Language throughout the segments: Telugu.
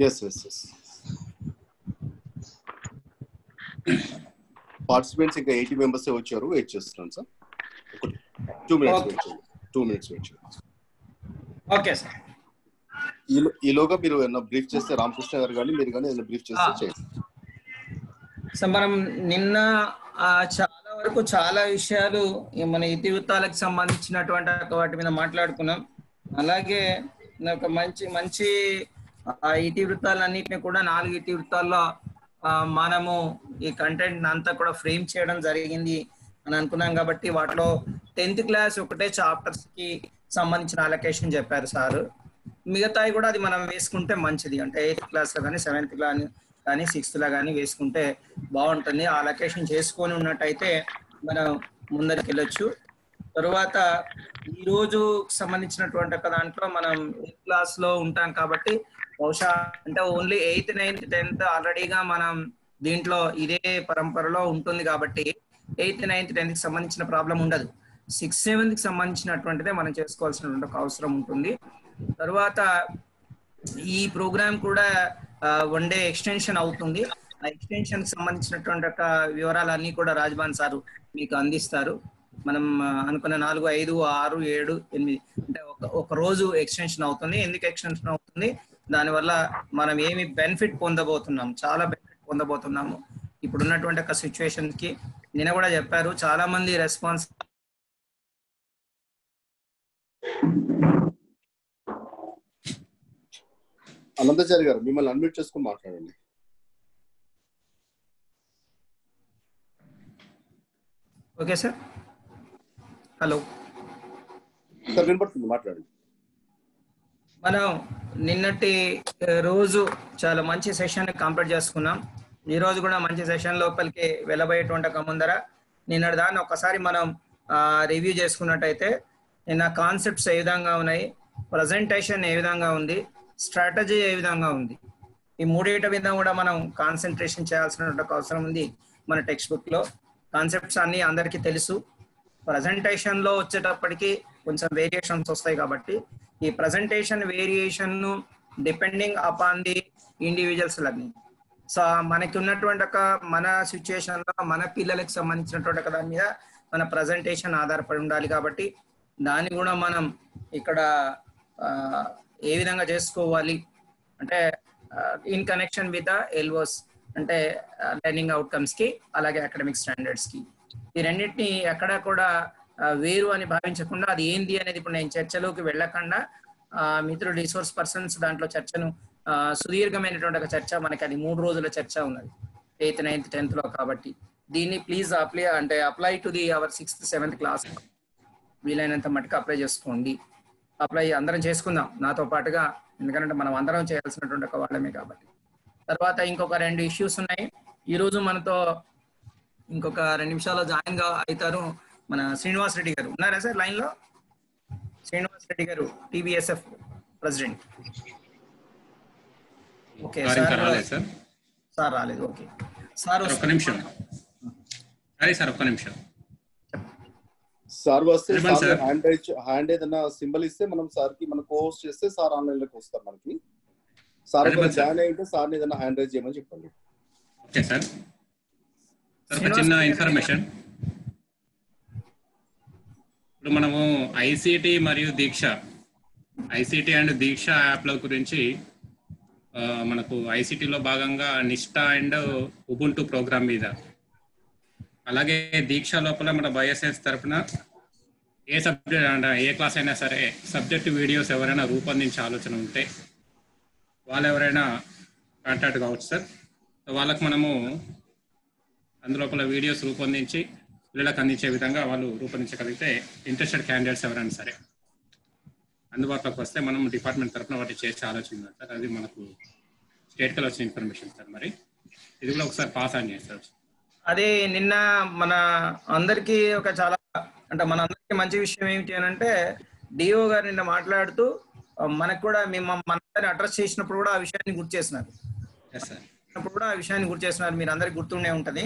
Yes, yes, yes. Participants ఇంకా 80 మెంబర్స్ వచ్చారు. వెయిట్ చేస్తున్నాను సార్. 2 minutes వెయిట్ చేయండి. 2 minutes వెయిట్ చేయండి. Okay sir. ఈలోగా మీరు ఏమైనా బ్రీఫ్ చేస్తే రామకృష్ణ గారు కానీ మీరు కానీ ఏమైనా బ్రీఫ్ చేస్తే చేయండి. సో మనం నిన్న చాలా వరకు చాలా విషయాలు మన ఇతివృత్తాలకు సంబంధించినటువంటి వాటి మీద మాట్లాడుకున్నాం. అలాగే ఒక మంచి మంచి ఇతివృత్తాలన్నింటినీ కూడా 4 ఇతివృత్తాల్లో మనము ఈ కంటెంట్ అంతా కూడా ఫ్రేమ్ చేయడం జరిగింది అని అనుకున్నాం. కాబట్టి వాటిలో 10th క్లాస్ ఒకటే చాప్టర్స్ కి సంబంధించిన అలొకేషన్ చెప్పారు సార్. మిగతాయి కూడా అది మనం వేసుకుంటే మంచిది. అంటే 8th క్లాస్ లో కానీ 7th కానీ 6th లో కానీ వేసుకుంటే బాగుంటుంది. ఆ అలొకేషన్ చేసుకొని ఉన్నట్టయితే మనం ముందరికి వెళ్ళొచ్చు. తరువాత ఈ రోజు సంబంధించినటువంటి ఒక దాంట్లో మనం 8th క్లాస్ లో ఉంటాం కాబట్టి బహుశా అంటే ఓన్లీ 8th, 9th, 10th ఆల్రెడీగా మనం దీంట్లో ఇదే పరంపరలో ఉంటుంది కాబట్టి 8th, 9th, 10th కి సంబంధించిన ప్రాబ్లం ఉండదు. 6th, 7th కి సంబంధించినటువంటిదే మనం చేసుకోవాల్సినటువంటి ఒక అవసరం ఉంటుంది. తర్వాత ఈ ప్రోగ్రామ్ కూడా 1 day ఎక్స్టెన్షన్ అవుతుంది. ఆ ఎక్స్టెన్షన్ కి సంబంధించినటువంటి ఒక వివరాలన్నీ కూడా రాజ్బాన్ సార్ మీకు అందిస్తారు. మనం అనుకున్న 4, 5, 6, 7, 8 అంటే ఒక రోజు ఎక్స్టెన్షన్ అవుతుంది. ఎందుకు ఎక్స్టెన్షన్ అవుతుంది, దానివల్ల మనం ఏమి బెనిఫిట్ పొందబోతున్నాము, చాలా బెనిఫిట్ పొందబోతున్నాము ఇప్పుడు ఉన్నటువంటి ఒక సిచ్యువేషన్ కి. నిన్న కూడా చెప్పారు చాలా మంది రెస్పాన్స్. అనంతాచారి గారు మిమ్మల్ని అన్మ్యూట్ చేసుకొని మాట్లాడండి. Okay sir. హలో సార్, వినపడుతుంది, మాట్లాడండి. మనం నిన్నటి రోజు చాలా మంచి సెషన్ కంప్లీట్ చేసుకున్నాం. ఈ రోజు కూడా మంచి సెషన్ లోపలికి వెళ్ళబోయేటువంటి ఒక ముందర నిన్నటి దాన్ని ఒకసారి మనం రివ్యూ చేసుకున్నట్టయితే నిన్న కాన్సెప్ట్స్ ఏ విధంగా ఉన్నాయి, ప్రజెంటేషన్ ఏ విధంగా ఉంది, స్ట్రాటజీ ఏ విధంగా ఉంది, ఈ మూడింటి మీద కూడా మనం కాన్సన్ట్రేషన్ చేయాల్సిన అవసరం ఉంది. మన టెక్స్ట్ బుక్ లో కాన్సెప్ట్స్ అన్ని అందరికీ తెలుసు. ప్రజెంటేషన్ లో వచ్చేటప్పటికి కొంచెం వేరియేషన్స్ వస్తాయి కాబట్టి ఈ ప్రజెంటేషన్ వేరియేషన్ ను depending upon the individuals learning. So మనకి ఉన్నటువంటి ఒక మన సిచ్యుయేషన్ లో మన పిల్లలకు సంబంధించినటువంటి ఒక దాని మీద మన ప్రజెంటేషన్ ఆధారపడి ఉండాలి. కాబట్టి దాన్ని కూడా మనం ఇక్కడ ఏ విధంగా చేసుకోవాలి అంటే ఇన్ కనెక్షన్ విత్ ఎల్ఓస్ అంటే లెర్నింగ్ అవుట్కమ్స్ కి అలాగే అకాడమిక్ స్టాండర్డ్స్ కి ఈ రెండింటిని ఎక్కడ కూడా వేరు అని భావించకుండా అది ఏంది అనేది ఇప్పుడు నేను చర్చలోకి వెళ్ళకుండా మిత్రులు రిసోర్స్ పర్సన్స్ దాంట్లో చర్చను సుదీర్ఘమైనటువంటి ఒక చర్చ మనకి అది 3 రోజుల చర్చ ఉన్నది 8th, 9th, 10th లో. కాబట్టి దీన్ని please apply to the our 6th, 7th class వీలైనంత మటుకు అప్లై చేసుకోండి. అప్లై అందరం చేసుకుందాం నాతో పాటుగా, ఎందుకంటే మనం అందరం చేయాల్సినటువంటి ఒక వాళ్ళమే కాబట్టి. తర్వాత ఇంకొక 2 ఇష్యూస్ ఉన్నాయి. ఈ రోజు మనతో ఇంకొక 2 నిమిషాల్లో జాయిన్ అవుతారు మన శ్రీనివాస్ రెడ్డి గారు. ఉన్నారా సార్ లైన్ లో? శ్రీనివాస్ రెడ్డి గారు టీబీఎస్ఎఫ్ ప్రెసిడెంట్. ఓకే సార్ రాలేదు. ఓకే సార్ ఒక్క నిమిషం సార్ వస్తే హ్యాండ్ ఏదైనా సింబల్ ఇస్తే మనం సార్ కి మనం కోహోస్ట్ చేస్తే సార్ ఆన్లైన్ లోకి వస్తారు మనకి. సార్ జాయిన్ అయితే సార్ ఏదైనా హ్యాండ్ రైజ్ చేయమని చెప్పండి. Okay sir. ఒక చిన్న ఇన్ఫర్మేషన్, ఇప్పుడు మనము ఐసిటి మరియు ఐసిటి అండ్ దీక్ష యాప్ల గురించి మనకు ఐసిటిలో భాగంగా నిష్టా అండ్ ఉబుంటు ప్రోగ్రామ్ మీద, అలాగే దీక్ష లోపల మన బయోసైన్స్ తరఫున ఏ సబ్జెక్ట్ అంటే ఏ క్లాస్ అయినా సరే సబ్జెక్ట్ వీడియోస్ ఎవరైనా రూపొందించే ఆలోచన ఉంటే వాళ్ళు ఎవరైనా కాంటాక్ట్ కావచ్చు సార్. వాళ్ళకు మనము అందులోపల వీడియోస్ రూపొందించి పిల్లలకు అందించే విధంగా వాళ్ళు రూపొందించగలిగితే ఇంట్రెస్టెడ్ క్యాండిడేట్స్ ఎవరైనా సరే అందుబాటులోకి వస్తే మనం డిపార్ట్మెంట్ తరఫున వాటి చేసే ఆలోచన ఉంది సార్. అది మనకు స్టేట్ కల్ వచ్చిన ఇన్ఫర్మేషన్ సార్. మరి ఇది కూడా ఒకసారి పాస్ ఆన్ చేస్తారు. అదే నిన్న మన అందరికీ ఒక చాలా అంటే మన అందరికీ మంచి విషయం ఏమిటి అని అంటే డిఓ గారు నిన్న మాట్లాడుతూ మనకు కూడా మనందరిని అడ్రస్ చేసినప్పుడు కూడా ఆ విషయాన్ని గుర్తు చేసినారు. మీరు అందరికి గుర్తుండే ఉంటది.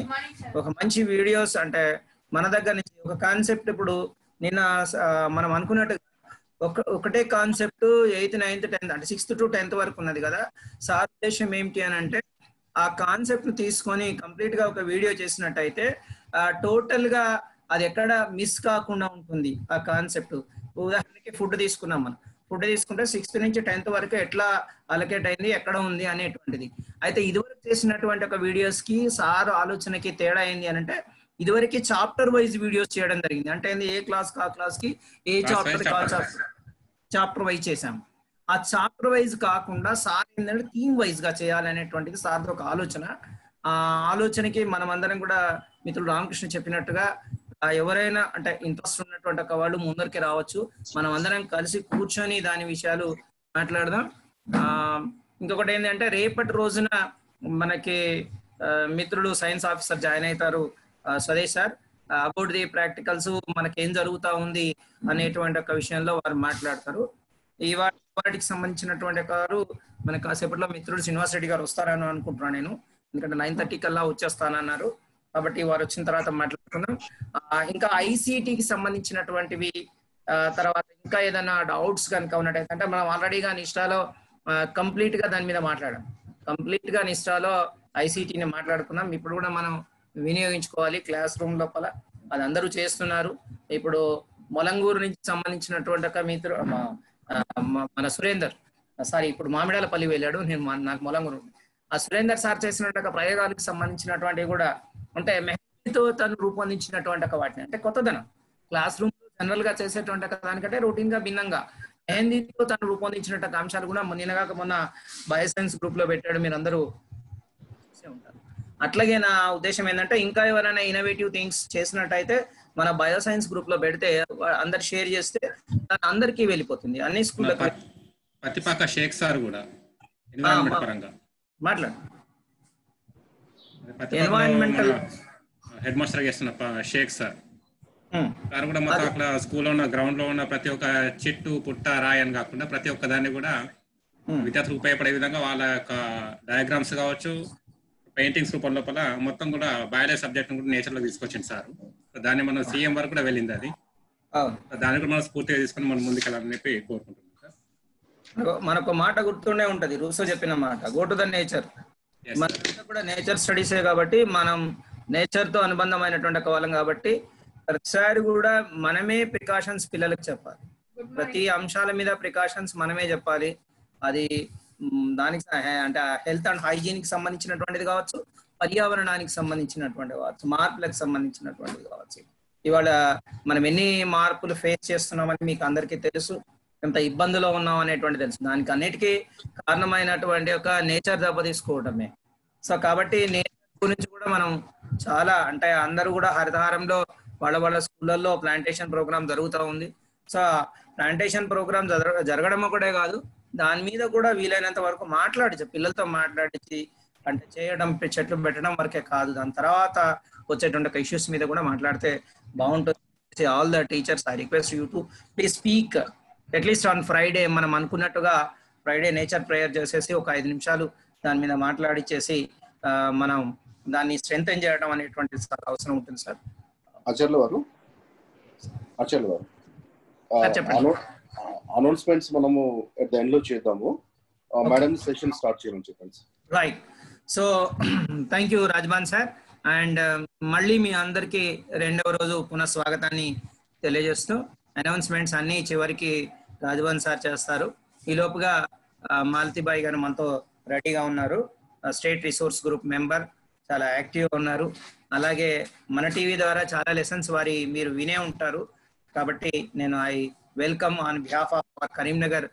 ఒక మంచి వీడియోస్ అంటే మన దగ్గర నుంచి ఒక కాన్సెప్ట్ ఇప్పుడు నిన్న మనం అనుకున్నట్టు ఒకటే కాన్సెప్ట్ 8th 9th 10th అంటే 6th to 10th వరకు ఉన్నది కదా. సార్ ఉద్దేశం ఏమిటి అని అంటే ఆ కాన్సెప్ట్ ని తీసుకొని కంప్లీట్ గా ఒక వీడియో చేసినట్టయితే టోటల్ గా అది ఎక్కడ మిస్ కాకుండా ఉంటుంది ఆ కాన్సెప్ట్. ఉదాహరణకి ఫుడ్ తీసుకున్నాం మనం, ఫుడ్ తీసుకుంటే 6th నుంచి 10th వరకు ఎట్లా అలొకేట్ అయింది, ఎక్కడ ఉంది అనేటువంటిది. అయితే ఇదివరకు చేసినటువంటి ఒక వీడియోస్ కి సార్ ఆలోచనకి తేడా ఏంది అని అంటే ఇదివరకు చాప్టర్ వైజ్ వీడియోస్ చేయడం జరిగింది. అంటే ఏ క్లాస్ కా క్లాస్ కి ఏ చాప్టర్ వైజ్ చేసాం. ఆ చాప్టర్ వైజ్ కాకుండా సార్ ఏంటంటే థీమ్ వైజ్ గా చేయాలనేటువంటిది సార్ ఒక ఆలోచన. ఆ ఆలోచనకి మనం అందరం కూడా మిత్రుడు రామకృష్ణ చెప్పినట్టుగా ఎవరైనా అంటే ఇంట్రెస్ట్ ఉన్నటువంటి ఒక వాళ్ళు ముందరికి రావచ్చు. మనం అందరం కలిసి కూర్చొని దాని విషయాలు మాట్లాడదాం. ఇంకొకటి ఏంటంటే రేపటి రోజున మనకి మిత్రుడు సైన్స్ ఆఫీసర్ జాయిన్ అవుతారు Swades sir. About the practicals మనకి ఏం జరుగుతా ఉంది అనేటువంటి ఒక విషయంలో వారు మాట్లాడతారు. వాటికి సంబంధించినటువంటి వారు మనకి కాసేపట్లో మిత్రుడు శ్రీనివాస్ రెడ్డి గారు వస్తారని అనుకుంటున్నాను నేను, ఎందుకంటే 9:30 కల్లా వచ్చేస్తానన్నారు. కాబట్టి వారు వచ్చిన తర్వాత మాట్లాడుకుందాం. ఇంకా ఐసీటీకి సంబంధించినటువంటివి తర్వాత ఇంకా ఏదైనా డౌట్స్ కనుక ఉన్నట్టయితే అంటే మనం ఆల్రెడీగా నిష్ఠాలో కంప్లీట్ గా దాని మీద మాట్లాడాం. కంప్లీట్ గా నిష్ఠాలో ఐసీటీని మాట్లాడుకున్నాం. ఇప్పుడు కూడా మనం వినియోగించుకోవాలి క్లాస్ రూమ్ లోపల, అది అందరూ చేస్తున్నారు. ఇప్పుడు మొలంగూరు నుంచి సంబంధించినటువంటి ఒక మిత్రుడు మన సురేందర్ సారీ ఇప్పుడు మామిడాలపల్లి వెళ్ళాడు, నాకు మొలంగూరు. ఆ సురేందర్ సార్ చేసినటువంటి ప్రయోగాలకు సంబంధించినటువంటివి కూడా అంటే మెహందీతో తను రూపొందించినటువంటి ఒక వాటిని అంటే కొత్తదనం క్లాస్ రూమ్ లో జనరల్ గా చేసేటువంటి దానికంటే రొటీన్ గా భిన్నంగా మెహందీతో తను రూపొందించినటువంటి అంశాలు కూడా మొన్న బయోసైన్స్ గ్రూప్ లో పెట్టాడు, మీరు అందరూ చూసే ఉంటారు. అట్లాగే నా ఉద్దేశం ఏంటంటే ఇంకా ఎవరైనా ఇన్నోవేటివ్ థింగ్స్ చేసినట్టయితే మన బయోసైన్స్ గ్రూప్ లో పెడితే అందరు షేర్ చేస్తే అందరికీ వెళ్ళిపోతుంది అన్ని స్కూల్లో. పత్తిపాక షేక్ సార్ కూడా ఎన్విరాన్మెంట్ పరంగా మాట్లాడు. ఎన్వైరన్మెంటల్ హెడ్ మాస్టర్ చేస్తున్న షేక్ సార్ సార్ కూడా మొత్తం అక్కడ స్కూల్లో ఉన్న గ్రౌండ్ లో ఉన్న ప్రతి ఒక్క చెట్టు పుట్ట రాయి అని కాకుండా ప్రతి ఒక్క దాన్ని కూడా విద్యార్థులకు ఉపయోగపడే విధంగా వాళ్ళ యొక్క డయాగ్రామ్స్ కావచ్చు, పెయింటింగ్స్ రూపం లోపల మొత్తం కూడా బయాలజీ సబ్జెక్ట్ కూడా నేచర్ లో తీసుకొచ్చింది సార్. దాన్ని మనం సీఎం వరకు కూడా వెళ్ళింది అది. దాన్ని కూడా మనం స్ఫూర్తిగా తీసుకుని మనం ముందుకెళ్ళాలని చెప్పి కోరుకుంటున్నాం సార్. మనకు మాట గుర్తుండే ఉంటది, రూసో చెప్పిన మాట, గో టు ద నేచర్. మన కూడా నేచర్ స్టడీసే కాబట్టి మనం నేచర్ తో అనుబంధమైనటువంటి ఒక వాళ్ళం కాబట్టి ప్రతిసారి కూడా మనమే ప్రికాషన్స్ పిల్లలకు చెప్పాలి. ప్రతి అంశాల మీద ప్రికాషన్స్ మనమే చెప్పాలి. అది దానికి అంటే హెల్త్ అండ్ హైజీన్ కి సంబంధించినటువంటిది కావచ్చు, పర్యావరణానికి సంబంధించినటువంటి కావచ్చు, మార్పులకు సంబంధించినటువంటిది కావచ్చు. ఇవాళ మనం ఎన్ని మార్పులు ఫేస్ చేస్తున్నామని మీకు అందరికీ తెలుసు, ఎంత ఇబ్బందులో ఉన్నాం అనేటువంటి తెలుసు. దానికి అన్నిటికీ కారణమైనటువంటి ఒక నేచర్ దెబ్బ తీసుకోవటమే. సో కాబట్టి నేచర్ గురించి కూడా మనం చాలా అంటే అందరూ కూడా హరితహారంలో వాళ్ళ స్కూళ్ళల్లో ప్లాంటేషన్ ప్రోగ్రామ్ జరుగుతూ ఉంది. సో ప్లాంటేషన్ ప్రోగ్రామ్ జరగడం ఒకటే కాదు, దాని మీద కూడా వీలైనంత వరకు మాట్లాడించి పిల్లలతో మాట్లాడించి అంటే చేయడం, చెట్లు పెట్టడం వరకే కాదు, దాని తర్వాత వచ్చేటువంటి ఇష్యూస్ మీద కూడా మాట్లాడితే బాగుంటుంది. All the teachers I request you to please speak at least on Friday. మనం అనుకున్నట్టుగా ఫ్రైడే నేచర్ ప్రేయర్ చేసేసి ఒక 5 నిమిషాలు దాని మీద మాట్లాడిచ్చేసి మనం దాన్ని స్ట్రెంథెన్ చేయడం అనేటువంటి అవసరం ఉంటుంది సార్. ఆచార్య వారు అనౌన్స్మెంట్స్ మనము ఎట్ ద ఎండ్ లో చేద్దాము. మేడం సెషన్ స్టార్ట్ చేయమని చెప్పండి. Right. So thank you Rajban sir. And మళ్ళీ మీ అందరికీ 2వ రోజు పునః స్వాగతాన్ని తెలియజేస్తూ అనౌన్స్మెంట్స్ అన్ని చివరికి రాజ్బాన్ సార్ చేస్తారు. ఈ లోపుగా మాలతిబాయి గారు మనతో రెడీగా ఉన్నారు. స్టేట్ రిసోర్స్ గ్రూప్ మెంబర్, చాలా యాక్టివ్గా ఉన్నారు. అలాగే మన టీవీ ద్వారా చాలా లెసన్స్ మీరు వినే ఉంటారు. కాబట్టి నేను I welcome on behalf of Karimnagar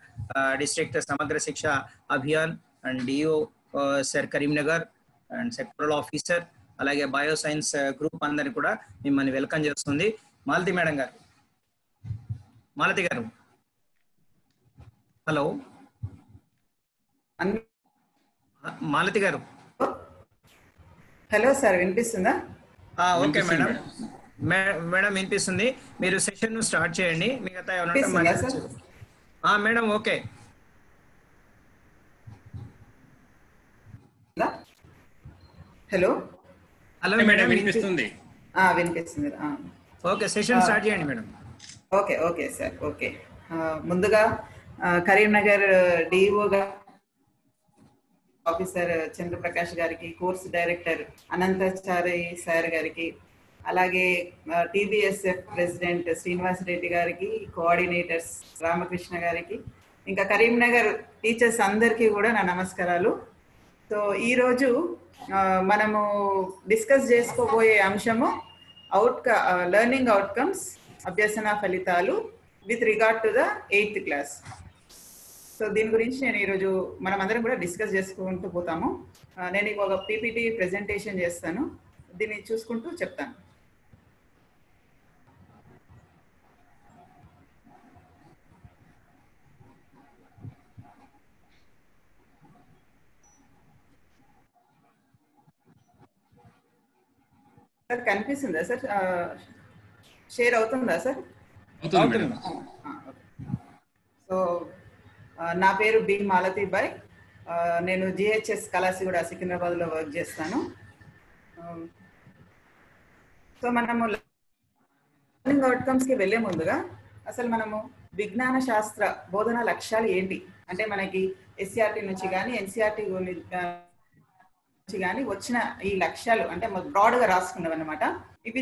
district సమగ్ర శిక్ష Abhiyan and DO sir Karimnagar and sectoral officer అలాగే బయోసైన్స్ గ్రూప్ అందరినీ కూడా మిమ్మల్ని వెల్కమ్ చేస్తుంది. మాలతి మేడం గారు, మాలతి గారు, హలో మాలతి గారు. హలో సార్, వినిపిస్తుందా? ఓకే మేడం, మేడం వినిపిస్తుంది. మీరు సెషన్ స్టార్ట్ చేయండి. మిగతా madam okay. Hello hello madam వినిపిస్తుంది. వినిపిస్తుంది. ఓకే సెషన్ స్టార్ట్ చేయండి madam. Okay okay sir. Okay ముందుగా కరీంనగర్ డిఓగా ఆఫీసర్ చంద్రప్రకాష్ గారికి, కోర్స్ డైరెక్టర్ అనంతాచారి సార్ గారికి, అలాగే టీబీఎస్ఎఫ్ ప్రెసిడెంట్ శ్రీనివాస్ రెడ్డి గారికి, కోఆర్డినేటర్స్ రామకృష్ణ గారికి, ఇంకా కరీంనగర్ టీచర్స్ అందరికీ కూడా నా నమస్కారాలు. సో ఈరోజు మనము డిస్కస్ చేసుకోబోయే అంశము లెర్నింగ్ అవుట్కమ్స్, అభ్యసన ఫలితాలు with regard to the 8th class. So దీని గురించి నేను ఈరోజు మనం అందరం కూడా డిస్కస్ చేసుకుంటూ పోతాము. నేను ఒక పీపీటీ ప్రెజెంటేషన్ చేస్తాను, దీన్ని చూసుకుంటూ చెప్తాను. సార్ కనిపిస్తుందా సార్? షేర్ అవుతుందా సార్? సో నా పేరు బి మాలతీబాయ్. నేను జిహెచ్ఎస్ కళాశిగూడ సికింద్రాబాద్లో వర్క్ చేస్తాను. సో మనము లెర్నింగ్ అవుట్కమ్స్కి వెళ్ళే ముందుగా అసలు మనము విజ్ఞాన శాస్త్ర బోధన లక్ష్యాలు ఏంటి అంటే, మనకి ఎస్సీఆర్టీ నుంచి కానీ ఎన్సీఆర్టీ నుంచి కానీ వచ్చిన ఈ లక్ష్యాలు అంటే బ్రాడ్గా రాసుకున్నవి అనమాట. ఇవి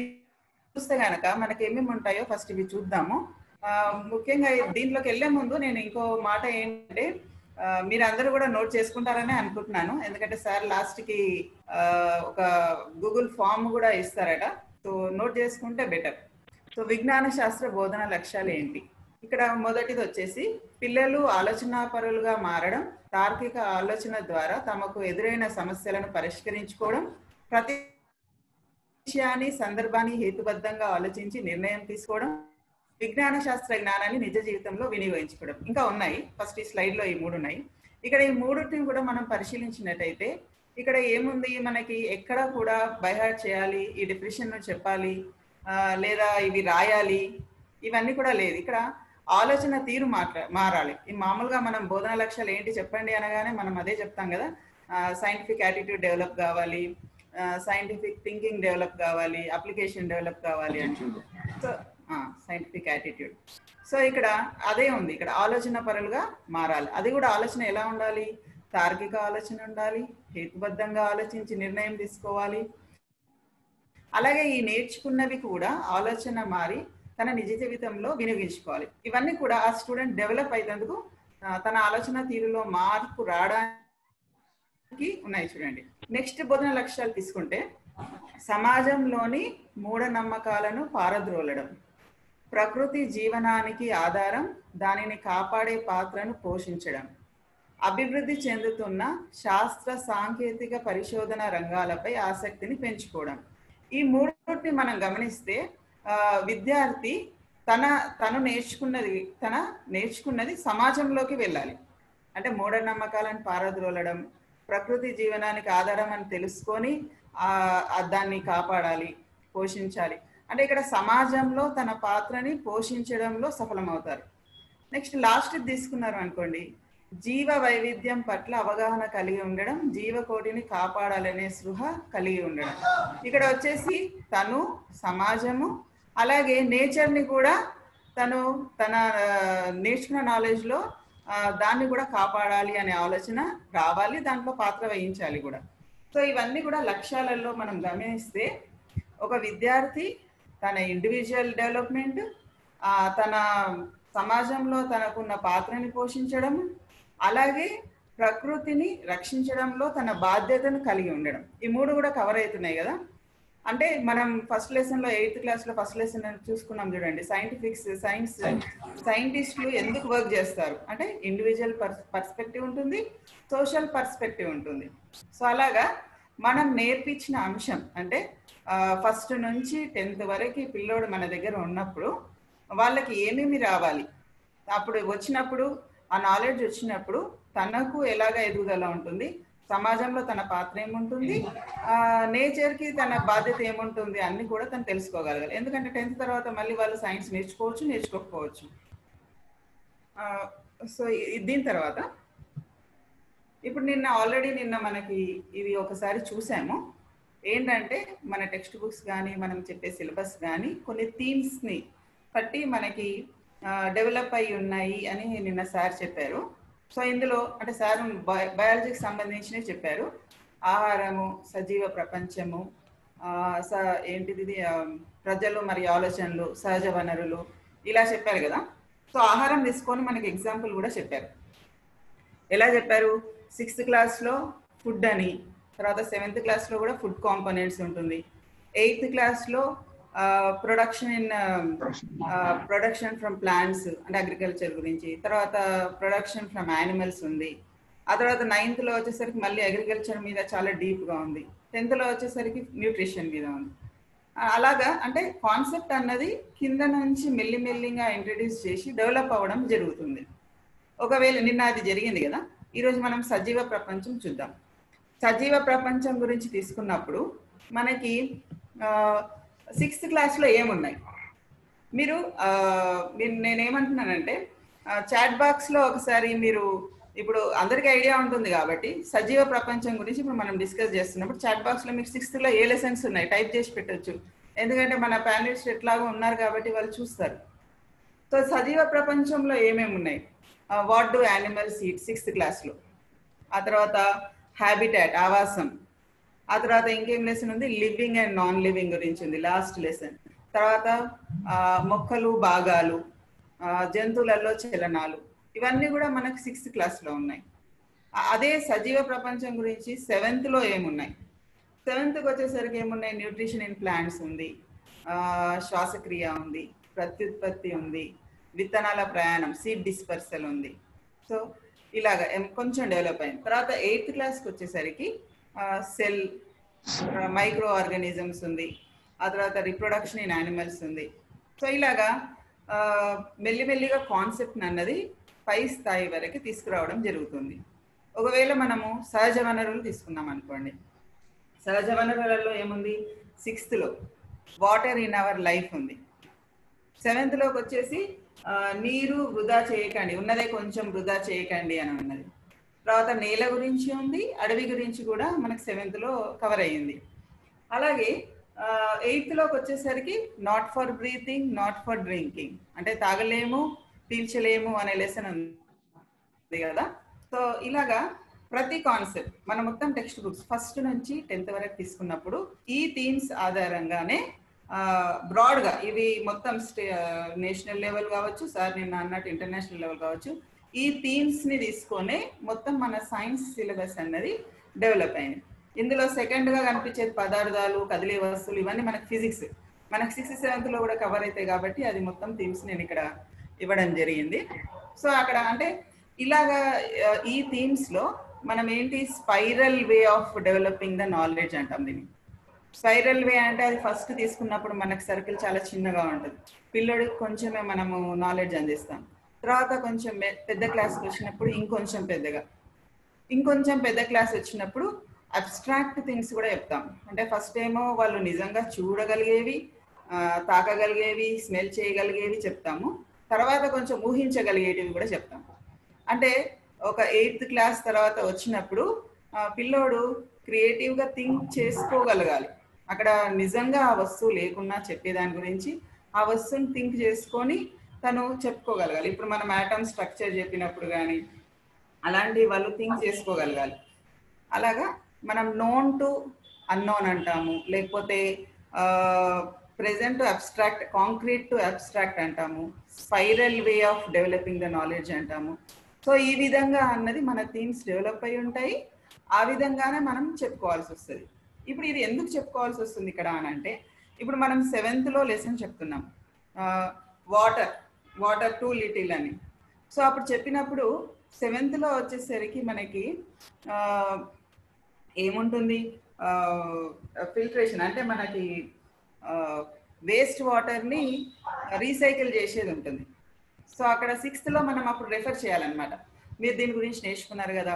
చూస్తే కనుక మనకి ఏమేమి ఉంటాయో ఫస్ట్ ఇవి చూద్దాము. ముఖ్యంగా దీంట్లోకి వెళ్లే ముందు నేను ఇంకో మాట ఏంటంటే, మీరు అందరూ కూడా నోట్ చేసుకుంటారని అనుకుంటున్నాను, ఎందుకంటే సార్ లాస్ట్కి ఒక గూగుల్ ఫామ్ కూడా ఇస్తారట. సో నోట్ చేసుకుంటే బెటర్. సో విజ్ఞాన శాస్త్ర బోధన లక్ష్యాలు ఏంటి? ఇక్కడ మొదటిది వచ్చేసి పిల్లలు ఆలోచనాపరులుగా మారడం, తార్కిక ఆలోచన ద్వారా తమకు ఎదురైన సమస్యలను పరిష్కరించుకోవడం, ప్రతి విషయాన్ని సందర్భాన్ని హేతుబద్ధంగా ఆలోచించి నిర్ణయం తీసుకోవడం, విజ్ఞాన శాస్త్ర జ్ఞానాన్ని నిజ జీవితంలో వినియోగించుకోవడం. ఇంకా ఉన్నాయి, ఫస్ట్ ఈ స్లైడ్లో ఈ 3 ఉన్నాయి. ఇక్కడ ఈ 3టిని కూడా మనం పరిశీలించినట్టయితే ఇక్కడ ఏముంది, మనకి ఎక్కడ కూడా బైహార్ట్ చేయాలి, ఈ డెఫినిషన్ చెప్పాలి, లేదా ఇవి రాయాలి, ఇవన్నీ కూడా లేదు. ఇక్కడ ఆలోచన తీరు మారాలి. ఈ మామూలుగా మనం బోధన లక్ష్యాలు ఏంటి చెప్పండి అనగానే మనం అదే చెప్తాం కదా, సైంటిఫిక్ యాటిట్యూడ్ డెవలప్ కావాలి, సైంటిఫిక్ థింకింగ్ డెవలప్ కావాలి, అప్లికేషన్ డెవలప్ కావాలి అని. So scientific attitude. సో ఇక్కడ అదే ఉంది, ఇక్కడ ఆలోచన పరులుగా మారాలి. అది కూడా ఆలోచన ఎలా ఉండాలి? తార్కిక ఆలోచన ఉండాలి, హేతుబద్ధంగా ఆలోచించి నిర్ణయం తీసుకోవాలి. అలాగే ఈ నేర్చుకున్నవి కూడా ఆలోచన మారి తన నిజ జీవితంలో వినియోగించుకోవాలి. ఇవన్నీ కూడా ఆ స్టూడెంట్ డెవలప్ అయినందుకు తన ఆలోచన తీరులో మార్పు రావడానికి ఉన్నాయి. చూడండి, నెక్స్ట్ బోధన లక్ష్యాలు తీసుకుంటే సమాజంలోని మూఢనమ్మకాలను పారద్రోలడం, ప్రకృతి జీవనానికి ఆధారం, దానిని కాపాడే పాత్రను పోషించడం, అభివృద్ధి చెందుతున్న శాస్త్ర సాంకేతిక పరిశోధన రంగాలపై ఆసక్తిని పెంచుకోవడం. ఈ 3ని మనం గమనిస్తే విద్యార్థి తను నేర్చుకున్నది సమాజంలోకి వెళ్ళాలి. అంటే మూఢనమ్మకాలను పారద్రోలడం, ప్రకృతి జీవనానికి ఆధారం అని తెలుసుకొని దాన్ని కాపాడాలి, పోషించాలి. అంటే ఇక్కడ సమాజంలో తన పాత్రని పోషించడంలో సఫలమవుతారు. నెక్స్ట్ లాస్ట్ తీసుకున్నారు అనుకోండి, జీవ వైవిధ్యం పట్ల అవగాహన కలిగి ఉండడం, జీవకోటిని కాపాడాలనే స్పృహ కలిగి ఉండడం. ఇక్కడ వచ్చేసి తను, సమాజము, అలాగే నేచర్ని కూడా తన నేర్చుకున్న నాలెడ్జ్లో దాన్ని కూడా కాపాడాలి అనే ఆలోచన రావాలి, దాంట్లో పాత్ర వహించాలి కూడా. సో ఇవన్నీ కూడా లక్ష్యాలలో మనం గమనిస్తే ఒక విద్యార్థి తన ఇండివిజువల్ డెవలప్మెంట్, తన సమాజంలో తనకున్న పాత్రని పోషించడం, అలాగే ప్రకృతిని రక్షించడంలో తన బాధ్యతను కలిగి ఉండడం. ఈ 3 కూడా కవర్ అవుతున్నాయి కదా. అంటే మనం ఫస్ట్ లెసన్లో 8th క్లాస్లో ఫస్ట్ లెసన్ చూసుకున్నాం చూడండి, సైంటిస్టులు ఎందుకు వర్క్ చేస్తారు అంటే ఇండివిజువల్ పర్స్పెక్టివ్ ఉంటుంది, సోషల్ పర్స్పెక్టివ్ ఉంటుంది. సో అలాగా మనం నేర్పించిన అంశం అంటే ఫస్ట్ నుంచి 10th వరకు పిల్లోడు మన దగ్గర ఉన్నప్పుడు వాళ్ళకి ఏమేమి రావాలి, అప్పుడు వచ్చినప్పుడు ఆ నాలెడ్జ్ వచ్చినప్పుడు తనకు ఎలాగ ఎదుగుదల ఉంటుంది, సమాజంలో తన పాత్ర ఏముంటుంది, నేచర్కి తన బాధ్యత ఏముంటుంది అన్ని కూడా తను తెలుసుకోగలగాలి. ఎందుకంటే 10th తర్వాత మళ్ళీ వాళ్ళు సైన్స్ నేర్చుకోవచ్చు, నేర్చుకోకపోవచ్చు. సో దీని తర్వాత ఇప్పుడు నిన్న మనకి ఇవి ఒకసారి చూసాము. ఏంటంటే మన టెక్స్ట్ బుక్స్ కానీ మనం చెప్పే సిలబస్ కానీ కొన్ని థీమ్స్ని బట్టి మనకి డెవలప్ అయి ఉన్నాయి అని నిన్న సార్ చెప్పారు. సో ఇందులో అంటే సార్ బయాలజీకి సంబంధించినవి చెప్పారు. ఆహారము, సజీవ ప్రపంచము, ఏంటిది ప్రజలు మరియు ఆలోచనలు, సహజ వనరులు ఇలా చెప్పారు కదా. సో ఆహారం తీసుకొని మనకి ఎగ్జాంపుల్ కూడా చెప్పారు. ఎలా చెప్పారు? 6th క్లాస్లో ఫుడ్ అని, తర్వాత 7th క్లాస్లో కూడా ఫుడ్ కాంపోనెంట్స్ ఉంటుంది, 8th క్లాస్లో ప్రొడక్షన్ ఫ్రమ్ ప్లాంట్స్ అంటే అగ్రికల్చర్ గురించి, తర్వాత ప్రొడక్షన్ ఫ్రమ్ యానిమల్స్ ఉంది. ఆ తర్వాత 9th వచ్చేసరికి మళ్ళీ అగ్రికల్చర్ మీద చాలా డీప్గా ఉంది. 10th వచ్చేసరికి న్యూట్రిషన్ మీద ఉంది. అలాగా అంటే కాన్సెప్ట్ అన్నది కింద నుంచి మెల్లిమెల్లిగా ఇంట్రడ్యూస్ చేసి డెవలప్ అవ్వడం జరుగుతుంది. ఒకవేళ నిన్న అది జరిగింది కదా, ఈరోజు మనం సజీవ ప్రపంచం చూద్దాం. సజీవ ప్రపంచం గురించి తీసుకున్నప్పుడు మనకి 6th క్లాస్లో ఏమున్నాయి? నేనేమంటున్నానంటే చాట్ బాక్స్లో ఒకసారి మీరు, ఇప్పుడు అందరికీ ఐడియా ఉంటుంది కాబట్టి సజీవ ప్రపంచం గురించి ఇప్పుడు మనం డిస్కస్ చేస్తున్నప్పుడు చాట్ బాక్స్లో మీకు 6thలో ఏ లెసన్స్ ఉన్నాయి టైప్ చేసి పెట్టచ్చు. ఎందుకంటే మన ప్యానలిస్ట్ ఎట్లాగో ఉన్నారు కాబట్టి వాళ్ళు చూస్తారు. సో సజీవ ప్రపంచంలో ఏమేమి ఉన్నాయి? What do animals eat 6th క్లాస్లో. ఆ తర్వాత హ్యాబిటాట్, ఆవాసం. ఆ తర్వాత ఇంకేం లెసన్ ఉంది? లివింగ్ అండ్ నాన్ లివింగ్ గురించి ఉంది, లాస్ట్ లెసన్. తర్వాత మొక్కలు, భాగాలు, జంతువులలో చలనాలు, ఇవన్నీ కూడా మనకు 6th క్లాస్లో ఉన్నాయి. అదే సజీవ ప్రపంచం గురించి 7thలో ఏమున్నాయి? 7thకి వచ్చేసరికి ఏమున్నాయి? న్యూట్రిషన్ ఇన్ ప్లాంట్స్ ఉంది, శ్వాసక్రియ ఉంది, ప్రత్యుత్పత్తి ఉంది, విత్తనాల ప్రయాణం, సీడ్ డిస్పర్సల్ ఉంది. సో ఇలాగా కొంచెం డెవలప్ అయింది. తర్వాత 8th క్లాస్కి వచ్చేసరికి సెల్, మైక్రో ఆర్గానిజమ్స్ ఉంది. ఆ తర్వాత రిప్రొడక్షన్ ఇన్ యానిమల్స్ ఉంది. సో ఇలాగా మెల్లిమెల్లిగా కాన్సెప్ట్ అన్నది పై స్థాయి వరకు తీసుకురావడం జరుగుతుంది. ఒకవేళ మనము సహజ వనరులు తీసుకున్నాం అనుకోండి, సహజ వనరులలో ఏముంది? 6thలో వాటర్ ఇన్ అవర్ లైఫ్ ఉంది. 7thలోకి వచ్చేసి నీరు వృధా చేయకండి, ఉన్నదే కొంచెం వృధా చేయకండి అని ఉన్నది. తర్వాత నేల గురించి ఉంది, అడవి గురించి కూడా మనకు 7thలో కవర్ అయ్యింది. అలాగే 8thలోకి వచ్చేసరికి not for breathing, not for drinking, అంటే తాగలేము, పీల్చలేము అనే లెసన్ ఉంది కదా. సో ఇలాగా ప్రతి కాన్సెప్ట్ మన మొత్తం టెక్స్ట్ బుక్స్ 1st నుంచి 10th వరకు తీసుకున్నప్పుడు ఈ థీమ్స్ ఆధారంగానే బ్రాడ్గా ఇవి మొత్తం నేషనల్ లెవెల్ కావచ్చు, సార్ నిన్న అన్నట్టు ఇంటర్నేషనల్ లెవెల్ కావచ్చు, ఈ థీమ్స్ని తీసుకొని మొత్తం మన సైన్స్ సిలబస్ అన్నది డెవలప్ అయింది. ఇందులో సెకండ్గా కనిపించేది పదార్థాలు, కదిలే వస్తువులు, ఇవన్నీ మనకు ఫిజిక్స్, మనకు 6th 7thలో కూడా కవర్ అవుతాయి కాబట్టి అది మొత్తం థీమ్స్ నేను ఇక్కడ ఇవ్వడం జరిగింది. సో అక్కడ అంటే ఇలాగా ఈ థీమ్స్లో మనం ఏంటి spiral way of developing the knowledge అంటాం దీన్ని. స్పైరల్ వే అంటే అది ఫస్ట్ తీసుకున్నప్పుడు మనకు సర్కిల్ చాలా చిన్నగా ఉంటుంది, పిల్లడికి కొంచెమే మనము నాలెడ్జ్ అందిస్తాం. తర్వాత కొంచెం పెద్ద క్లాస్కి వచ్చినప్పుడు ఇంకొంచెం పెద్దగా, ఇంకొంచెం పెద్ద క్లాస్ వచ్చినప్పుడు అబ్స్ట్రాక్ట్ థింగ్స్ కూడా చెప్తాం. అంటే ఫస్ట్ ఏమో వాళ్ళు నిజంగా చూడగలిగేవి, తాకగలిగేవి, స్మెల్ చేయగలిగేవి చెప్తాము. తర్వాత కొంచెం ఊహించగలిగేటివి కూడా చెప్తాం. అంటే ఒక 8th క్లాస్ తర్వాత వచ్చినప్పుడు పిల్లోడు క్రియేటివ్గా థింక్ చేసుకోగలగాలి. అక్కడ నిజంగా ఆ వస్తువు లేకున్నా చెప్పేదాని గురించి ఆ వస్తువుని థింక్ చేసుకొని తను చెప్పుకోగలగాలి. ఇప్పుడు మనం ఆటమ్ స్ట్రక్చర్ చెప్పినప్పుడు కానీ అలాంటి వాళ్ళు థింక్ చేసుకోగలగాలి. అలాగా మనం నోన్ టు అన్నోన్ అంటాము, లేకపోతే present to abstract, concrete to abstract అంటాము, spiral way of developing the knowledge అంటాము. సో ఈ విధంగా అన్నది మన థీమ్స్ డెవలప్ అయి ఉంటాయి. ఆ విధంగానే మనం చెప్పుకోవాల్సి వస్తుంది. ఇప్పుడు ఇది ఎందుకు చెప్పుకోవాల్సి వస్తుంది ఇక్కడ అని అంటే, ఇప్పుడు మనం 7thలో లెసన్ చెప్తున్నాం వాటర్ టూ లిటిల్ అని. సో అప్పుడు చెప్పినప్పుడు 7thలో వచ్చేసరికి మనకి ఏముంటుంది? ఫిల్టరేషన్, అంటే మనకి వేస్ట్ వాటర్ని రీసైకిల్ చేసేది ఉంటుంది. సో అక్కడ 6thలో మనం అప్పుడు రెఫర్ చేయాలన్నమాట. మీరు దీని గురించి నేర్చుకున్నారు కదా,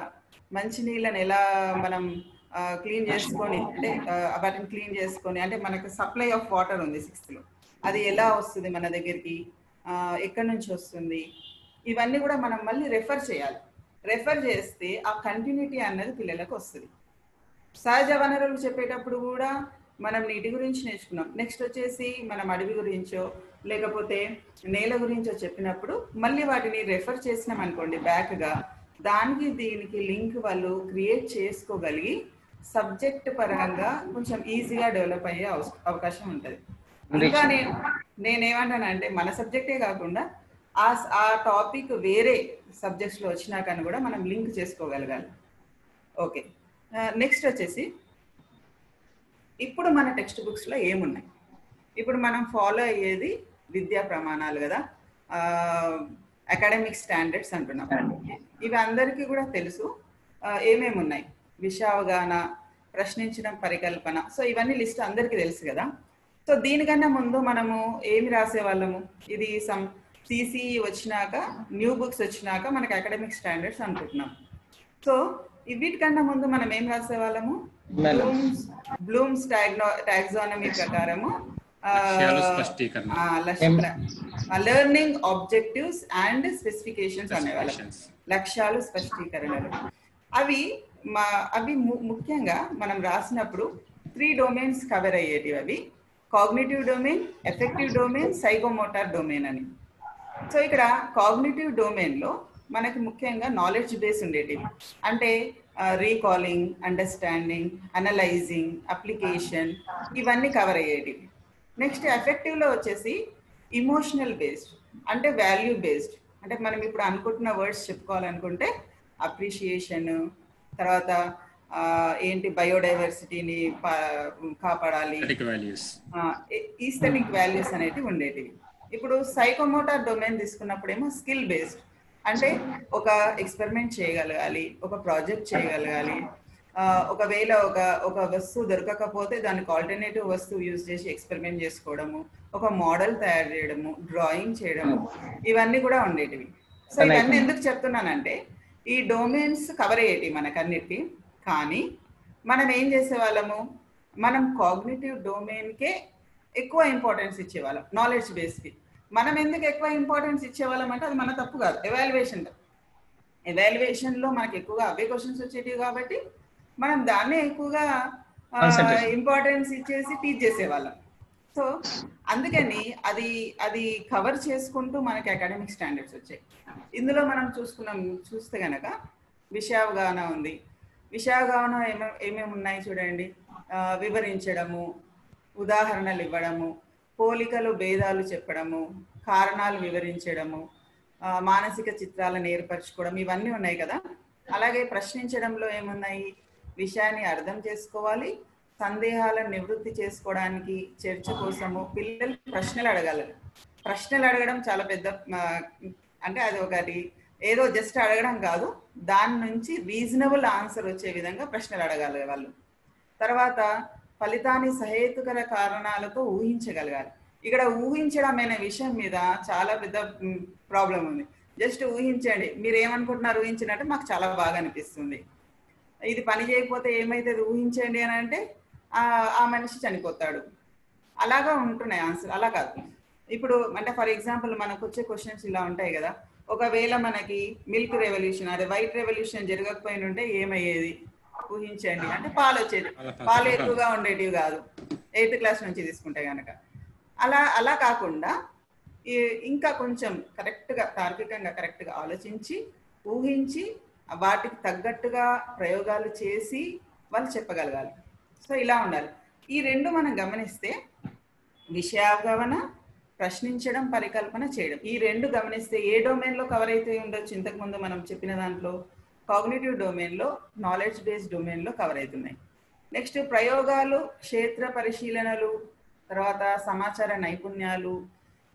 మంచినీళ్ళని ఎలా మనం క్లీన్ చేసుకొని, అంటే వాటిని క్లీన్ చేసుకొని, అంటే మనకు సప్లై ఆఫ్ వాటర్ ఉంది 6thలో, అది ఎలా వస్తుంది మన దగ్గరికి, ఎక్కడి నుంచి వస్తుంది, ఇవన్నీ కూడా మనం మళ్ళీ రెఫర్ చేయాలి. రెఫర్ చేస్తే ఆ కంటిన్యూటీ అన్నది పిల్లలకు వస్తుంది. సహజ వనరులు చెప్పేటప్పుడు కూడా మనం నీటి గురించి నేర్చుకున్నాం. నెక్స్ట్ వచ్చేసి మనం అడవి గురించో లేకపోతే నేల గురించో చెప్పినప్పుడు మళ్ళీ వాటిని రెఫర్ చేసినాం అనుకోండి బ్యాక్గా, దానికి దీనికి లింక్ వాళ్ళు క్రియేట్ చేసుకోగలిగి సబ్జెక్ట్ పరంగా కొంచెం ఈజీగా డెవలప్ అయ్యే అవకాశం ఉంటుంది. ఇంకా నేనేమంటానంటే మన సబ్జెక్టే కాకుండా ఆ టాపిక్ వేరే సబ్జెక్ట్స్లో వచ్చినా కానీ కూడా మనం లింక్ చేసుకోగలగాలి. ఓకే, నెక్స్ట్ వచ్చేసి ఇప్పుడు మన టెక్స్ట్ బుక్స్లో ఏమున్నాయి? ఇప్పుడు మనం ఫాలో అయ్యేది విద్యా ప్రమాణాలు కదా, అకాడమిక్ స్టాండర్డ్స్ అంటున్నాం. ఇవి అందరికీ కూడా తెలుసు. ఏమేమి ఉన్నాయి? విషయ అవగాహన, ప్రశ్నించడం, పరికల్పన. సో ఇవన్నీ లిస్ట్ అందరికీ తెలుసు కదా. సో దీనికన్నా ముందు మనము ఏమి రాసేవాళ్ళము? ఇది సిసిఈ వచ్చినాక, న్యూ బుక్స్ వచ్చినాక మనకి అకాడమిక్ స్టాండర్డ్స్ అనుకుంటున్నాం. సో వీటికన్నా ముందు మనం ఏం రాసేవాళ్ళము? బ్లూమ్స్ టాక్సానమీ ప్రకారము లెర్నింగ్ ఆబ్జెక్టివ్స్ అండ్ స్పెసిఫికేషన్స్ అనేవాళ్ళం. లక్ష్యాలు, స్పష్టీకరణలు. అవి ముఖ్యంగా మనం రాసినప్పుడు 3 డొమైన్స్ కవర్ అయ్యేటివి. అవి cognitive domain, affective domain, psychomotor domain అని. సో ఇక్కడ కాగ్నిటివ్ డొమైన్లో మనకి ముఖ్యంగా నాలెడ్జ్ బేస్ ఉండేటివి, అంటే రీకాలింగ్, అండర్స్టాండింగ్, అనలైజింగ్, అప్లికేషన్, ఇవన్నీ కవర్ అయ్యేటివి. నెక్స్ట్ ఎఫెక్టివ్లో వచ్చేసి ఇమోషనల్ బేస్డ్, అంటే వాల్యూ బేస్డ్. అంటే మనం ఇప్పుడు అనుకుంటున్న వర్డ్స్ చెప్పుకోవాలనుకుంటే అప్రిషియేషన్, తర్వాత ఏంటి బయోడైవర్సిటీని కాపాడాలి, ఈస్థెటిక్ వాల్యూస్ అనేటివి ఉండేటివి. ఇప్పుడు సైకోమోటార్ డొమైన్ తీసుకున్నప్పుడేమో స్కిల్ బేస్డ్, అంటే ఒక ఎక్స్పెరిమెంట్ చేయగలగాలి, ఒక ప్రాజెక్ట్ చేయగలగాలి. ఒకవేళ ఒక వస్తువు దొరకకపోతే దానికి ఆల్టర్నేటివ్ వస్తువు యూజ్ చేసి ఎక్స్పెరిమెంట్ చేసుకోవడము, ఒక మోడల్ తయారు చేయడము, డ్రాయింగ్ చేయడము, ఇవన్నీ కూడా ఉండేటివి. సో ఇవన్నీ ఎందుకు చెప్తున్నానంటే ఈ డొమైన్స్ కవర్ అయ్యేటివి మనకన్నిటికీ. కానీ మనం ఏం చేసేవాళ్ళము? మనం కాగ్నిటివ్ డొమైన్కే ఎక్కువ ఇంపార్టెన్స్ ఇచ్చేవాళ్ళం, నాలెడ్జ్ బేస్కి. మనం ఎందుకు ఎక్కువ ఇంపార్టెన్స్ ఇచ్చేవాళ్ళం అంటే అది మన తప్పు కాదు. ఎవాల్యుయేషన్లో మనకి ఎక్కువగా అవే క్వశ్చన్స్ వచ్చేటివి కాబట్టి మనం దాన్నే ఎక్కువగా ఇంపార్టెన్స్ ఇచ్చేసి టీచ్ చేసేవాళ్ళం. సో అందుకని అది కవర్ చేసుకుంటూ మనకి అకాడమిక్ స్టాండర్డ్స్ వచ్చాయి. ఇందులో మనం చూస్తే కనుక విషయావగాహన ఉంది. విషయావగాహన ఏమేమి ఉన్నాయి చూడండి. వివరించడము, ఉదాహరణలు ఇవ్వడము, పోలికలు భేదాలు చెప్పడము, కారణాలు వివరించడము, మానసిక చిత్రాలను ఏర్పరచుకోవడం, ఇవన్నీ ఉన్నాయి కదా. అలాగే ప్రశ్నించడంలో ఏమున్నాయి? విషయాన్ని అర్థం చేసుకోవాలి, సందేహాలను నివృత్తి చేసుకోవడానికి, చర్చ కోసము పిల్లలు ప్రశ్నలు అడగాలి. ప్రశ్నలు అడగడం చాలా పెద్ద, అంటే అది ఒకటి ఏదో జస్ట్ అడగడం కాదు, దాని నుంచి రీజనబుల్ ఆన్సర్ వచ్చే విధంగా ప్రశ్నలు అడగాలి వాళ్ళు. తర్వాత ఫలితాన్ని సహేతుకర కారణాలతో ఊహించగలగాలి. ఇక్కడ ఊహించడం అనే విషయం మీద చాలా పెద్ద ప్రాబ్లం ఉంది. జస్ట్ ఊహించండి, మీరు ఏమనుకుంటున్నారు ఊహించినట్టు మాకు చాలా బాగా అనిపిస్తుంది, ఇది పని చేయకపోతే ఏమైతుంది ఊహించండి అని అంటే ఆ మనిషి చనిపోతాడు. అలాగా ఉంటున్నాయి ఆన్సర్. అలా కాదు. ఇప్పుడు అంటే ఫర్ ఎగ్జాంపుల్ మనకు వచ్చే క్వశ్చన్స్ ఇలా ఉంటాయి కదా. ఒకవేళ మనకి మిల్క్ రెవల్యూషన్, అదే వైట్ రెవల్యూషన్ జరగకపోయిన ఉంటే ఏమయ్యేది ఊహించండి అంటే పాలు వచ్చేది. పాలు ఎక్కువగా ఉండేటివి కాదు 8th క్లాస్ నుంచి తీసుకుంటే కనుక. అలా కాకుండా ఇంకా కొంచెం కరెక్ట్గా, తార్కికంగా కరెక్ట్గా ఆలోచించి ఊహించి వాటికి తగ్గట్టుగా ప్రయోగాలు చేసి వాళ్ళు చెప్పగలగాలి. సో ఇలా ఉండాలి. ఈ రెండు మనం గమనిస్తే విషయావగాహన, ప్రశ్నించడం, పరికల్పన చేయడం, ఈ రెండు గమనిస్తే ఏ డొమైన్లో కవర్ అయితే ఉండొచ్చు? ఇంతకుముందు మనం చెప్పిన దాంట్లో కాగ్నిటివ్ డొమైన్లో, నాలెడ్జ్ బేస్డ్ డొమైన్లో కవర్ అవుతున్నాయి. నెక్స్ట్ ప్రయోగాలు, క్షేత్ర పరిశీలనలు, తర్వాత సమాచార నైపుణ్యాలు,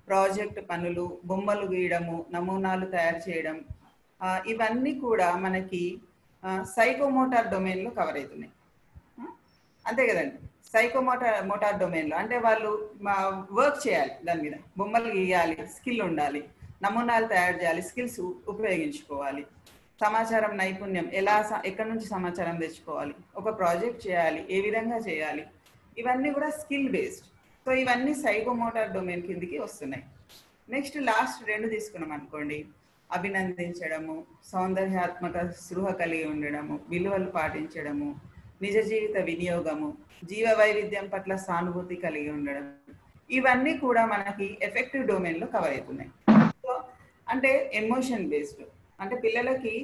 ప్రాజెక్ట్ పనులు, బొమ్మలు గీయడము, నమూనాలు తయారు చేయడం, ఇవన్నీ కూడా మనకి సైకోమోటార్ డొమైన్లో కవర్ అవుతున్నాయి. అంతే కదండి. సైకోమోటార్ డొమైన్లో అంటే వాళ్ళు వర్క్ చేయాలి, దాని మీద బొమ్మలు గీయాలి, స్కిల్ ఉండాలి, నమూనాలు తయారు చేయాలి, స్కిల్స్ ఉపయోగించుకోవాలి, సమాచారం నైపుణ్యం, ఎక్కడి నుంచి సమాచారం తెచ్చుకోవాలి, ఒక ప్రాజెక్ట్ చేయాలి, ఏ విధంగా చేయాలి, ఇవన్నీ కూడా స్కిల్ బేస్డ్. సో ఇవన్నీ సైకోమోటార్ డొమైన్ కిందికి వస్తున్నాయి. నెక్స్ట్ లాస్ట్ 2 తీసుకున్నాం అనుకోండి. అభినందించడము, సౌందర్యాత్మక స్పృహ కలిగి ఉండడము, విలువలు పాటించడము, నిజ జీవిత వినియోగము, జీవ వైవిధ్యం పట్ల సానుభూతి కలిగి ఉండడం, ఇవన్నీ కూడా మనకి ఎఫెక్టివ్ డొమైన్లో కవర్ అవుతున్నాయి. సో అంటే ఎమోషన్ బేస్డ్, అంటే పిల్లలకి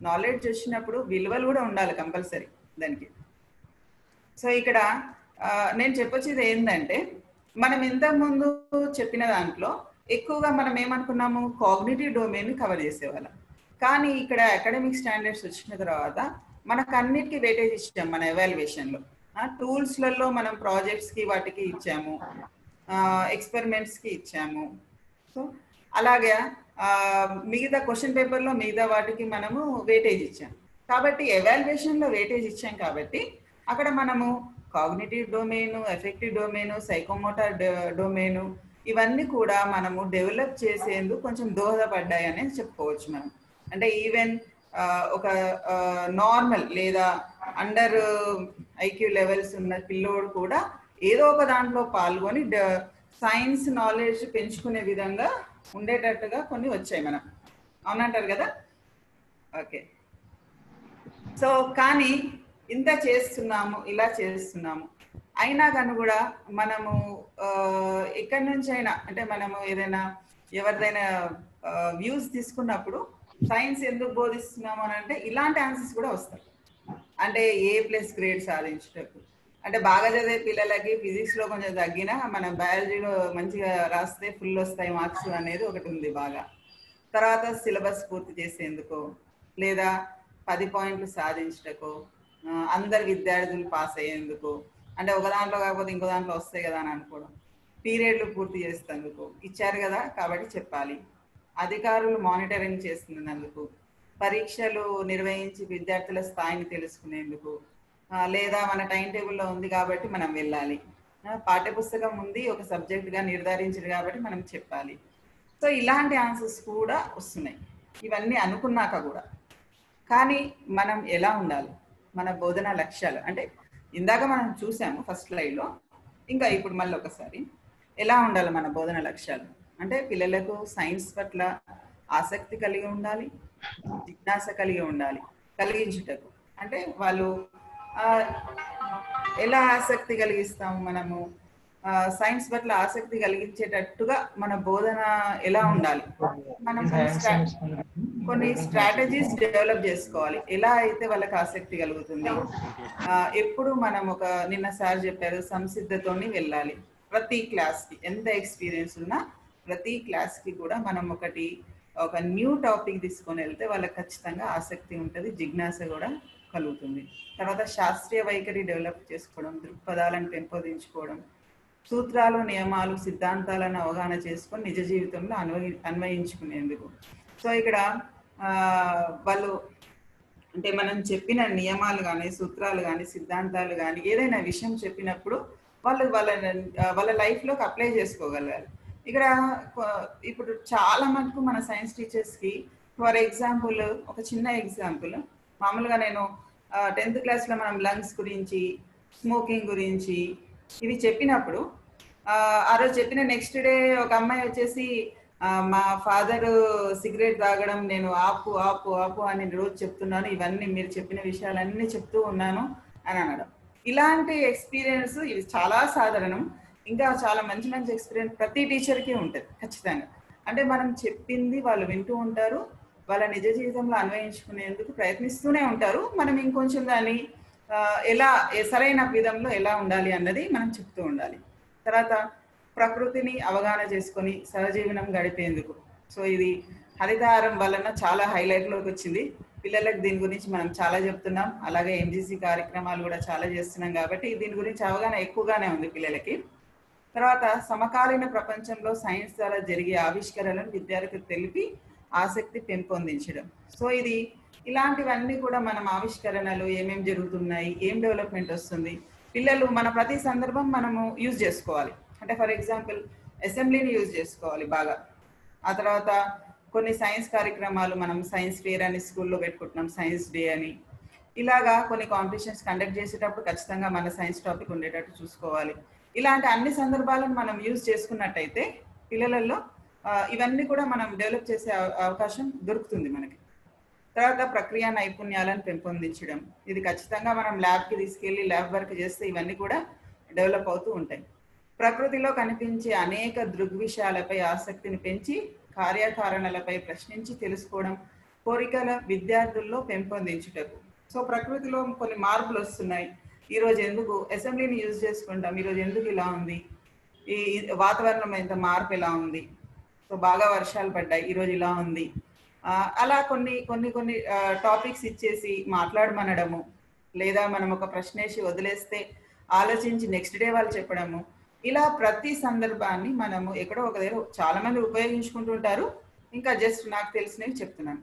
నాలెడ్జ్ వచ్చినప్పుడు విలువలు కూడా ఉండాలి కంపల్సరీ దానికి. సో ఇక్కడ నేను చెప్పొచ్చేది ఏంటంటే, మనం ఇంతకుముందు చెప్పిన దాంట్లో ఎక్కువగా మనం ఏమనుకున్నాము, కాగ్నిటివ్ డొమైన్ కవర్ చేసేవాళ్ళం. కానీ ఇక్కడ అకాడమిక్ స్టాండర్డ్స్ వచ్చిన తర్వాత మనకు అన్నిటికీ వెయిటేజ్ ఇచ్చాము. మన ఎవాల్యుయేషన్లో టూల్స్లలో మనం ప్రాజెక్ట్స్కి వాటికి ఇచ్చాము, ఎక్స్పెరిమెంట్స్కి ఇచ్చాము. సో అలాగే మిగతా క్వశ్చన్ పేపర్లో మిగతా వాటికి మనము వెయిటేజ్ ఇచ్చాము. కాబట్టి ఎవాల్యుయేషన్లో వెయిటేజ్ ఇచ్చాం కాబట్టి అక్కడ మనము cognitive domain, effective domain, psychomotor domain ఇవన్నీ కూడా మనము డెవలప్ చేసేందుకు కొంచెం దోహదపడ్డాయి అనేది చెప్పుకోవచ్చు మనం. అంటే ఈవెన్ ఒక నార్మల్ లేదా అండర్ ఐక్యూ లెవెల్స్ ఉన్న పిల్లోడు కూడా ఏదో ఒక దాంట్లో పాల్గొని సైన్స్ నాలెడ్జ్ పెంచుకునే విధంగా ఉండేటట్టుగా కొన్ని వచ్చాయి మనం. అవునంటారు కదా? ఓకే. సో కానీ ఇంత చేస్తున్నాము, ఇలా చేస్తున్నాము, అయినా కానీ కూడా మనము ఎక్కడి నుంచి అయినా అంటే మనము ఏదైనా ఎవరిదైనా వ్యూస్ తీసుకున్నప్పుడు సైన్స్ ఎందుకు బోధిస్తున్నాము అని అంటే ఇలాంటి ఆన్సర్స్ కూడా వస్తాయి. అంటే A+ గ్రేడ్ సాధించేటప్పుడు, అంటే బాగా చదివే పిల్లలకి ఫిజిక్స్లో కొంచెం తగ్గినా మన బయాలజీలో మంచిగా రాస్తే ఫుల్ వస్తాయి మార్క్స్ అనేది ఒకటి ఉంది బాగా. తర్వాత సిలబస్ పూర్తి చేసేందుకు లేదా 10 పాయింట్లు సాధించటకు, అందరు విద్యార్థులు పాస్ అయ్యేందుకు, అంటే ఒక దాంట్లో కాకపోతే ఇంకో దాంట్లో వస్తాయి కదా అని అనుకోవడం, పీరియడ్లు పూర్తి చేసేందుకు ఇచ్చారు కదా కాబట్టి చెప్పాలి, అధికారులు మానిటరింగ్ చేస్తున్నందుకు, పరీక్షలు నిర్వహించి విద్యార్థుల స్థాయిని తెలుసుకునేందుకు, లేదా మన టైం టేబుల్లో ఉంది కాబట్టి మనం వెళ్ళాలి, పాఠ్యపుస్తకం ఉంది ఒక సబ్జెక్ట్గా నిర్ధారించారు కాబట్టి మనం చెప్పాలి. సో ఇలాంటి ఆన్సర్స్ కూడా వస్తున్నాయి ఇవన్నీ అనుకున్నాక కూడా. కానీ మనం ఎలా ఉండాలి, మన బోధన లక్ష్యాలు అంటే ఇందాక మనం చూసాము ఫస్ట్ స్లైడ్లో, ఇంకా ఇప్పుడు మళ్ళీ ఒకసారి ఎలా ఉండాలి మన బోధన లక్ష్యాలు అంటే పిల్లలకు సైన్స్ పట్ల ఆసక్తి కలిగి ఉండాలి, జిజ్ఞాస కలిగి ఉండాలి, కలిగించుటకు అంటే వాళ్ళు ఎలా ఆసక్తి కలిగిస్తాము మనము, సైన్స్ పట్ల ఆసక్తి కలిగించేటట్టుగా మన బోధన ఎలా ఉండాలి, మనం కొన్ని స్ట్రాటజీస్ డెవలప్ చేసుకోవాలి ఎలా అయితే వాళ్ళకి ఆసక్తి కలుగుతుంది. ఎప్పుడు మనం ఒక నిన్న సార్ చెప్పారు సంసిద్ధతోని వెళ్ళాలి. ప్రతి క్లాస్కి ఎంత ఎక్స్పీరియన్స్ ఉన్నా ప్రతి క్లాస్కి కూడా మనం ఒక న్యూ టాపిక్ తీసుకొని వెళ్తే వాళ్ళకి ఖచ్చితంగా ఆసక్తి ఉంటుంది, జిజ్ఞాస కూడా కలుగుతుంది. తర్వాత శాస్త్రీయ వైఖరి డెవలప్ చేసుకోవడం, దృక్పథాలను పెంపొందించుకోవడం, సూత్రాలు, నియమాలు, సిద్ధాంతాలను అవగాహన చేసుకొని నిజ జీవితంలో అన్వయించుకునేందుకు. సో ఇక్కడ వాళ్ళు అంటే మనం చెప్పిన నియమాలు కానీ, సూత్రాలు కానీ, సిద్ధాంతాలు కానీ ఏదైనా విషయం చెప్పినప్పుడు వాళ్ళ లైఫ్లోకి అప్లై చేసుకోగలగాలి. ఇక్కడ ఇప్పుడు చాలా మటుకు మన సైన్స్ టీచర్స్కి ఫర్ ఎగ్జాంపుల్ ఒక చిన్న ఎగ్జాంపుల్, మామూలుగా నేను 10th క్లాస్లో మనం లంగ్స్ గురించి, స్మోకింగ్ గురించి ఇవి చెప్పినప్పుడు ఆ రోజు చెప్పిన నెక్స్ట్ డే ఒక అమ్మాయి వచ్చేసి మా ఫాదర్ సిగరెట్ తాగడం నేను ఆపు ఆపు ఆపు అని రోజు చెప్తున్నాను, ఇవన్నీ మీరు చెప్పిన విషయాలన్నీ చెప్తూ ఉన్నాను అని అనడం. ఇలాంటి ఎక్స్పీరియన్స్ ఇది చాలా సాధారణం. ఇంకా చాలా మంచి మంచి ఎక్స్పీరియన్స్ ప్రతి టీచర్కి ఉంటుంది ఖచ్చితంగా. అంటే మనం చెప్పింది వాళ్ళు వింటూ ఉంటారు, వాళ్ళ నిజ జీవితంలో అన్వయించుకునేందుకు ప్రయత్నిస్తూనే ఉంటారు. మనం ఇంకొంచెం దాన్ని ఎలా సరైన విధంలో ఎలా ఉండాలి అన్నది మనం చెప్తూ ఉండాలి. తర్వాత ప్రకృతిని అవగాహన చేసుకొని సహజీవనం గడిపేందుకు. సో ఇది హరితహారం వలన చాలా హైలైట్లోకి వచ్చింది. పిల్లలకు దీని గురించి మనం చాలా చెప్తున్నాం, అలాగే ఎంజీసీ కార్యక్రమాలు కూడా చాలా చేస్తున్నాం కాబట్టి దీని గురించి అవగాహన ఎక్కువగానే ఉంది పిల్లలకి. తర్వాత సమకాలీన ప్రపంచంలో సైన్స్ ద్వారా జరిగే ఆవిష్కరణలను విద్యార్థులకు తెలిపి ఆసక్తి పెంపొందించడం. సో ఇలాంటివన్నీ కూడా మనం ఆవిష్కరణలు ఏమేమి జరుగుతున్నాయి, ఏం డెవలప్మెంట్ వస్తుంది, పిల్లలు మన ప్రతి సందర్భం మనము యూజ్ చేసుకోవాలి. అంటే ఫర్ ఎగ్జాంపుల్ అసెంబ్లీని యూజ్ చేసుకోవాలి బాగా. ఆ తర్వాత కొన్ని సైన్స్ కార్యక్రమాలు మనం సైన్స్ ఫేర్ అని స్కూల్లో పెట్టుకుంటున్నాం, సైన్స్ డే అని, ఇలాగా కొన్ని కాంపిటీషన్స్ కండక్ట్ చేసేటప్పుడు ఖచ్చితంగా మన సైన్స్ టాపిక్ ఉండేటట్టు చూసుకోవాలి. ఇలాంటి అన్ని సందర్భాలను మనం యూజ్ చేసుకున్నట్టయితే పిల్లలలో ఇవన్నీ కూడా మనం డెవలప్ చేసే అవకాశం దొరుకుతుంది మనకి. తర్వాత ప్రక్రియ నైపుణ్యాలను పెంపొందించడం, ఇది ఖచ్చితంగా మనం ల్యాబ్కి తీసుకెళ్ళి ల్యాబ్ వర్క్ చేస్తే ఇవన్నీ కూడా డెవలప్ అవుతూ ఉంటాయి. ప్రకృతిలో కనిపించే అనేక దృగ్విషయాలపై ఆసక్తిని పెంచి కార్యకారణలపై ప్రశ్నించి తెలుసుకోవడం, కోరికల విద్యార్థుల్లో పెంపొందించుటకు. సో ప్రకృతిలో కొన్ని మార్పులు వస్తున్నాయి. ఈరోజు ఎందుకు అసెంబ్లీని యూజ్ చేసుకుంటాం, ఈరోజు ఎందుకు ఇలా ఉంది, ఈ వాతావరణం ఎంత మార్పు ఎలా ఉంది, సో బాగా వర్షాలు పడ్డాయి ఈరోజు ఇలా ఉంది, అలా కొన్ని కొన్ని కొన్ని టాపిక్స్ ఇచ్చేసి మాట్లాడమనడము, లేదా మనం ఒక ప్రశ్న వేసి వదిలేస్తే ఆలోచించి నెక్స్ట్ డే వాళ్ళు చెప్పడము, ఇలా ప్రతి సందర్భాన్ని మనము ఎక్కడో ఒక దగ్గర చాలా మంది ఉపయోగించుకుంటుంటారు. ఇంకా జస్ట్ నాకు తెలిసినవి చెప్తున్నాను.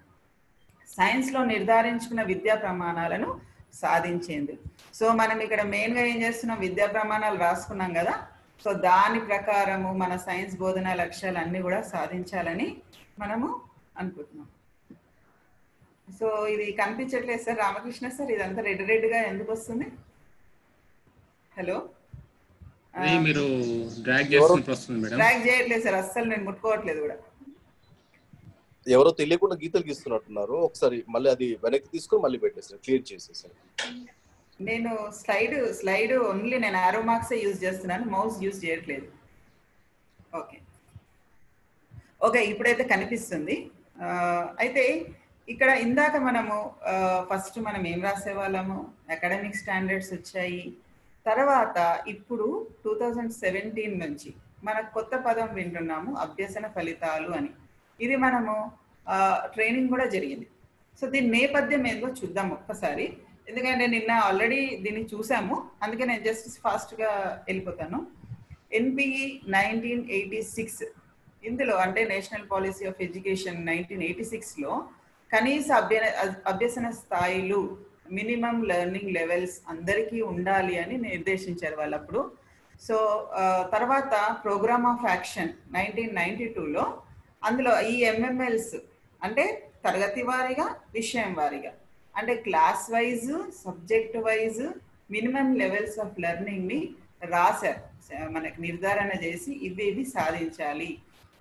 సైన్స్లో నిర్ధారించుకున్న విద్యా ప్రమాణాలను సాధించేందుకు. సో మనం ఇక్కడ మెయిన్గా ఏం చేస్తున్నాం, విద్యా ప్రమాణాలు రాసుకున్నాం కదా, సో దాని ప్రకారము మన సైన్స్ బోధనా లక్ష్యాలు అన్నీ కూడా సాధించాలని మనము అనుకుంటున్నాం. సో ఇది కనిపించట్లేదు సార్ రామకృష్ణ సార్, ఇదంతా రెడ్ రెడ్గా ఎందుకు వస్తుంది? హలో, మీరు డ్రాగ్ చేస్తున్నప్పుడు మేడం. డ్రాగ్ చేయట్లేదు సార్, అస్సలు నేను ముట్టుకోవట్లేదు కూడా. ఎవరో తెలియకుండా గీతలు గీస్తున్నట్టున్నారు. ఒకసారి మళ్ళీ అది వెనక్కి తీసుకొని మళ్ళీ పెట్టేసారు, క్లియర్ చేసేసారు. నేను స్లైడ్ ఓన్లీ నేను ఆరో మార్క్స్ యూజ్ చేస్తున్నాను, మౌస్ యూజ్ చేయట్లేదు. ఓకే ఓకే ఇప్పుడైతే కనిపిస్తుంది. అయితే ఇక్కడ ఇందాక మనము ఫస్ట్ మనం ఏం రాసేవాళ్ళము, అకాడమిక్ స్టాండర్డ్స్ వచ్చాయి. తర్వాత ఇప్పుడు 2017 నుంచి మనకు కొత్త పదం వింటున్నాము, అభ్యసన ఫలితాలు అని. ఇది మనము ట్రైనింగ్ కూడా జరిగింది. సో దీని నేపథ్యం ఏందో చూద్దాం ఒక్కసారి, ఎందుకంటే నిన్న ఆల్రెడీ దీన్ని చూసాము, అందుకే నేను జస్ట్ ఫాస్ట్గా వెళ్ళిపోతాను. NPE 1986 ఇందులో అంటే నేషనల్ పాలసీ ఆఫ్ ఎడ్యుకేషన్ 1986లో కనీస అభ్యసన స్థాయిలు, మినిమం లెర్నింగ్ లెవెల్స్ అందరికీ ఉండాలి అని నిర్దేశించారు వాళ్ళు అప్పుడు. సో తర్వాత ప్రోగ్రామ్ ఆఫ్ యాక్షన్ 1992లో అందులో ఈ MMLs అంటే తరగతి వారీగా, విషయం వారీగా, అంటే class wise, subject wise minimum levels of లెర్నింగ్ని రాశారు, మనకి నిర్ధారణ చేసి ఇవి సాధించాలి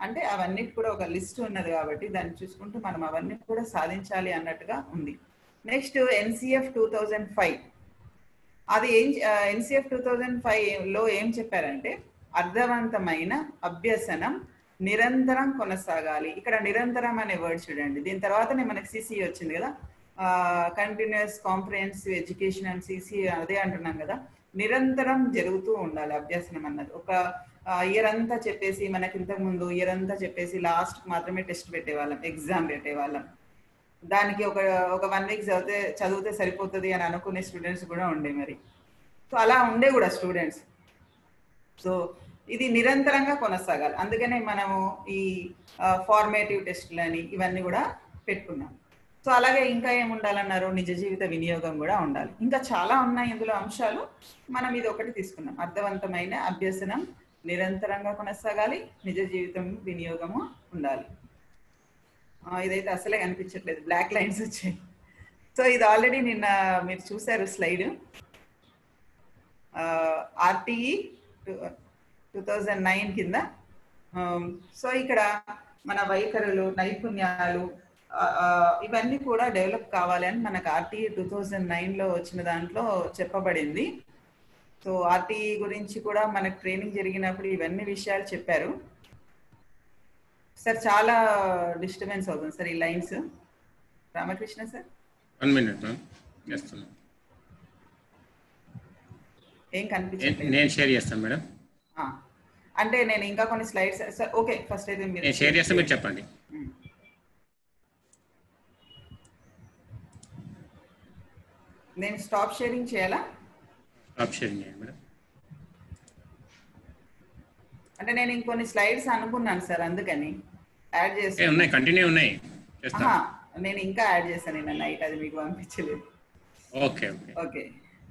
అంటే అవన్నిటి కూడా ఒక లిస్ట్ ఉన్నది కాబట్టి దాన్ని చూసుకుంటూ మనం అవన్నీ కూడా సాధించాలి అన్నట్టుగా ఉంది. నెక్స్ట్ NCF 2005, అది NCF 2005లో ఏం చెప్పారంటే అర్థవంతమైన అభ్యసనం నిరంతరం కొనసాగాలి. ఇక్కడ నిరంతరం అనే వర్డ్ చూడండి, దీని తర్వాతనే మనకి CC వచ్చింది కదా, కంటిన్యూస్ కాంప్రిహెన్సివ్ ఎడ్యుకేషన్ అని CC అదే అంటున్నాం కదా. నిరంతరం జరుగుతూ ఉండాలి అభ్యసనం అన్నది. ఒక ఇయర్ అంతా చెప్పేసి, మనకి ఇంతకు ముందు ఇయర్ అంతా చెప్పేసి లాస్ట్ మాత్రమే టెస్ట్ పెట్టేవాళ్ళం, ఎగ్జామ్ పెట్టేవాళ్ళం. దానికి ఒక 1 వీక్ చదివితే సరిపోతుంది అని అనుకునే స్టూడెంట్స్ కూడా ఉండే మరి. సో అలా ఉండే కూడా స్టూడెంట్స్. సో ఇది నిరంతరంగా కొనసాగాలి, అందుకనే మనము ఈ ఫార్మేటివ్ టెస్టులని ఇవన్నీ కూడా పెట్టుకున్నాం. సో అలాగే ఇంకా ఏమి ఉండాలన్నారు, నిజ జీవిత వినియోగం కూడా ఉండాలి. ఇంకా చాలా ఉన్నాయి ఇందులో అంశాలు, మనం ఇది ఒకటి తీసుకున్నాం. అర్థవంతమైన అభ్యసనం నిరంతరంగా కొనసాగాలి, నిజ జీవితం వినియోగము ఉండాలి. ఇదైతే అసలే కనిపించట్లేదు, బ్లాక్ లైన్స్ వచ్చాయి. సో ఇది ఆల్రెడీ నిన్న మీరు చూసారు స్లైడ్. RTE 2009 కింద. సో ఇక్కడ మన వైఖరులు, నైపుణ్యాలు ఇవన్నీ కూడా డెవలప్ కావాలి అని మనకు RTE 2009లో వచ్చిన దాంట్లో చెప్పబడింది. సో RTE గురించి కూడా మనకు ట్రైనింగ్ జరిగినప్పుడు ఇవన్నీ విషయాలు చెప్పారు. సార్ చాలా డిస్టర్బెన్స్ అవుతుంది సార్ ఈ lines. Ramakrishna sir 1 minute ma'am చేస్తున్నాను. ఏం కనిపించట్లేదు, నేను షేర్ చేస్తాను మేడం. అంటే నేను ఇంకా కొన్ని స్లైడ్స్ సార్. ఓకే ఫస్ట్ అయితే నేను షేర్ చేస్తే మీరు చెప్పండి. నేను స్టాప్ షేరింగ్ చేయాలా? స్టాప్ షేరింగ్ చేయండి మేడం. అంటే నేను ఇంకొన్ని స్లైడ్స్ అనుకున్నాను సార్, అందుకని యాడ్ చేస్తాను. ఉన్నాయి, కంటిన్యూ ఉన్నాయి. నేను ఇంకా యాడ్ చేస్తాను నిన్న నైట్, అది మీకు పంపించలేదు. ఓకే ఓకే ఓకే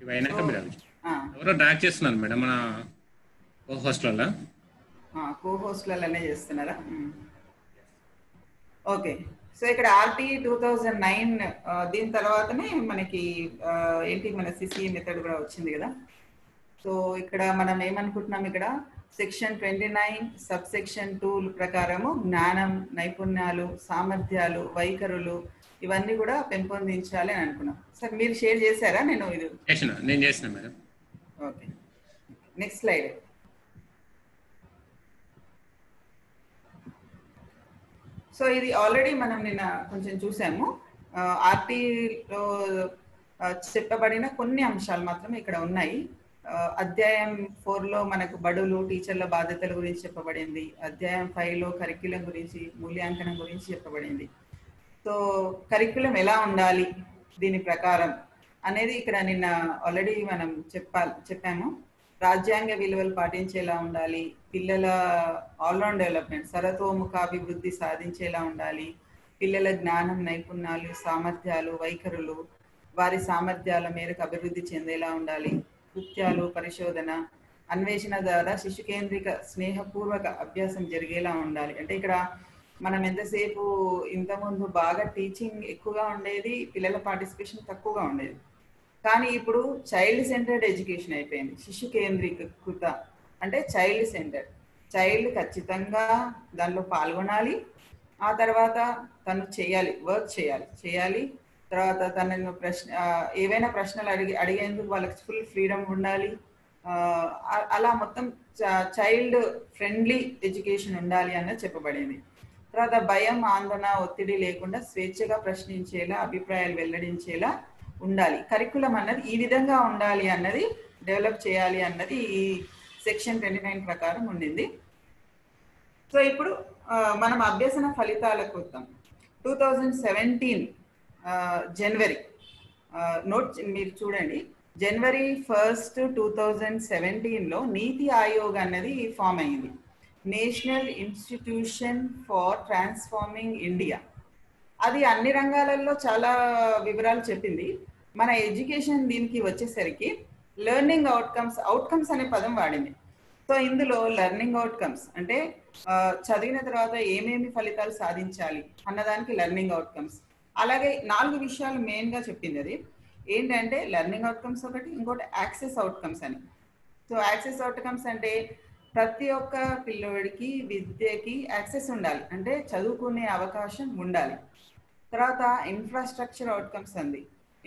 ఇవైనాక మీరు ఎవరో డ్రాగ్ చేస్తున్నారు మేడం మన కో-హోస్ట్లలో. కో-హోస్ట్లలోనే చేస్తున్నారా? ఓకే. సో ఇక్కడ RTE 2009 దీని తర్వాతనే మనకి ఏంటి మన CCE మెథడ్ కూడా వచ్చింది కదా. సో ఇక్కడ మనం ఏమనుకుంటున్నాం, ఇక్కడ సెక్షన్ 29 సబ్ సెక్షన్ 2 ప్రకారము జ్ఞానం, నైపుణ్యాలు, సామర్థ్యాలు, వైఖరులు ఇవన్నీ కూడా పెంపొందించాలి అని అనుకున్నాం. సార్ మీరు షేర్ చేశారా? నేను చేసిన madam. Okay, next slide. So ఇది ఆల్రెడీ మనం నిన్న కొంచెం చూసాము. ఆర్టీలో చెప్పబడిన కొన్ని అంశాలు మాత్రమే ఇక్కడ ఉన్నాయి. అధ్యాయం 4లో మనకు బడులు, టీచర్ల బాధ్యతల గురించి చెప్పబడింది. అధ్యాయం 5లో కరిక్యులం గురించి, మూల్యాంకనం గురించి చెప్పబడింది. సో కరిక్యులం ఎలా ఉండాలి దీని ప్రకారం అనేది ఇక్కడ నిన్న ఆల్రెడీ మనం చెప్పాము. రాజ్యాంగ విలువలు పాటించేలా ఉండాలి, పిల్లల ఆల్రౌండ్ డెవలప్మెంట్, సర్వతోముఖాభివృద్ధి సాధించేలా ఉండాలి, పిల్లల జ్ఞానం, నైపుణ్యాలు, సామర్థ్యాలు, వైఖరులు వారి సామర్థ్యాల మేరకు అభివృద్ధి చెందేలా ఉండాలి, కృత్యాలు, పరిశోధన, అన్వేషణ ద్వారా శిశు కేంద్రిక స్నేహపూర్వక అభ్యాసం జరిగేలా ఉండాలి. అంటే ఇక్కడ మనం ఎంతసేపు ఇంతకుముందు బాగా టీచింగ్ ఎక్కువగా ఉండేది, పిల్లల పార్టిసిపేషన్ తక్కువగా ఉండేది. కానీ ఇప్పుడు చైల్డ్ సెంటర్డ్ ఎడ్యుకేషన్ అయిపోయింది. శిశు కేంద్రీకృత అంటే చైల్డ్ సెంటర్. చైల్డ్ ఖచ్చితంగా దానిలో పాల్గొనాలి, ఆ తర్వాత తను చేయాలి, వర్క్ చేయాలి. తర్వాత తనను ఏవైనా ప్రశ్నలు అడిగేందుకు వాళ్ళకి ఫుల్ ఫ్రీడమ్ ఉండాలి. అలా మొత్తం చైల్డ్ ఫ్రెండ్లీ ఎడ్యుకేషన్ ఉండాలి అన్నది చెప్పబడింది. తర్వాత భయం, ఆందోళన, ఒత్తిడి లేకుండా స్వేచ్ఛగా ప్రశ్నించేలా, అభిప్రాయాలు వెల్లడించేలా ఉండాలి. కరికులం అన్నది ఈ విధంగా ఉండాలి అన్నది డెవలప్ చేయాలి అన్నది ఈ సెక్షన్ 29 ప్రకారం ఉండింది. సో ఇప్పుడు మనం అభ్యసన ఫలితాలకు వద్దాం. 2017 జనవరి నోట్ మీరు చూడండి. జనవరి 1, 2017లో నీతి ఆయోగ్ అన్నది ఫామ్ అయింది. National institution for transforming India. అది అన్ని రంగాలలో చాలా వివరాలు చెప్పింది. మన ఎడ్యుకేషన్ దీనికి వచ్చేసరికి లెర్నింగ్ అవుట్కమ్స్ అనే పదం వాడింది. సో ఇందులో లెర్నింగ్ అవుట్కమ్స్ అంటే చదివిన తర్వాత ఏమేమి ఫలితాలు సాధించాలి అన్నదానికి లెర్నింగ్ అవుట్కమ్స్. అలాగే 4 విషయాలు మెయిన్గా చెప్పింది. అది ఏంటంటే లెర్నింగ్ అవుట్కమ్స్ ఒకటి, ఇంకోటి యాక్సెస్ అవుట్కమ్స్ అని. సో యాక్సెస్ అవుట్కమ్స్ అంటే ప్రతి ఒక్క పిల్లోడికి విద్యకి యాక్సెస్ ఉండాలి, అంటే చదువుకునే అవకాశం ఉండాలి. తర్వాత ఇన్ఫ్రాస్ట్రక్చర్ అవుట్కమ్స్ అంది.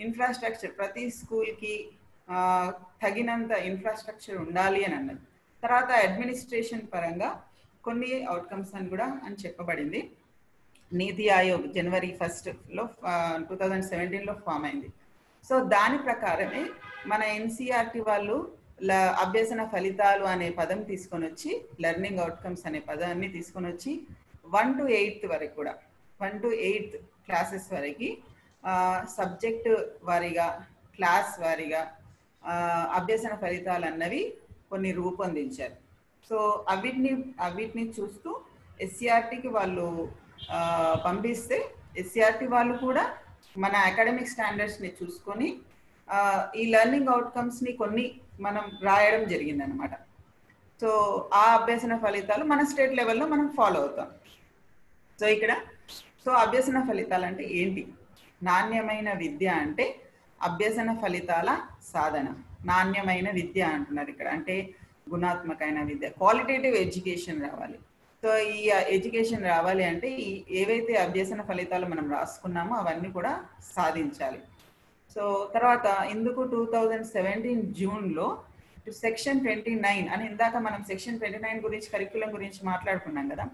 ఇన్ఫ్రాస్ట్రక్చర్ ప్రతి స్కూల్కి తగినంత ఇన్ఫ్రాస్ట్రక్చర్ ఉండాలి అని అన్నది. తర్వాత అడ్మినిస్ట్రేషన్ పరంగా కొన్ని అవుట్కమ్స్ అని కూడా అని చెప్పబడింది. నీతి ఆయోగ్ జనవరి 1 2017లో ఫామ్ అయింది. సో దాని ప్రకారమే మన ఎన్సీఆర్టీ వాళ్ళు అభ్యసన ఫలితాలు అనే పదం తీసుకొని వచ్చి లెర్నింగ్ అవుట్కమ్స్ అనే పదాన్ని తీసుకొని వచ్చి 1 to 8th వరకు కూడా 1 to 8th క్లాసెస్ వరకు సబ్జెక్ట్ వారీగా, క్లాస్ వారీగా అభ్యసన ఫలితాలు అన్నవి కొన్ని రూపొందించారు. సో అవిటిని చూస్తూ ఎస్సీఆర్టీకి వాళ్ళు పంపిస్తే ఎస్సీఆర్టీ వాళ్ళు కూడా మన అకాడమిక్ స్టాండర్డ్స్ని చూసుకొని ఈ లెర్నింగ్ అవుట్కమ్స్ని కొన్ని మనం రాయడం జరిగింది అనమాట. సో ఆ అభ్యసన ఫలితాలు మన స్టేట్ లెవెల్లో మనం ఫాలో అవుతాం. సో ఇక్కడ అభ్యసన ఫలితాలు అంటే ఏంటి? నాణ్యమైన విద్య అంటే అభ్యసన ఫలితాల సాధన. నాణ్యమైన విద్య అంటున్నారు ఇక్కడ, అంటే గుణాత్మకమైన విద్య, క్వాలిటేటివ్ ఎడ్యుకేషన్ రావాలి. సో ఈ ఎడ్యుకేషన్ రావాలి అంటే ఏవైతే అభ్యసన ఫలితాలు మనం రాసుకున్నామో అవన్నీ కూడా సాధించాలి. సో తర్వాత ఇందుకు 2017 జూన్లో సెక్షన్ 29 అని, ఇందాక మనం సెక్షన్ 29 గురించి కరిక్యులం గురించి మాట్లాడుకున్నాం కదా.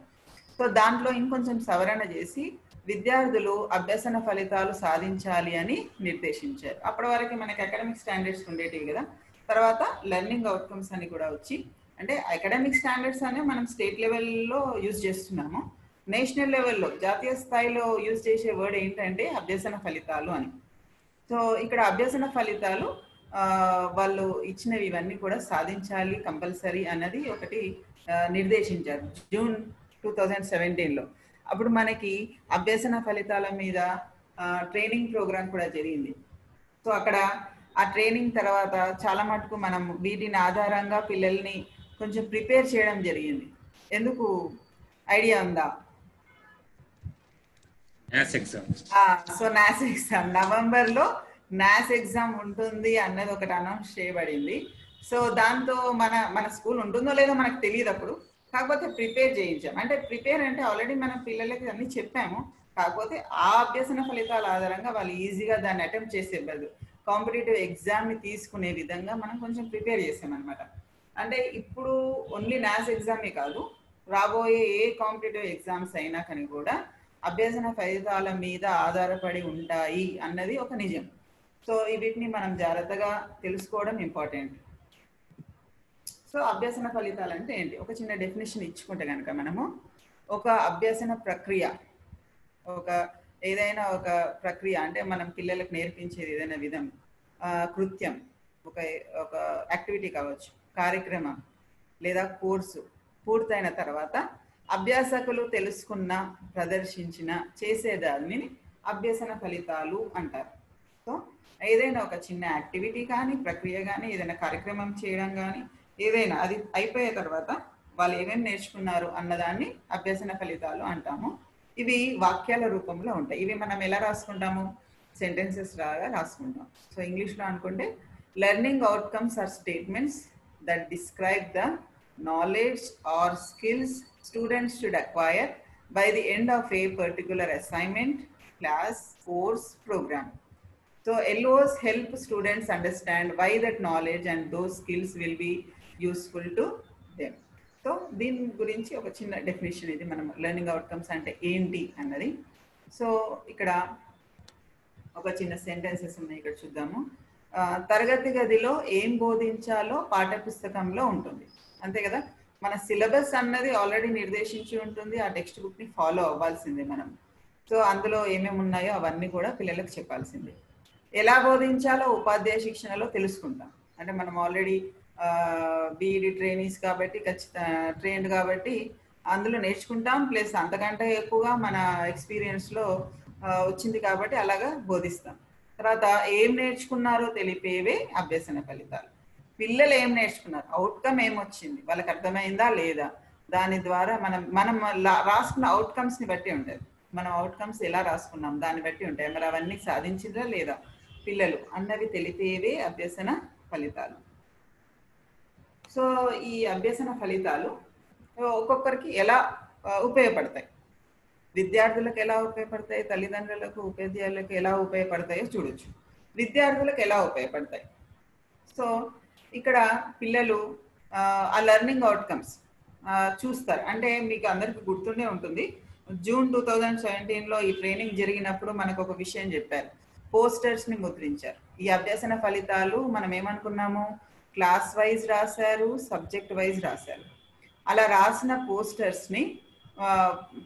సో దాంట్లో ఇంకొంచెం సవరణ చేసి విద్యార్థులు అభ్యసన ఫలితాలు సాధించాలి అని నిర్దేశించారు. అప్పటి వరకు మనకి అకాడమిక్ స్టాండర్డ్స్ ఉండేటివి కదా. తర్వాత లెర్నింగ్ అవుట్కమ్స్ అని కూడా వచ్చి, అంటే అకాడమిక్ స్టాండర్డ్స్ అనే మనం స్టేట్ లెవెల్లో యూజ్ చేస్తున్నాము. నేషనల్ లెవెల్లో, జాతీయ స్థాయిలో యూజ్ చేసే వర్డ్ ఏంటంటే అభ్యసన ఫలితాలు అని. సో ఇక్కడ అభ్యసన ఫలితాలు వాళ్ళు ఇచ్చినవి ఇవన్నీ కూడా సాధించాలి కంపల్సరీ అన్నది ఒకటి నిర్దేశించారు జూన్ 2017లో. అప్పుడు మనకి అభ్యసన ఫలితాల మీద ట్రైనింగ్ ప్రోగ్రామ్ కూడా జరిగింది. సో అక్కడ ఆ ట్రైనింగ్ తర్వాత చాలా మటుకు మనం వీటిని ఆధారంగా పిల్లల్ని కొంచెం ప్రిపేర్ చేయడం జరిగింది. ఎందుకు ఐడియా ఉందా? సో నాస్ ఎగ్జామ్ నవంబర్లో నాస్ ఎగ్జామ్ ఉంటుంది అన్నది ఒకటి అనౌన్స్ చేయబడింది. సో దాంతో మన స్కూల్ ఉంటుందో లేదో మనకు తెలియదు అప్పుడు. కాకపోతే ప్రిపేర్ చేయించాం. అంటే ప్రిపేర్ అంటే ఆల్రెడీ మనం పిల్లలకి అన్ని చెప్పాము. కాకపోతే ఆ అభ్యసన ఫలితాల ఆధారంగా వాళ్ళు ఈజీగా దాన్ని అటెంప్ట్ చేసే బదులు కాంపిటేటివ్ ఎగ్జామ్ని తీసుకునే విధంగా మనం కొంచెం ప్రిపేర్ చేసామన్నమాట. అంటే ఇప్పుడు ఓన్లీ న్యాస్ ఎగ్జామే కాదు, రాబోయే ఏ కాంపిటేటివ్ ఎగ్జామ్స్ అయినా కానీ కూడా అభ్యసన ఫలితాల మీద ఆధారపడి ఉంటాయి అన్నది ఒక నిజం. సో వీటిని మనం జాగ్రత్తగా తెలుసుకోవడం ఇంపార్టెంట్. సో అభ్యసన ఫలితాలు అంటే ఏంటి? ఒక చిన్న డెఫినేషన్ ఇచ్చుకుంటే కనుక మనము ఒక అభ్యసన ప్రక్రియ, ఏదైనా ఒక ప్రక్రియ అంటే మనం పిల్లలకు నేర్పించేది ఏదైనా విధం, కృత్యం, ఒక యాక్టివిటీ కావచ్చు, కార్యక్రమం లేదా కోర్సు పూర్తయిన తర్వాత అభ్యాసకులు తెలుసుకున్న, ప్రదర్శించిన, చేసేదాన్ని అభ్యసన ఫలితాలు అంటారు. సో ఏదైనా ఒక చిన్న యాక్టివిటీ కానీ, ప్రక్రియ కానీ, ఏదైనా కార్యక్రమం చేయడం కానీ, ఏదైనా అది అయిపోయే తర్వాత వాళ్ళు ఏమేమి నేర్చుకున్నారు అన్నదాన్ని అభ్యసన ఫలితాలు అంటాము. ఇవి వాక్యాల రూపంలో ఉంటాయి. ఇవి మనం ఎలా రాసుకుంటాము? సెంటెన్సెస్ లాగా రాసుకుంటాం. సో ఇంగ్లీష్లో అనుకుంటే learning outcomes are statements that describe the knowledge or skills students should acquire by the end of a particular assignment, class, course, program. So LOs help students understand why that knowledge and those skills will be useful to them. So దీని గురించి ఒక చిన్న డెఫినేషన్ ఇది మనం లెర్నింగ్ అవుట్కమ్స్ అంటే ఏంటి అన్నది. సో ఇక్కడ ఒక చిన్న సెంటెన్సెస్ ఉన్నాయి, ఇక్కడ చూద్దాము. తరగతి గదిలో ఏం బోధించాలో పాఠ్యపుస్తకంలో ఉంటుంది, అంతే కదా. మన సిలబస్ అన్నది ఆల్రెడీ నిర్దేశించి ఉంటుంది, ఆ టెక్స్ట్ బుక్ ని ఫాలో అవ్వాల్సిందే మనం. సో అందులో ఏమేమి ఉన్నాయో అవన్నీ కూడా పిల్లలకు చెప్పాల్సిందే. ఎలా బోధించాలో ఉపాధ్యాయ శిక్షణలో తెలుసుకుంటాం. అంటే మనం ఆల్రెడీ బీఈడి ట్రైనీస్ కాబట్టి, ట్రైన్డ్ కాబట్టి అందులో నేర్చుకుంటాం. ప్లస్ అంతకంటే ఎక్కువగా మన ఎక్స్పీరియన్స్లో వచ్చింది కాబట్టి అలాగా బోధిస్తాం. తర్వాత ఏం నేర్చుకున్నారో తెలిపేవే అభ్యసన ఫలితాలు. పిల్లలు ఏం నేర్చుకున్నారు, అవుట్కమ్ ఏమొచ్చింది, వాళ్ళకి అర్థమైందా లేదా, దాని ద్వారా మనం రాసుకున్న అవుట్కమ్స్ని బట్టి ఉంటుంది. మనం అవుట్కమ్స్ ఎలా రాసుకున్నాం దాన్ని బట్టి ఉంటాయి. మరి అవన్నీ సాధించిందా లేదా పిల్లలు అన్నవి తెలిపేవే అభ్యసన ఫలితాలు. సో ఈ అభ్యసన ఫలితాలు ఒక్కొక్కరికి ఎలా ఉపయోగపడతాయి, విద్యార్థులకు ఎలా ఉపయోగపడతాయి, తల్లిదండ్రులకు, ఉపాధ్యాయులకు ఎలా ఉపయోగపడతాయో చూడొచ్చు. విద్యార్థులకు ఎలా ఉపయోగపడతాయి? సో ఇక్కడ పిల్లలు ఆ లెర్నింగ్ అవుట్కమ్స్ చూస్తారు. అంటే మీకు అందరికి గుర్తుండే ఉంటుంది, జూన్ 2017లో ఈ ట్రైనింగ్ జరిగినప్పుడు మనకు ఒక విషయం చెప్పారు. పోస్టర్స్ ని ముద్రించారు. ఈ అభ్యసన ఫలితాలు మనం ఏమనుకున్నాము, క్లాస్ వైజ్ రాశారు, సబ్జెక్ట్ వైజ్ రాశారు. అలా రాసిన పోస్టర్స్ ని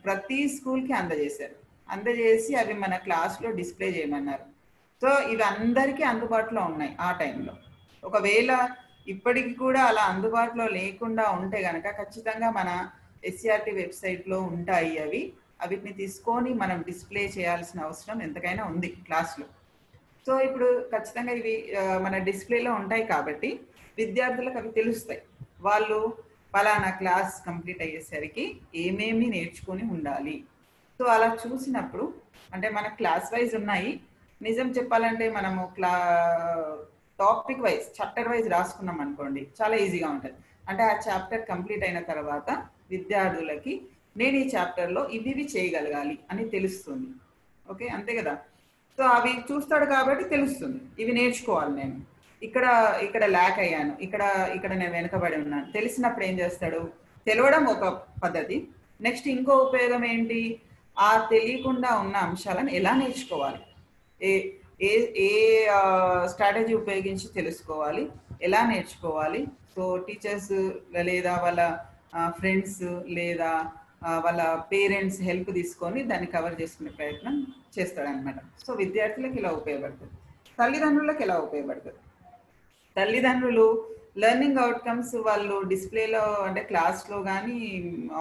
ప్రతి స్కూల్కి అందజేశారు. అందజేసి అవి మన క్లాస్లో డిస్ప్లే చేయమన్నారు. సో ఇవి అందరికీ అందుబాటులో ఉన్నాయి ఆ టైంలో. ఒకవేళ ఇప్పటికి కూడా అలా అందుబాటులో లేకుండా ఉంటే కనుక ఖచ్చితంగా మన ఎస్సీఆర్టీ వెబ్సైట్లో ఉంటాయి అవి. వీటిని తీసుకొని మనం డిస్ప్లే చేయాల్సిన అవసరం ఎంతకైనా ఉంది క్లాస్లో. సో ఇప్పుడు ఖచ్చితంగా ఇవి మన డిస్ప్లేలో ఉంటాయి కాబట్టి విద్యార్థులకు అవి తెలుస్తాయి. వాళ్ళు పలానా క్లాస్ కంప్లీట్ అయ్యేసరికి ఏమేమి నేర్చుకొని ఉండాలి. సో అలా చూసినప్పుడు అంటే మన క్లాస్ వైజ్ ఉన్నాయి. నిజం చెప్పాలంటే మనము టాపిక్ వైజ్, చాప్టర్ వైజ్ రాసుకున్నాం అనుకోండి, చాలా ఈజీగా ఉంటుంది. అంటే ఆ చాప్టర్ కంప్లీట్ అయిన తర్వాత విద్యార్థులకి నేను ఈ చాప్టర్లో ఇవి చేయగలగాలి అని తెలుస్తుంది. ఓకే, అంతే కదా. సో అవి చూస్తాడు కాబట్టి తెలుస్తుంది, ఇవి నేర్చుకోవాలి నేను, ఇక్కడ ల్యాక్ అయ్యాను, ఇక్కడ నేను వెనకబడి ఉన్నాను. తెలిసినప్పుడు ఏం చేస్తాడు, తెలవడం ఒక పద్ధతి. నెక్స్ట్ ఇంకో ఉపయోగం ఏంటి, ఆ తెలియకుండా ఉన్న అంశాలను ఎలా నేర్చుకోవాలి, ఏ స్ట్రాటజీ ఉపయోగించి తెలుసుకోవాలి, ఎలా నేర్చుకోవాలి. సో టీచర్స్ లేదా వాళ్ళ ఫ్రెండ్స్ లేదా వాళ్ళ పేరెంట్స్ హెల్ప్ తీసుకొని దాన్ని కవర్ చేసుకునే ప్రయత్నం చేస్తాడనమాట. సో విద్యార్థులకు ఇలా ఉపయోగపడుతుంది. తల్లిదండ్రులకు ఎలా ఉపయోగపడుతుంది, తల్లిదండ్రులు లెర్నింగ్ అవుట్కమ్స్ వాళ్ళు డిస్ప్లేలో అంటే క్లాస్లో కానీ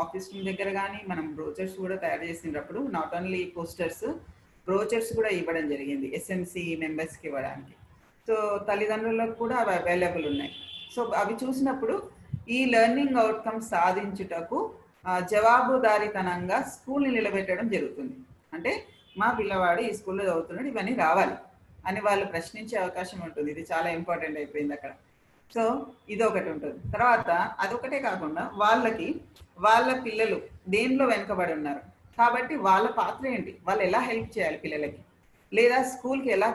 ఆఫీస్ దగ్గర కానీ మనం బ్రోచర్స్ కూడా తయారు చేసినప్పుడు నాట్ ఓన్లీ పోస్టర్స్, బ్రోచర్స్ కూడా ఇవ్వడం జరిగింది ఎస్ఎంసి మెంబర్స్కి ఇవ్వడానికి. సో తల్లిదండ్రులకు కూడా అవి అవైలబుల్ ఉన్నాయి. సో అవి చూసినప్పుడు ఈ లెర్నింగ్ అవుట్కమ్స్ సాధించుటకు జవాబుదారీతనంగా స్కూల్ని నిలబెట్టడం జరుగుతుంది. అంటే మా పిల్లవాడు ఈ స్కూల్లో చదువుతున్నాడు, ఇవన్నీ రావాలి అని వాళ్ళు ప్రశ్నించే అవకాశం ఉంటుంది. ఇది చాలా ఇంపార్టెంట్ అయిపోయింది అక్కడ. సో ఇది ఒకటి ఉంటుంది. తర్వాత అదొకటే కాకుండా వాళ్ళ పిల్లలు దేనిలో వెనుకబడి ఉన్నారు కాబట్టి వాళ్ళ పాత్ర ఏంటి, వాళ్ళు ఎలా హెల్ప్ చేయాలి పిల్లలకి, లేదా స్కూల్కి ఎలా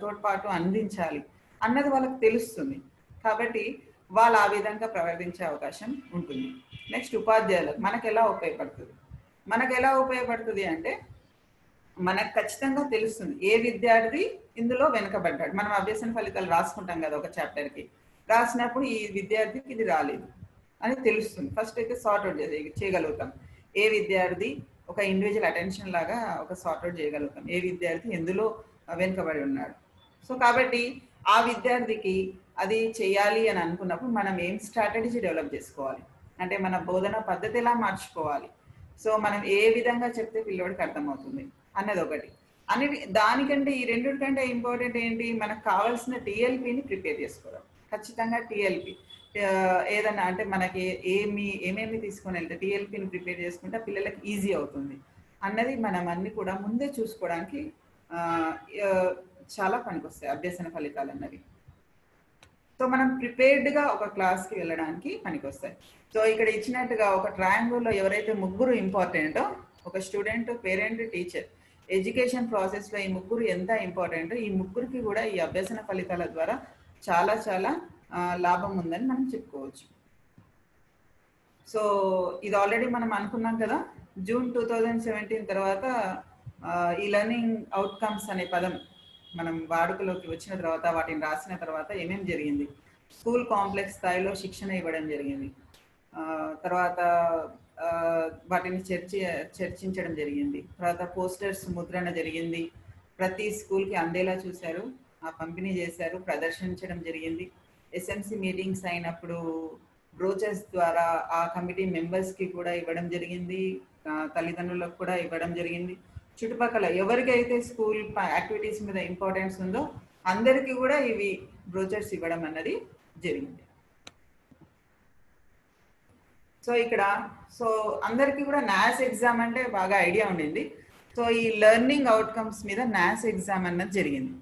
తోడ్పాటు అందించాలి అన్నది వాళ్ళకి తెలుస్తుంది. కాబట్టి వాళ్ళు ఆ విధంగా ప్రవర్తించే అవకాశం ఉంటుంది. నెక్స్ట్ ఉపాధ్యాయులకు మనకు ఎలా ఉపయోగపడుతుంది అంటే మనకు ఖచ్చితంగా తెలుస్తుంది ఏ విద్యార్థి ఇందులో వెనుకబడ్డాడు. మనం అభ్యసన ఫలితాలు రాసుకుంటాం కదా ఒక చాప్టర్కి, రాసినప్పుడు ఈ విద్యార్థికి ఇది రాలేదు అని తెలుస్తుంది. ఫస్ట్ అయితే సార్ట్అవుట్ చేయగలుగుతాం ఏ విద్యార్థి ఒక ఇండివిజువల్ అటెన్షన్ లాగా ఒక సార్ట్అవుట్ చేయగలుగుతాం ఏ విద్యార్థి ఎందులో వెనుకబడి ఉన్నాడు. సో కాబట్టి ఆ విద్యార్థికి అది చేయాలి అని అనుకున్నప్పుడు మనం ఏం స్ట్రాటజీ డెవలప్ చేసుకోవాలి అంటే మన బోధన పద్ధతి ఎలా మార్చుకోవాలి, సో మనం ఏ విధంగా చెప్తే పిల్లోడికి అర్థమవుతుంది అన్నది ఒకటి. దానికంటే ఈ రెండింటికంటే ఇంపార్టెంట్ ఏంటి, మనకు కావాల్సిన టీఎల్పీని ప్రిపేర్ చేసుకోవడం. ఖచ్చితంగా టీఎల్పీ ఏదన్నా అంటే మనకి ఏమేమి తీసుకొని వెళ్తే టీఎల్పీని ప్రిపేర్ చేసుకుంటే పిల్లలకి ఈజీ అవుతుంది అన్నది మనం అన్ని కూడా ముందే చూసుకోవడానికి చాలా పనికొస్తాయి అభ్యసన ఫలితాలు అన్నవి. సో మనం ప్రిపేర్డ్గా ఒక క్లాస్కి వెళ్ళడానికి పనికొస్తాయి. సో ఇక్కడ ఇచ్చినట్టుగా ఒక ట్రయాంగిల్లో ఎవరైతే ముగ్గురు ఇంపార్టెంటో, ఒక స్టూడెంట్, పేరెంట్, టీచర్, ఎడ్యుకేషన్ ప్రాసెస్లో ఈ ముగ్గురు ఎంత ఇంపార్టెంటో ఈ ముగ్గురికి కూడా ఈ అభ్యసన ఫలితాల ద్వారా చాలా చాలా లాభం ఉందని మనం చెప్పుకోవచ్చు. సో ఇది ఆల్రెడీ మనం అనుకున్నాం కదా, జూన్ 2017 తర్వాత ఈ లెర్నింగ్ అవుట్కమ్స్ అనే పదం మనం వాడుకలోకి వచ్చిన తర్వాత వాటిని రాసిన తర్వాత ఏమేమి జరిగింది, స్కూల్ కాంప్లెక్స్ స్థాయిలో శిక్షణ ఇవ్వడం జరిగింది, తర్వాత వాటిని చర్చించడం జరిగింది, తర్వాత పోస్టర్స్ ముద్రణ జరిగింది, ప్రతి స్కూల్కి అందేలా చూశారు, పంపిణీ చేశారు, ప్రదర్శించడం జరిగింది. ఎస్ఎంసి మీటింగ్స్ అయినప్పుడు బ్రోచర్స్ ద్వారా ఆ కమిటీ మెంబర్స్కి కూడా ఇవ్వడం జరిగింది, తల్లిదండ్రులకు కూడా ఇవ్వడం జరిగింది. చుట్టుపక్కల ఎవరికైతే స్కూల్ యాక్టివిటీస్ మీద ఇంపార్టెన్స్ ఉందో అందరికీ కూడా ఇవి బ్రోచర్స్ ఇవ్వడం అన్నది జరిగింది. సో అందరికీ కూడా నాస్ ఎగ్జామ్ అంటే బాగా ఐడియా ఉండింది. సో ఈ లెర్నింగ్ అవుట్కమ్స్ మీద నాస్ ఎగ్జామ్ అన్నది జరిగింది.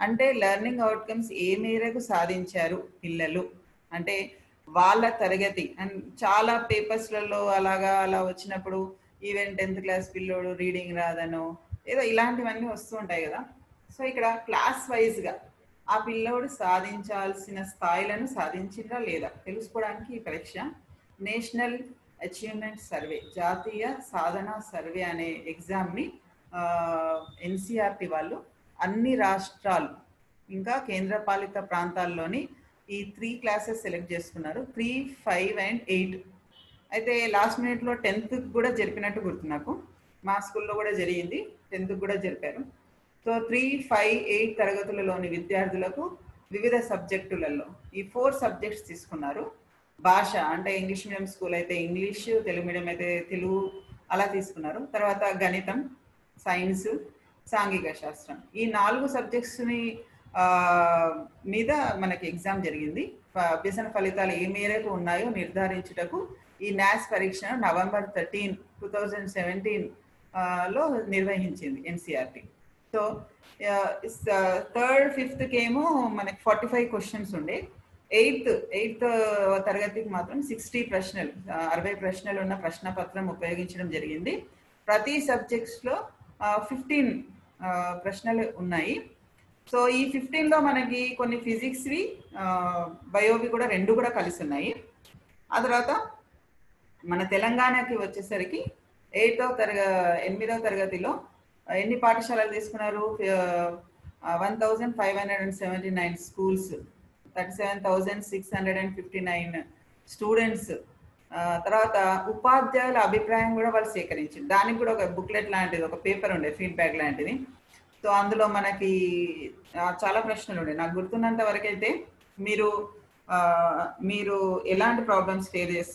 అంటే లెర్నింగ్ అవుట్కమ్స్ ఏ మేరకు సాధించారు పిల్లలు అంటే వాళ్ళ తరగతి. అండ్ చాలా పేపర్స్లలో అలా వచ్చినప్పుడు ఈవెన్ 10th క్లాస్ పిల్లోడు రీడింగ్ రాదనో ఏదో ఇలాంటివన్నీ వస్తూ ఉంటాయి కదా. సో ఇక్కడ క్లాస్ వైజ్గా ఆ పిల్లోడు సాధించాల్సిన స్థాయిలను సాధించిందా లేదా తెలుసుకోవడానికి ఈ పరీక్ష నేషనల్ అచీవ్మెంట్ సర్వే, జాతీయ సాధన సర్వే అనే ఎగ్జామ్ని ఎన్సిఆర్టీ వాళ్ళు అన్ని రాష్ట్రాలు ఇంకా కేంద్రపాలిత ప్రాంతాల్లోని ఈ 3 క్లాసెస్ సెలెక్ట్ చేసుకున్నారు, 3, 5 and 8. అయితే లాస్ట్ మినిట్లో 10th కూడా జరిపినట్టు గుర్తు నాకు, మా స్కూల్లో కూడా జరిగింది, 10th కూడా జరిపారు. సో 3, 5, 8 తరగతులలోని విద్యార్థులకు వివిధ సబ్జెక్టులలో ఈ 4 సబ్జెక్ట్స్ తీసుకున్నారు. భాష అంటే ఇంగ్లీష్ మీడియం స్కూల్ అయితే ఇంగ్లీష్, తెలుగు మీడియం అయితే తెలుగు అలా తీసుకున్నారు. తర్వాత గణితం, సైన్స్, సాంఘిక శాస్త్రం ఈ 4 సబ్జెక్ట్స్ని మీద మనకి ఎగ్జామ్ జరిగింది. అభ్యసన ఫలితాలు ఏ మేరకు ఉన్నాయో నిర్ధారించుటకు ఈ నాస్ పరీక్షను November 13, 2017 లో నిర్వహించింది ఎన్సిఆర్టీ. సో 3rd, 5th ఏమో మనకి 45 క్వశ్చన్స్ ఉండే, 8th తరగతికి మాత్రం 60 ప్రశ్నలు, 60 ప్రశ్నలు ఉన్న ప్రశ్నపత్రం ఉపయోగించడం జరిగింది. ప్రతి సబ్జెక్ట్స్లో 15 ప్రశ్నలు ఉన్నాయి. సో ఈ 15లో మనకి కొన్ని ఫిజిక్స్వి, బయోవి కూడా 2 కూడా కలిసి ఉన్నాయి. ఆ తర్వాత మన తెలంగాణకి వచ్చేసరికి 8వ తరగతిలో ఎన్ని పాఠశాలలు తీసుకున్నారు, 1579 స్కూల్స్, 37,659 స్టూడెంట్స్. తర్వాత ఉపాధ్యాయుల అభిప్రాయం కూడా వాళ్ళు సేకరించారు. దానికి కూడా ఒక బుక్లెట్ లాంటిది, ఒక పేపర్ ఉండే ఫీడ్బ్యాక్ లాంటిది. సో అందులో మనకి చాలా ప్రశ్నలు ఉండే. నాకు గుర్తున్నంత వరకు అయితే మీరు ఎలాంటి ప్రాబ్లమ్స్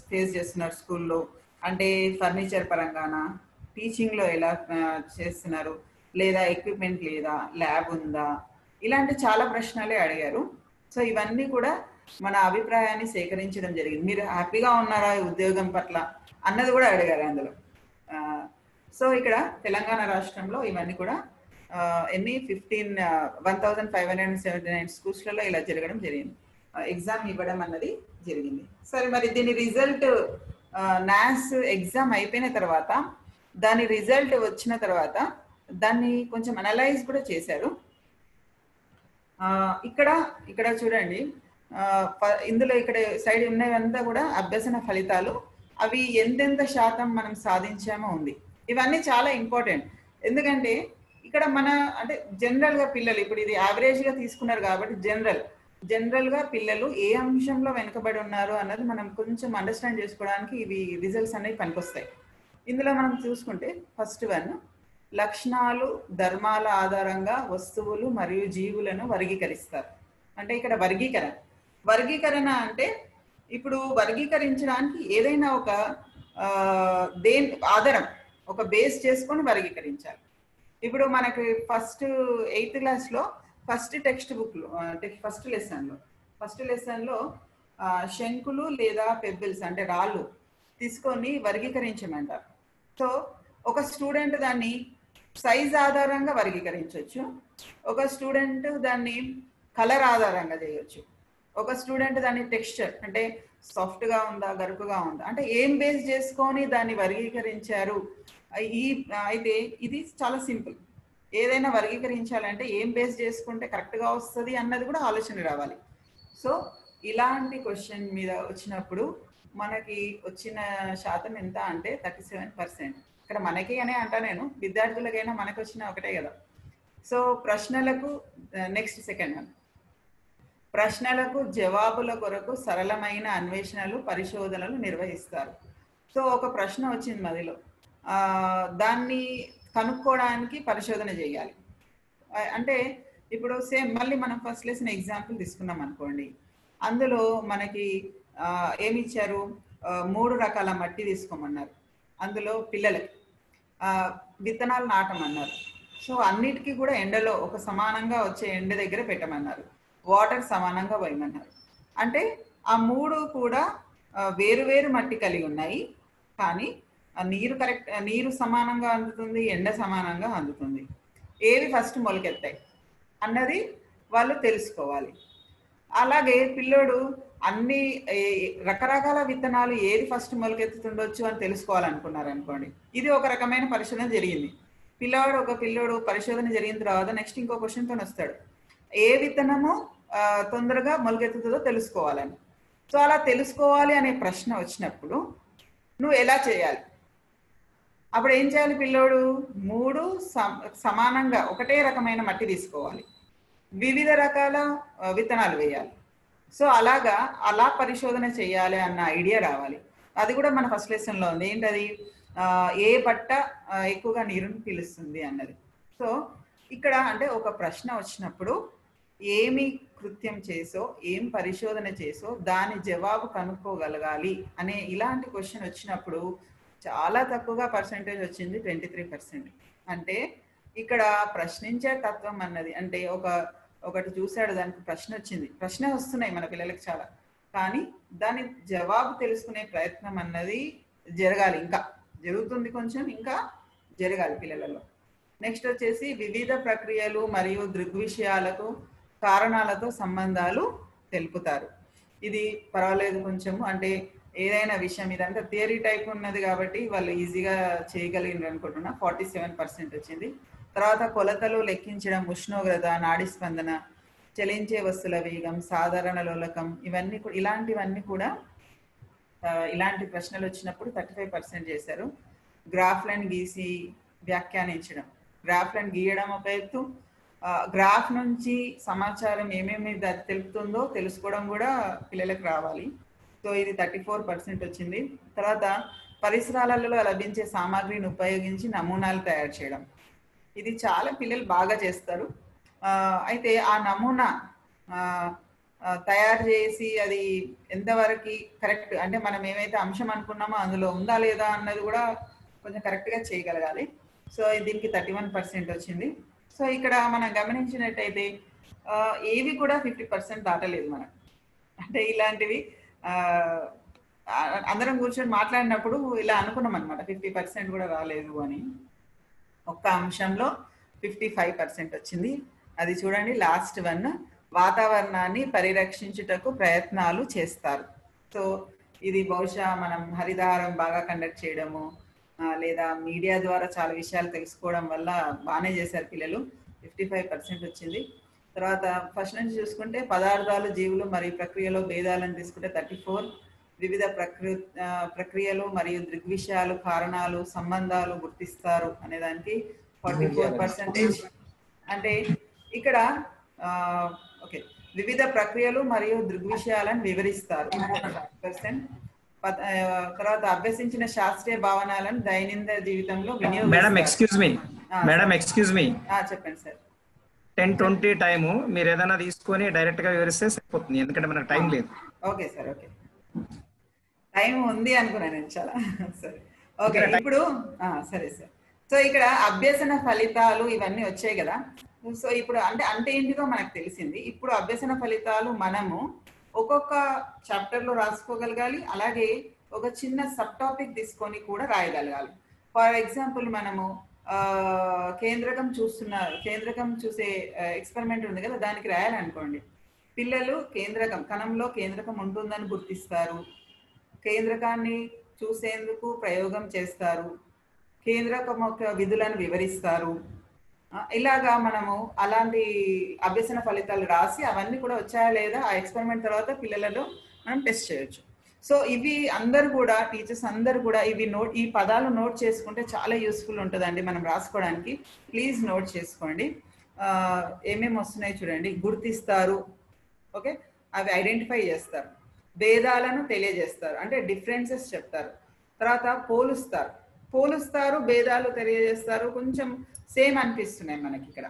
ఫేస్ చేస్తున్నారు స్కూల్లో అంటే ఫర్నిచర్ పరంగానా, టీచింగ్లో ఎలా చేస్తున్నారు, లేదా ఎక్విప్మెంట్ లేదా, ల్యాబ్ ఉందా, ఇలాంటి చాలా ప్రశ్నలే అడిగారు. సో ఇవన్నీ కూడా మన అభిప్రాయాన్ని సేకరించడం జరిగింది. మీరు హ్యాపీగా ఉన్నారా ఉద్యోగం పట్ల అన్నది కూడా అడిగారు అందులో. సో ఇక్కడ తెలంగాణ రాష్ట్రంలో ఇవన్నీ కూడా 15,579 స్కూల్స్లలో ఇలా జరగడం జరిగింది. ఎగ్జామ్ ఇవ్వడం అన్నది జరిగింది. సరే, మరి దీని రిజల్ట్ నాస్ ఎగ్జామ్ అయిపోయిన తర్వాత దాని రిజల్ట్ వచ్చిన తర్వాత దాన్ని కొంచెం అనలైజ్ కూడా చేశారు. ఇక్కడ చూడండి, ఇందులో ఇక్కడ సైడ్ ఉన్నవంతా కూడా అభ్యసన ఫలితాలు, అవి ఎంతెంత శాతం మనం సాధించామో ఉంది. ఇవన్నీ చాలా ఇంపార్టెంట్. ఎందుకంటే ఇక్కడ మన అంటే జనరల్గా పిల్లలు ఇప్పుడు ఇది యావరేజ్గా తీసుకున్నారు కాబట్టి జనరల్గా పిల్లలు ఏ అంశంలో వెనుకబడి ఉన్నారు అన్నది మనం కొంచెం అండర్స్టాండ్ చేసుకోవడానికి ఇవి రిజల్ట్స్ అనేవి పనికొస్తాయి. ఇందులో మనం చూసుకుంటే ఫస్ట్ వన్, లక్షణాలు ధర్మాల ఆధారంగా వస్తువులు మరియు జీవులను వర్గీకరిస్తారు. అంటే ఇక్కడ వర్గీకరణ అంటే ఇప్పుడు వర్గీకరించడానికి ఏదైనా ఒక ఆధారం, ఒక బేస్ చేసుకొని వర్గీకరించాలి. ఇప్పుడు మనకి ఫస్ట్ 8th క్లాస్లో ఫస్ట్ టెక్స్ట్ బుక్లో అంటే ఫస్ట్ లెసన్లో శంకులు లేదా పెబ్బిల్స్ అంటే రాళ్ళు తీసుకొని వర్గీకరించమంటారు. సో ఒక స్టూడెంట్ దాన్ని సైజ్ ఆధారంగా వర్గీకరించవచ్చు, ఒక స్టూడెంట్ దాన్ని కలర్ ఆధారంగా చేయొచ్చు, ఒక స్టూడెంట్ దాన్ని టెక్స్చర్ అంటే సాఫ్ట్గా ఉందా గరుకుగా ఉందా అంటే ఏం బేస్ చేసుకొని దాన్ని వర్గీకరించారు. అయితే ఇది చాలా సింపుల్. ఏదైనా వర్గీకరించాలంటే ఏం బేస్ చేసుకుంటే కరెక్ట్గా వస్తుంది అన్నది కూడా ఆలోచన రావాలి. సో ఇలాంటి క్వశ్చన్ మీద వచ్చినప్పుడు మనకి వచ్చిన శాతం ఎంత అంటే 37%. ఇక్కడ మనకి అనే అంటా నేను, విద్యార్థులకైనా మనకు వచ్చిన ఒకటే కదా. సో ప్రశ్నలకు నెక్స్ట్ సెకండ్ వన్, ప్రశ్నలకు జవాబుల కొరకు సరళమైన అన్వేషణలు పరిశోధనలు నిర్వహిస్తారు. సో ఒక ప్రశ్న వచ్చింది మదిలో, దాన్ని కనుక్కోవడానికి పరిశోధన చేయాలి. అంటే ఇప్పుడు సేమ్ మళ్ళీ మనం ఫస్ట్ లెసన్ ఎగ్జాంపుల్ తీసుకున్నాం అనుకోండి, అందులో మనకి ఏమి ఇచ్చారు, 3 రకాల మట్టి తీసుకోమన్నారు. అందులో పిల్లలకి విత్తనాలు నాటమన్నారు. సో అన్నిటికీ కూడా ఎండలో ఒక సమానంగా వచ్చే ఎండ దగ్గర పెట్టమన్నారు, వాటర్ సమానంగా పోయమన్నారు. అంటే ఆ 3 కూడా వేరు మట్టి కలిగి ఉన్నాయి, కానీ నీరు సమానంగా అందుతుంది, ఎండ సమానంగా అందుతుంది. ఏవి ఫస్ట్ మొలకెత్తాయి అన్నది వాళ్ళు తెలుసుకోవాలి. అలాగే పిల్లోడు అన్ని రకరకాల విత్తనాలు ఏది ఫస్ట్ మొలకెత్తుతుండొచ్చు అని తెలుసుకోవాలనుకున్నారు అనుకోండి, ఇది ఒక రకమైన పరిశోధన జరిగింది. పిల్లోడు పరిశోధన జరిగిన తర్వాత నెక్స్ట్ ఇంకో క్వశ్చన్తో వస్తాడు, ఏ విత్తనము తొందరగా మొలకెత్తుతుందో తెలుసుకోవాలని. సో అలా తెలుసుకోవాలి అనే ప్రశ్న వచ్చినప్పుడు నువ్వు ఎలా చేయాలి? అప్పుడు ఏం చేయాలి? పిల్లోడు 3 సమానంగా ఒకటే రకమైన మట్టి తీసుకోవాలి, వివిధ రకాల విత్తనాలు వేయాలి. సో అలా పరిశోధన చేయాలి అన్న ఐడియా రావాలి. అది కూడా మన ఫస్ట్ లెసన్లో ఉంది. ఏంటది? ఏ బట్ట ఎక్కువగా నీరుని పీలుస్తుంది అన్నది. సో ఇక్కడ అంటే ఒక ప్రశ్న వచ్చినప్పుడు ఏమి కృత్యం చేసో, ఏం పరిశోధన చేసో దాని జవాబు కనుక్కోగలగాలి అనే ఇలాంటి క్వశ్చన్ వచ్చినప్పుడు చాలా తక్కువగా పర్సెంటేజ్ వచ్చింది, 23%. అంటే ఇక్కడ ప్రశ్నించే తత్వం అన్నది అంటే ఒకటి చూశాడు, దానికి ప్రశ్న వస్తున్నాయి మన పిల్లలకి చాలా, కానీ దాని జవాబు తెలుసుకునే ప్రయత్నం అన్నది జరగాలి, ఇంకా జరుగుతుంది, కొంచెం ఇంకా జరగాలి పిల్లలలో. నెక్స్ట్ వచ్చేసి వివిధ ప్రక్రియలు మరియు దృగ్విషయాలకు కారణాలతో సంబంధాలు తెలుపుతారు. ఇది పర్వాలేదు కొంచెము, అంటే ఏదైనా విషయం ఇదంతా థియరీ టైప్ ఉన్నది కాబట్టి వాళ్ళు ఈజీగా చేయగలిగినారు అనుకుంటున్నా. 47% వచ్చింది. తర్వాత కొలతలు లెక్కించడం, ఉష్ణోగ్రత, నాడి స్పందన, చలించే వస్తువుల వేగం, సాధారణ లోలకం, ఇలాంటివన్నీ కూడా ఇలాంటి ప్రశ్నలు వచ్చినప్పుడు 35% చేశారు. గ్రాఫ్లను గీసి వ్యాఖ్యానించడం, గ్రాఫ్లను గీయడం ఒక ఎత్తు, గ్రాఫ్ నుంచి సమాచారం ఏమేమి తెలుపుతుందో తెలుసుకోవడం కూడా పిల్లలకు రావాలి. సో ఇది 34% వచ్చింది. తర్వాత పరిసరాలలో లభించే సామాగ్రిని ఉపయోగించి నమూనాలు తయారు చేయడం, ఇది చాలా పిల్లలు బాగా చేస్తారు. అయితే ఆ నమూనా తయారు చేసి అది ఎంతవరకు కరెక్ట్ అంటే మనం ఏమైతే అంశం అనుకున్నామో అందులో ఉందా లేదా అన్నది కూడా కొంచెం కరెక్ట్గా చేయగలగాలి. సో దీనికి 31% వచ్చింది. సో ఇక్కడ మనం గమనించినట్టయితే ఏవి కూడా 50% దాటలేదు మనం. అంటే ఇలాంటివి అందరం కూర్చొని మాట్లాడినప్పుడు ఇలా అనుకున్నాం అనమాట, 50% కూడా రాలేదు అని. ఒక్క అంశంలో 55% వచ్చింది. అది చూడండి, లాస్ట్ వన్, వాతావరణాన్ని పరిరక్షించుటకు ప్రయత్నాలు చేస్తారు. సో ఇది బహుశా మనం హరితహారం బాగా కండక్ట్ చేయడము లేదా మీడియా ద్వారా చాలా విషయాలు తెలుసుకోవడం వల్ల బాగానే చేశారు పిల్లలు. 55% వచ్చింది. తర్వాత ఫస్ట్ నుంచి చూసుకుంటే పదార్థాలు, జీవులు మరియు ప్రక్రియలో భేదాలను తీసుకుంటే 34, వివిధ ప్రక్రియలు మరియు దృగ్విషయాలు, కారణాలు, సంబంధాలు గుర్తిస్తారు అనే దానికి 44%. అంటే ఇక్కడ ఓకే, వివిధ ప్రక్రియలు మరియు దృగ్విషయాలను వివరిస్తారు 40%. తర్వాత అభ్యసించిన శాస్త్రీయ భావనలను దైనందిన జీవితంలో మేడం ఎక్స్క్యూజ్ మీ చెప్పండి సార్. 10:20 టైము, మీరు ఏదైనా తీసుకొని డైరెక్ట్ గా వివరిస్తే సరిపోతుంది, ఎందుకంటే మనకు టైం లేదు. ఓకే సార్, ఓకే, టైం ఉంది అనుకున్నాను నేను చాలా. సరే, ఓకే, ఇప్పుడు సరే సార్. సో ఇక్కడ అభ్యసన ఫలితాలు ఇవన్నీ వచ్చాయి కదా. సో ఇప్పుడు అంటే ఏంటిదో మనకు తెలిసింది. ఇప్పుడు అభ్యసన ఫలితాలు మనము ఒక్కొక్క చాప్టర్ లో రాసుకోగలగాలి, అలాగే ఒక చిన్న సబ్ టాపిక్ తీసుకొని కూడా రాయగలగాలి. ఫర్ ఎగ్జాంపుల్ మనము కేంద్రకం చూసే ఎక్స్పెరిమెంట్ ఉంది కదా, దానికి రాయాలనుకోండి. పిల్లలు కణంలో కేంద్రకం ఉంటుందని గుర్తిస్తారు, కేంద్రకాన్ని చూసేందుకు ప్రయోగం చేస్తారు, కేంద్రకం యొక్క విధులను వివరిస్తారు. ఇలాగా మనము అలాంటి అభ్యసన ఫలితాలు రాసి అవన్నీ కూడా వచ్చాయా లేదా ఆ ఎక్స్పెరిమెంట్ తర్వాత పిల్లలలో మనం టెస్ట్ చేయొచ్చు. సో ఇవి అందరు కూడా, టీచర్స్ అందరు కూడా ఈ పదాలు నోట్ చేసుకుంటే చాలా యూస్ఫుల్ ఉంటుందండి మనం రాసుకోవడానికి. ప్లీజ్ నోట్ చేసుకోండి. ఏమేమి వస్తున్నాయి చూడండి. గుర్తిస్తారు, ఓకే, అవి ఐడెంటిఫై చేస్తారు. భేదాలను తెలియజేస్తారు, అంటే డిఫరెన్సెస్ చెప్తారు. తర్వాత పోలుస్తారు, భేదాలు తెలియజేస్తారు. కొంచెం సేమ్ అనిపిస్తున్నాయి మనకి ఇక్కడ.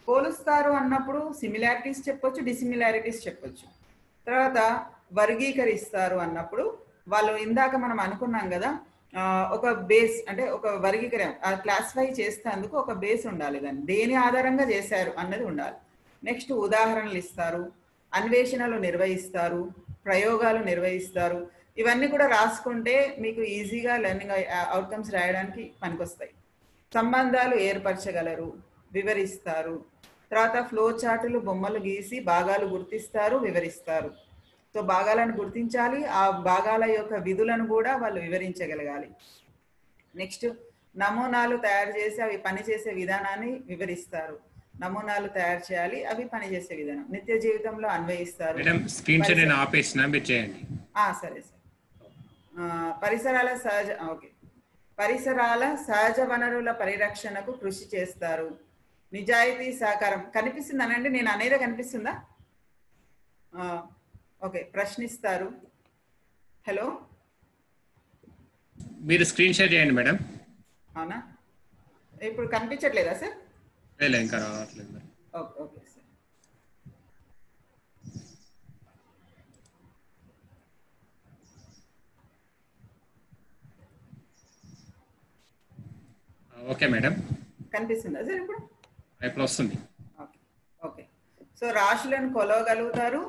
పోలుస్తారు అన్నప్పుడు సిమిలారిటీస్ చెప్పొచ్చు, డిసిమిలారిటీస్ చెప్పొచ్చు. తర్వాత వర్గీకరిస్తారు అన్నప్పుడు వాళ్ళు ఇందాక మనం అనుకున్నాం కదా, ఒక బేస్ అంటే ఒక క్లాసిఫై చేసేందుకు ఒక బేస్ ఉండాలి, దాన్ని దేని ఆధారంగా చేశారు అన్నది ఉండాలి. నెక్స్ట్ ఉదాహరణలు ఇస్తారు, అన్వేషణలు నిర్వహిస్తారు, ప్రయోగాలు నిర్వహిస్తారు. ఇవన్నీ కూడా రాసుకుంటే మీకు ఈజీగా లెర్నింగ్ అవుట్కమ్స్ రాయడానికి పనికొస్తాయి. సంబంధాలు ఏర్పరచగలరు, వివరిస్తారు. తర్వాత ఫ్లో చార్టులు, బొమ్మలు గీసి భాగాలు గుర్తిస్తారు, వివరిస్తారు. సో భాగాలను గుర్తించాలి, ఆ భాగాల యొక్క విధులను కూడా వాళ్ళు వివరించగలగాలి. నెక్స్ట్ నమూనాలు తయారు చేసి అవి పనిచేసే విధానాన్ని వివరిస్తారు. నమూనాలు తయారు చేయాలి, అవి పనిచేసే విధానం నిత్య జీవితంలో అన్వయిస్తారు. సరే సార్. పరిసరాల సహజ వనరుల పరిరక్షణకు కృషి చేస్తారు. నిజాయితీ సహకారం కనిపిస్తుంది అనండి, నేను అనేది కనిపిస్తుందా? ఓకే, ప్రశ్నిస్తారు. హలో, మీరు స్క్రీన్ షేర్ చేయండి మేడం. అవునా, ఇప్పుడు కనిపించట్లేదా సార్? ఇంకా రావట్లేదు. Okay sir. ఓకే మేడం, కనిపిస్తుందా సార్ ఇప్పుడు? ఇప్పుడు వస్తుంది. ఓకే, సో రాశులను కొలవగలుగుతారు,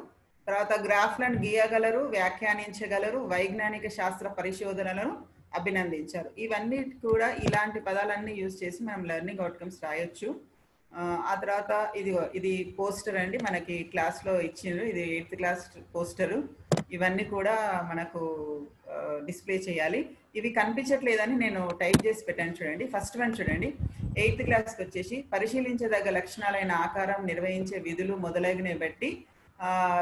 తర్వాత గ్రాఫ్లను గీయగలరు, వ్యాఖ్యానించగలరు, వైజ్ఞానిక శాస్త్ర పరిశోధనలను అభినందించారు. ఇవన్నీ కూడా ఇలాంటి పదాలన్నీ యూజ్ చేసి మనం లెర్నింగ్ అవుట్కమ్స్ రాయొచ్చు. ఆ తర్వాత ఇది పోస్టర్ అండి, మనకి క్లాస్లో ఇచ్చిండ్రు. ఇది 8th క్లాస్ పోస్టరు. ఇవన్నీ కూడా మనకు డిస్ప్లే చేయాలి. ఇవి కనిపించట్లేదని నేను టైప్ చేసి పెట్టాను చూడండి. ఫస్ట్ వన్ చూడండి, 8th క్లాస్కి వచ్చేసి పరిశీలించదగ్గ లక్షణాలైన ఆకారం, నిర్వహించే విధులు మొదలైనవి బట్టి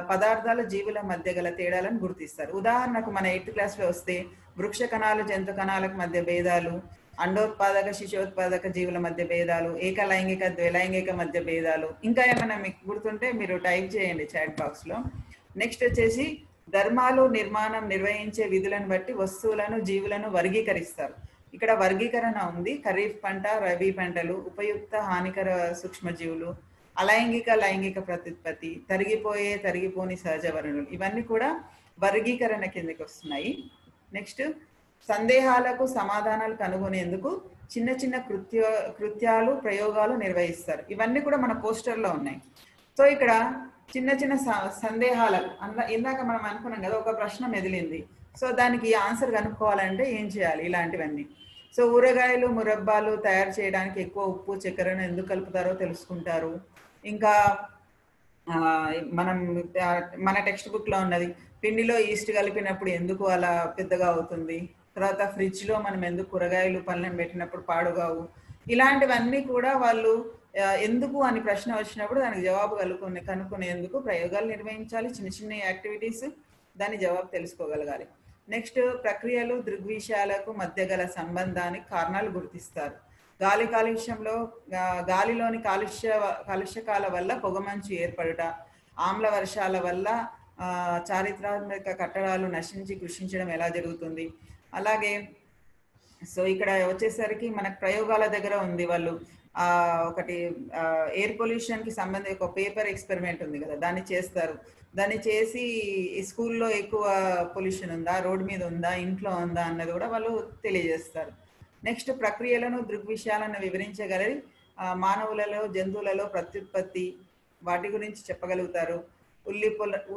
పదార్థాల, జీవుల మధ్య గల తేడాలను గుర్తిస్తారు. ఉదాహరణకు మన 8th క్లాస్లో వస్తే వృక్ష కణాలు, జంతు కణాలకు మధ్య భేదాలు, అండోత్పాదక, శిశోత్పాదక జీవుల మధ్య భేదాలు, ఏకలైంగిక, ద్వైలైంగిక మధ్య భేదాలు, ఇంకా ఏమైనా మీకు గుర్తుంటే మీరు టైప్ చేయండి చాట్ బాక్స్లో. నెక్స్ట్ వచ్చేసి ధర్మాలు, నిర్మాణం, నిర్వహించే విధులను బట్టి వస్తువులను, జీవులను వర్గీకరిస్తారు. ఇక్కడ వర్గీకరణ ఉంది. ఖరీఫ్ పంట, రబీ పంటలు, ఉపయుక్త, హానికర సూక్ష్మజీవులు, అలైంగిక, లైంగిక ప్రత్యుత్పత్తి, తరిగిపోని సహజ వనరులు, ఇవన్నీ కూడా వర్గీకరణ కిందకి వస్తున్నాయి. నెక్స్ట్ సందేహాలకు సమాధానాలు కనుగొనేందుకు చిన్న చిన్న కృత్యాలు, ప్రయోగాలు నిర్వహిస్తారు. ఇవన్నీ కూడా మన పోస్టర్లో ఉన్నాయి. సో ఇక్కడ చిన్న చిన్న సందేహాలకు ఇందాక మనం అనుకున్నాం కదా, ఒక ప్రశ్న మెదిలింది, సో దానికి ఆన్సర్ కనుక్కోవాలంటే ఏం చేయాలి, ఇలాంటివన్నీ. సో ఊరగాయలు, మురబ్బాలు తయారు చేయడానికి ఎక్కువ ఉప్పు, చక్కెరను ఎందుకు కలుపుతారో తెలుసుకుంటారు. ఇంకా మనం మన టెక్స్ట్ బుక్ లో ఉన్నది, పిండిలో ఈస్ట్ కలిపినప్పుడు ఎందుకు అలా పెద్దగా అవుతుంది, తర్వాత ఫ్రిడ్జ్ లో మనం ఎందుకు కూరగాయలు పళ్ళెం పెట్టినప్పుడు పాడుగావు, ఇలాంటివన్నీ కూడా వాళ్ళు ఎందుకు అని ప్రశ్న వచ్చినప్పుడు దానికి జవాబు కనుక్కునేందుకు ప్రయోగాలు నిర్వహించాలి. చిన్న చిన్న యాక్టివిటీస్, దాని జవాబు తెలుసుకోగలగాలి. నెక్స్ట్, ప్రక్రియలు దృగ్విషయాలకు మధ్య గల సంబంధానికి కారణాలు గుర్తిస్తారు. గాలి కాలుష్యంలో గాలిలోని కాలుష్యకాల వల్ల పొగమంచు ఏర్పడుట, ఆమ్ల వర్షాల వల్ల చారిత్రాత్మక కట్టడాలు నశించి కృషించడం ఎలా జరుగుతుంది. అలాగే సో ఇక్కడ వచ్చేసరికి మనకు ప్రయోగాల దగ్గర ఉంది, వాళ్ళు ఒకటి ఎయిర్ పొల్యూషన్ కి సంబంధించి ఒక పేపర్ ఎక్స్పెరిమెంట్ ఉంది కదా, దాన్ని చేస్తారు. దాన్ని చేసి స్కూల్లో ఎక్కువ పొల్యూషన్ ఉందా, రోడ్డు మీద ఉందా, ఇంట్లో ఉందా అన్నది కూడా వాళ్ళు తెలియజేస్తారు. నెక్స్ట్, ప్రక్రియలను దృగ్విషయాలను వివరించగలరి. మానవులలో జంతువులలో ప్రత్యుత్పత్తి వాటి గురించి చెప్పగలుగుతారు.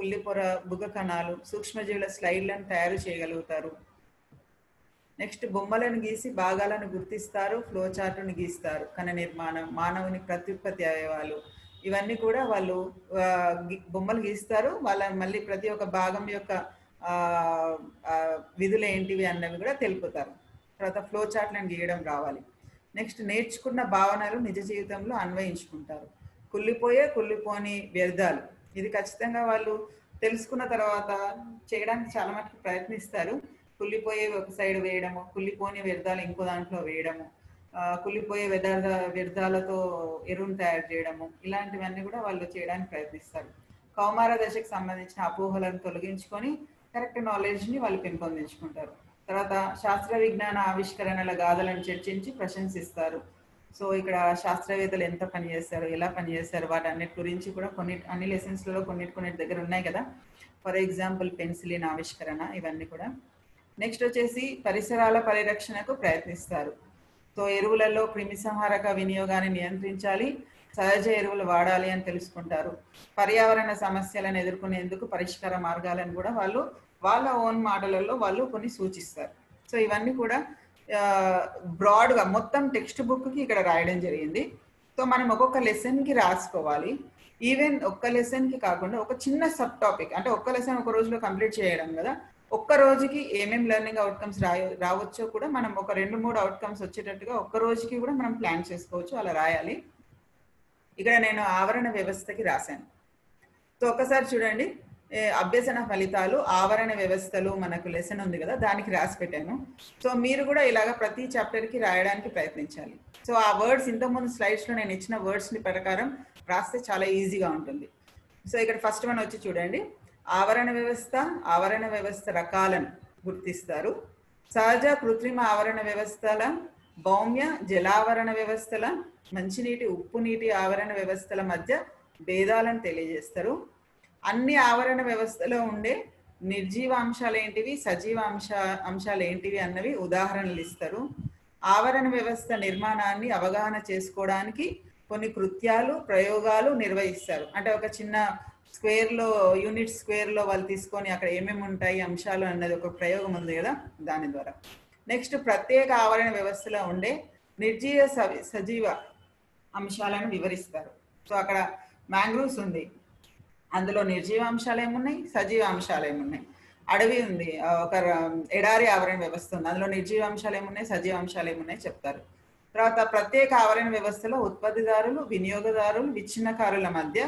ఉల్లిపొర బుగ్గ కణాలు సూక్ష్మజీవుల స్లైడ్లను తయారు చేయగలుగుతారు. నెక్స్ట్, బొమ్మలను గీసి భాగాలను గుర్తిస్తారు. ఫ్లో చార్టును గీస్తారు. కణ నిర్మాణం, మానవుని ప్రత్యుత్పత్తి అవయవాలు, ఇవన్నీ కూడా వాళ్ళు బొమ్మలు గీస్తారు. వాళ్ళ మళ్ళీ ప్రతి ఒక్క భాగం యొక్క విధులు ఏంటివి అన్నవి కూడా తెలుపుతారు. తర్వాత ఫ్లో చార్ట్లను గీయడం రావాలి. నెక్స్ట్, నేర్చుకున్న భావనలు నిజ జీవితంలో అన్వయించుకుంటారు. కుళ్ళిపోని వ్యర్థాలు, ఇది ఖచ్చితంగా వాళ్ళు తెలుసుకున్న తర్వాత చేయడానికి చాలా మటుకు ప్రయత్నిస్తారు. కుళ్ళిపోయే ఒక సైడ్ వేయడము, కుళ్ళిపోని వ్యర్థాలు ఇంకో దాంట్లో వేయడము, కుళ్ళిపోయే వ్యర్థాలతో ఎరువును తయారు చేయడము, ఇలాంటివన్నీ కూడా వాళ్ళు చేయడానికి ప్రయత్నిస్తారు. కౌమార దశకు సంబంధించిన అపోహలను తొలగించుకొని కరెక్ట్ నాలెడ్జ్ని వాళ్ళు పెంపొందించుకుంటారు. తర్వాత శాస్త్ర విజ్ఞాన ఆవిష్కరణల గాథలను చర్చించి ప్రశంసిస్తారు. సో ఇక్కడ శాస్త్రవేత్తలు ఎంత పనిచేస్తారు, ఎలా పనిచేస్తారు, వాటి అన్నిటి గురించి కూడా అన్ని లెసన్స్లలో కొన్నిటి దగ్గర ఉన్నాయి కదా. ఫర్ ఎగ్జాంపుల్ పెన్సిలిన్ ఆవిష్కరణ, ఇవన్నీ కూడా. నెక్స్ట్ వచ్చేసి పరిసరాల పరిరక్షణకు ప్రయత్నిస్తారు. సో ఎరువులలో క్రిమిసంహారక వినియోగాన్ని నియంత్రించాలి, సహజ ఎరువులు వాడాలి అని తెలుసుకుంటారు. పర్యావరణ సమస్యలను ఎదుర్కొనేందుకు పరిష్కార మార్గాలను కూడా వాళ్ళు వాళ్ళ ఓన్ మాటలలో వాళ్ళు కొన్ని సూచిస్తారు. సో ఇవన్నీ కూడా బ్రాడ్గా మొత్తం టెక్స్ట్ బుక్కి ఇక్కడ రాయడం జరిగింది. సో మనం ఒక్కొక్క లెసన్కి రాసుకోవాలి. ఈవెన్ ఒక్క లెసన్కి కాకుండా ఒక చిన్న సబ్ టాపిక్, అంటే ఒక్క లెసన్ ఒక రోజులో కంప్లీట్ చేయడం కదా, ఒక్క రోజుకి ఏమేమి లెర్నింగ్ అవుట్కమ్స్ రావచ్చో కూడా మనం ఒక 2-3 అవుట్కమ్స్ వచ్చేటట్టుగా ఒక్క రోజుకి కూడా మనం ప్లాన్ చేసుకోవచ్చు, అలా రాయాలి. ఇక్కడ నేను ఆవరణ వ్యవస్థకి రాశాను. సో ఒక్కసారి చూడండి, అభ్యసన ఫలితాలు ఆవరణ వ్యవస్థలు మనకు లెసన్ ఉంది కదా, దానికి రాసి పెట్టాను. సో మీరు కూడా ఇలాగ ప్రతి చాప్టర్కి రాయడానికి ప్రయత్నించాలి. సో ఆ వర్డ్స్ ఇంతకుముందు స్లైడ్స్లో నేను ఇచ్చిన వర్డ్స్ని ప్రకారం రాస్తే చాలా ఈజీగా ఉంటుంది. సో ఇక్కడ ఫస్ట్ వన్ వచ్చి చూడండి, ఆవరణ వ్యవస్థ రకాలను గుర్తిస్తారు. సహజ కృత్రిమ ఆవరణ వ్యవస్థల, భౌమ్య జలావరణ వ్యవస్థల, మంచినీటి ఉప్పు నీటి ఆవరణ వ్యవస్థల మధ్య భేదాలను తెలియజేస్తారు. అన్ని ఆవరణ వ్యవస్థలో ఉండే నిర్జీవ అంశాలు ఏంటివి, సజీవ అంశాలు ఏంటివి అన్నవి ఉదాహరణలు ఇస్తారు. ఆవరణ వ్యవస్థ నిర్మాణాన్ని అవగాహన చేసుకోవడానికి కొన్ని కృత్యాలు ప్రయోగాలు నిర్వహిస్తారు. అంటే ఒక చిన్న యూనిట్ స్క్వేర్లో వాళ్ళు తీసుకొని అక్కడ ఏమేమి ఉంటాయి అంశాలు అన్నది ఒక ప్రయోగం ఉంది కదా, దాని ద్వారా. నెక్స్ట్, ప్రత్యేక ఆవరణ వ్యవస్థలో ఉండే నిర్జీవ సజీవ అంశాలను వివరిస్తారు. సో అక్కడ మ్యాంగ్రూవ్స్ ఉంది, అందులో నిర్జీవ అంశాలు ఏమున్నాయి, సజీవ అంశాలు ఏమున్నాయి. అడవి ఉంది, ఒక ఎడారి ఆవరణ వ్యవస్థ ఉంది, అందులో నిర్జీవ అంశాలు ఏమున్నాయి, సజీవ అంశాలు ఏమున్నాయి చెప్తారు. తర్వాత ప్రత్యేక ఆవరణ వ్యవస్థలో ఉత్పత్తిదారులు, వినియోగదారులు, విచ్ఛిన్నకారుల మధ్య